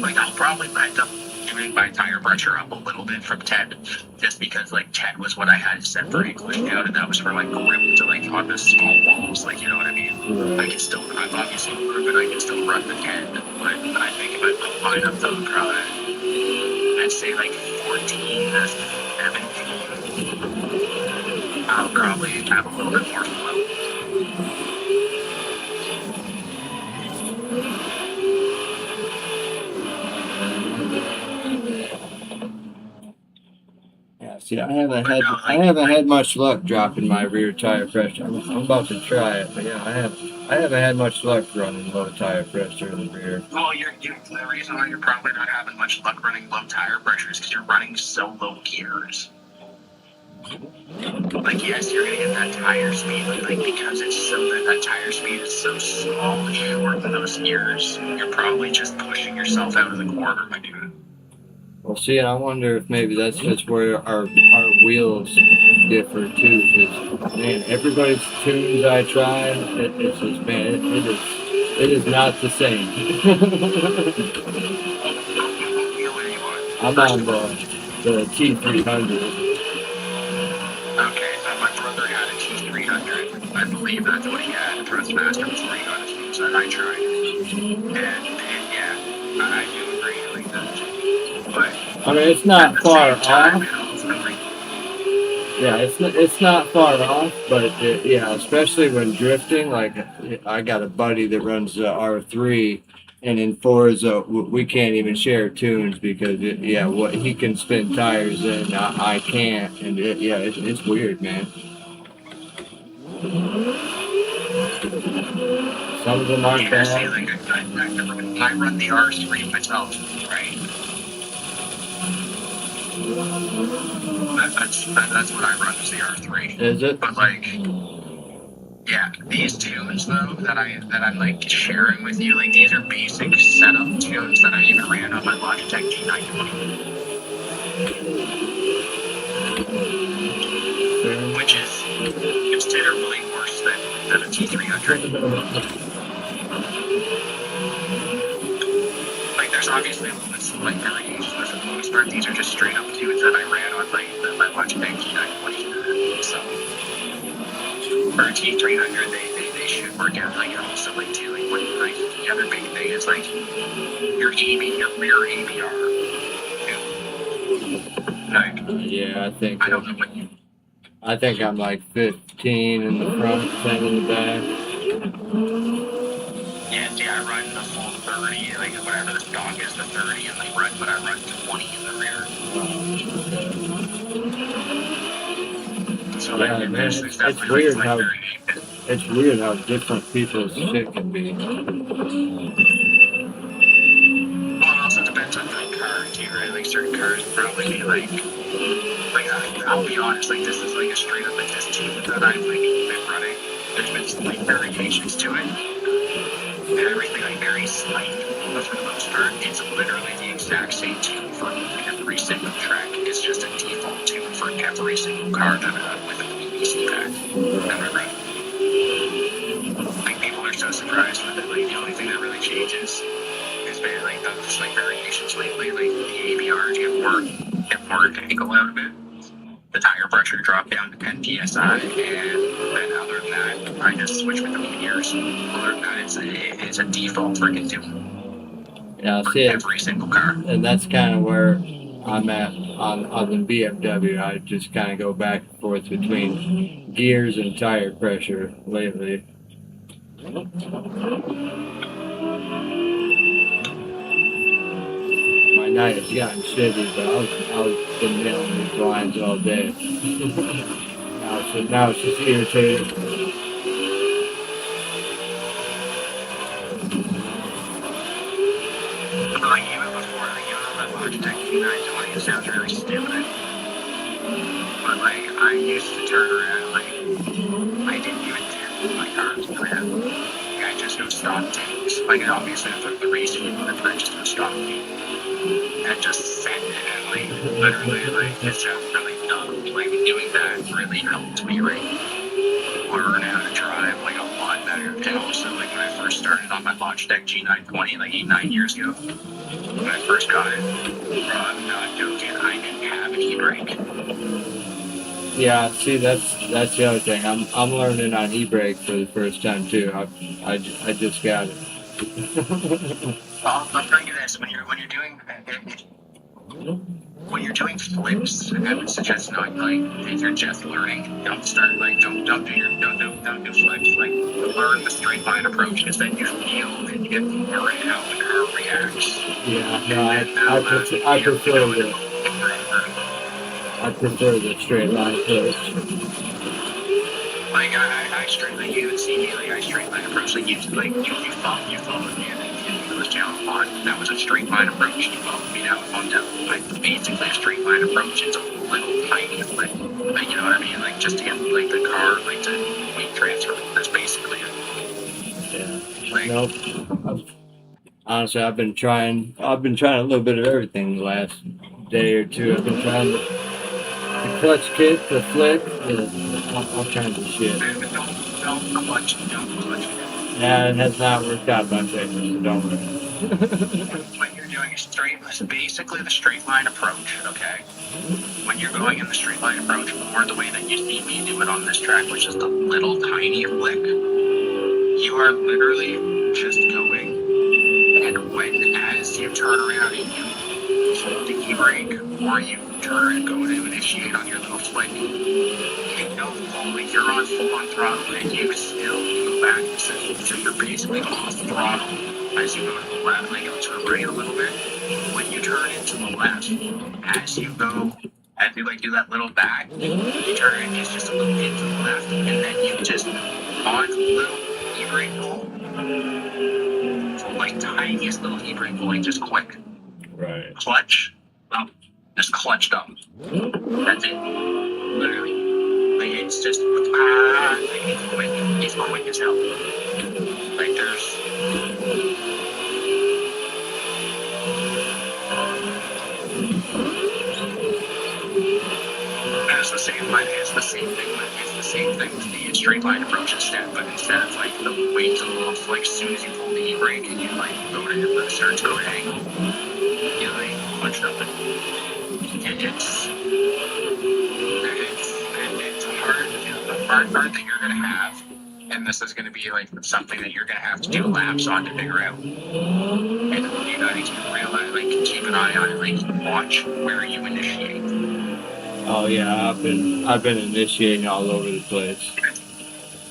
Speaker 3: Like I'll probably end up tuning my tire pressure up a little bit from 10, just because like 10 was what I had set for English down, and that was for like grip to like on the small walls, like you know what I mean. I can still, I'm obviously improving. I can still run the 10, but I think if I put mine up to I'd say like 14 to 17, I'll probably have a little bit more flow.
Speaker 1: Yeah, see, I haven't had much luck dropping my rear tire pressure. I'm about to try it, but yeah, I haven't had much luck running low tire pressure in the rear.
Speaker 3: Well, the reason why you're probably not having much luck running low tire pressure is because you're running so low gears. Like, yes, you're gonna get that tire speed, but like because it's so that tire speed is so small and short in those gears, you're probably just pushing yourself out of the corner by doing it.
Speaker 1: Well, see, and I wonder if maybe that's just where our wheels differ too. Because man, everybody's tunes I try, it's just man, it is not the same. I'm on the T300.
Speaker 3: Okay, so my brother had a T300. I believe that's what he had. Thrustmaster before he got his moves that I tried. And yeah, I do agree like that. But
Speaker 1: I mean, it's not far off. Yeah, it's not far off, but yeah, especially when drifting. Like I got a buddy that runs the R3, and in Forza we can't even share tunes because what he can spin tires in, I can't, and it's weird, man. Some of them aren't bad.
Speaker 3: See, like, I run the R3 myself, right? That's what I run is the R3.
Speaker 1: Is it?
Speaker 3: But like, yeah, these tunes though that I'm like sharing with you, like these are basic setup tunes that I even ran on my Logitech G920, which is considerably worse than a T300. Like, there's obviously limits like variations, but for the most part, these are just straight up tunes that I ran on like my Logitech G920. So for a T300, they should work out like also like too. Like, what, like the other big thing is like your rear ABR. Like,
Speaker 1: Yeah,
Speaker 3: I don't know what you.
Speaker 1: I think I'm like 15 in the front, 10 in the back.
Speaker 3: Yeah, see, I run the full 30, like whatever the stock is, the 30 in the front, but I run 20 in the rear. So
Speaker 1: Yeah,
Speaker 3: like,
Speaker 1: man,
Speaker 3: there's
Speaker 1: it's
Speaker 3: definitely
Speaker 1: weird
Speaker 3: like
Speaker 1: how
Speaker 3: variation.
Speaker 1: it's weird how different people's shit can be.
Speaker 3: Well, it also depends on the car too, right? Like certain cars will probably be I'll be honest, like this is like a straight up like this team that I've like been running. There's been slight variations to it, and everything like very slight, but for the most part, it's literally the exact same tune for every single track. It's just a default tune for every single car that with a BBC pack that I run. Like people are so surprised with it. Like the only thing that really changes is maybe like those like variations lately, like the ABR get more angle out of it. The tire pressure dropped down to 10 psi, and then other than that, I just switched with the gears. Other than that, it's a default freaking tune
Speaker 1: Yeah,
Speaker 3: for
Speaker 1: see it,
Speaker 3: every single car.
Speaker 1: and that's kind of where I'm at on the BMW. I just kind of go back and forth between gears and tire pressure lately. My night has gotten shitty, but I've been nailing these blinds all day. Now it's just irritating.
Speaker 3: But like even before, like even on my Logitech G920, it sounds really stupid. But like I used to turn around, like I didn't even tune my cars, man. Like, I just go stock tunes. Like obviously the racing one, but I just go stock tunes. And just send it and like literally like it sounds really dumb. Like doing that really helped me like learn how to drive like a lot better. And also like when I first started on my Logitech G920 like 9 years ago, when I first got it, bro, I'm not joking, I didn't have an e-brake.
Speaker 1: Yeah, see, that's the other thing. I'm learning on e-brake for the first time too. I just got it.
Speaker 3: Well, I'll tell you this: when you're doing flips, I would suggest not like if you're just learning, don't start like don't do flips. Like learn the straight line approach because then you feel and you get more in how the car reacts.
Speaker 1: Yeah, no, I prefer the straight line approach.
Speaker 3: Like I straight like you would see me like I straight line approach like you followed me and you was down a lot. That was a straight line approach. You followed me down on down. Like basically a straight line approach. It's a little tiny flip. Like you know what I mean? Like just to get like the car like to weight transfer. That's basically it.
Speaker 1: Yeah.
Speaker 3: Like
Speaker 1: Nope. Honestly, I've been trying a little bit of everything the last day or two. I've been trying the clutch kick, the flick, all kinds of shit.
Speaker 3: don't clutch.
Speaker 1: Yeah, it has not worked out my favor, so don't worry.
Speaker 3: When you're doing basically the straight line approach, okay? When you're going in the straight line approach, or the way that you see me do it on this track, which is the little tiny flick, you are literally just going, and as you turn around and you hold the e-brake, or you turn and go to initiate on your little flick, you know fully you're on full on throttle, and you still go back. So you're basically off throttle as you go to the left, like to the right a little bit. When you turn into the left, as you go, as you like do that little back, you turn it, it's just a little into the left, and then you just on little e-brake pull, like tiniest little e-brake pull, like just quick.
Speaker 1: Right.
Speaker 3: Clutch, well, just clutched up. That's it. Literally. Like it's just like it's quick as hell. Like there's it's the same thing with the straight line approach instead, but instead of like the weight to the left, like as soon as you pull the e-brake and you like go to hit the start to go to angle, you like punch up it's hard. The hard part that you're gonna have, and this is gonna be like something that you're gonna have to do laps on to figure out. And you gotta realize, like, keep an eye on it, like watch where you initiate.
Speaker 1: Oh yeah, I've been initiating all over the place.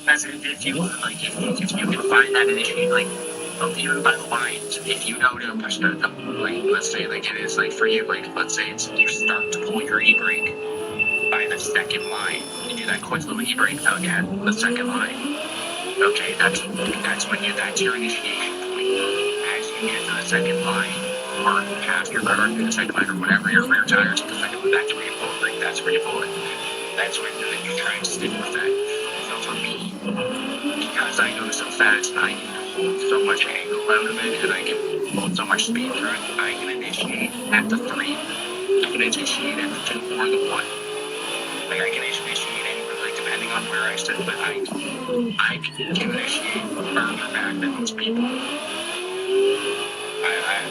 Speaker 3: As if you like, if you can find that initiate, like even by the lines, if you know to push the like, let's say like it is like for you, like let's say it's you start to pull your e-brake by the second line. You do that quick little e-brake tug at the second line. Okay, that's that's your initiation point. As you get to the second line, or past your car to the second line, or whatever, your rear tires to the second line, that's where you pull it. Like, that's where you pull it. That's where you try and stick with that. So for me, because I go so fast, I can hold so much angle out of it, and I can hold so much speed through it, I can initiate at the 3. I can initiate at the 2 or the 1. Like, I can initiate anywhere, like, depending on where I sit, but I can initiate further back than most people.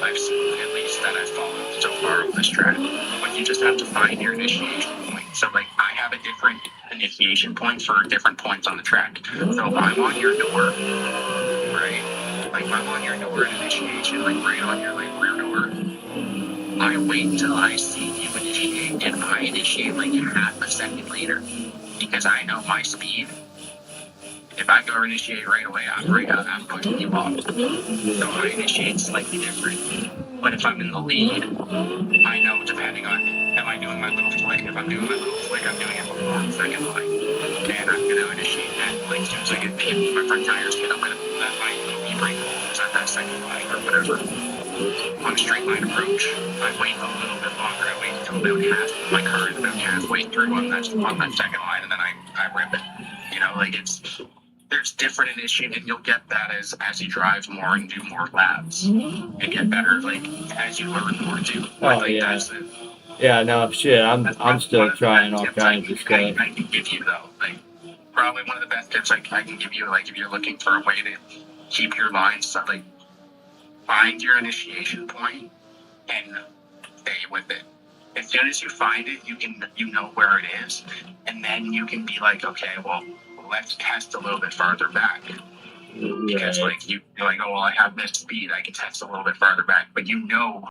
Speaker 3: I've seen, at least that I've followed so far on this track, but you just have to find your initiation point. So, like, I have a different initiation point for different points on the track. So if I'm on your door, right? Like, if I'm on your door at initiation, like, right on your, like, rear door, I wait until I see you initiate, and I initiate like half a second later, because I know my speed. If I go initiate right away, I'm pushing you off. So I initiate slightly different. But if I'm in the lead, I know, depending on, am I doing my little flick? If I'm doing my little flick, I'm doing it before the second line. And I'm going to initiate that, like, as soon as I get my front tires hit, I'm going to let my little e-brake is at that second line or whatever. On a straight line approach, I wait a little bit longer. I wait until about half, my car is about halfway through on that second line, and then I rip it. You know, like, there's different initiation, and you'll get that as you drive more and do more laps and get better, like, as you learn more too. Like,
Speaker 1: yeah.
Speaker 3: that's it.
Speaker 1: Yeah, no shit. I'm still trying all kinds of stuff.
Speaker 3: I can give you though, like, probably one of the best tips I can give you, like, if you're looking for a way to keep your lines, so, like, find your initiation point and stay with it. As soon as you find it, you know where it is, and then you can be like, okay, well, let's test a little bit farther back. Because, like, you're like, oh, well, I have this speed, I can test a little bit farther back, but you know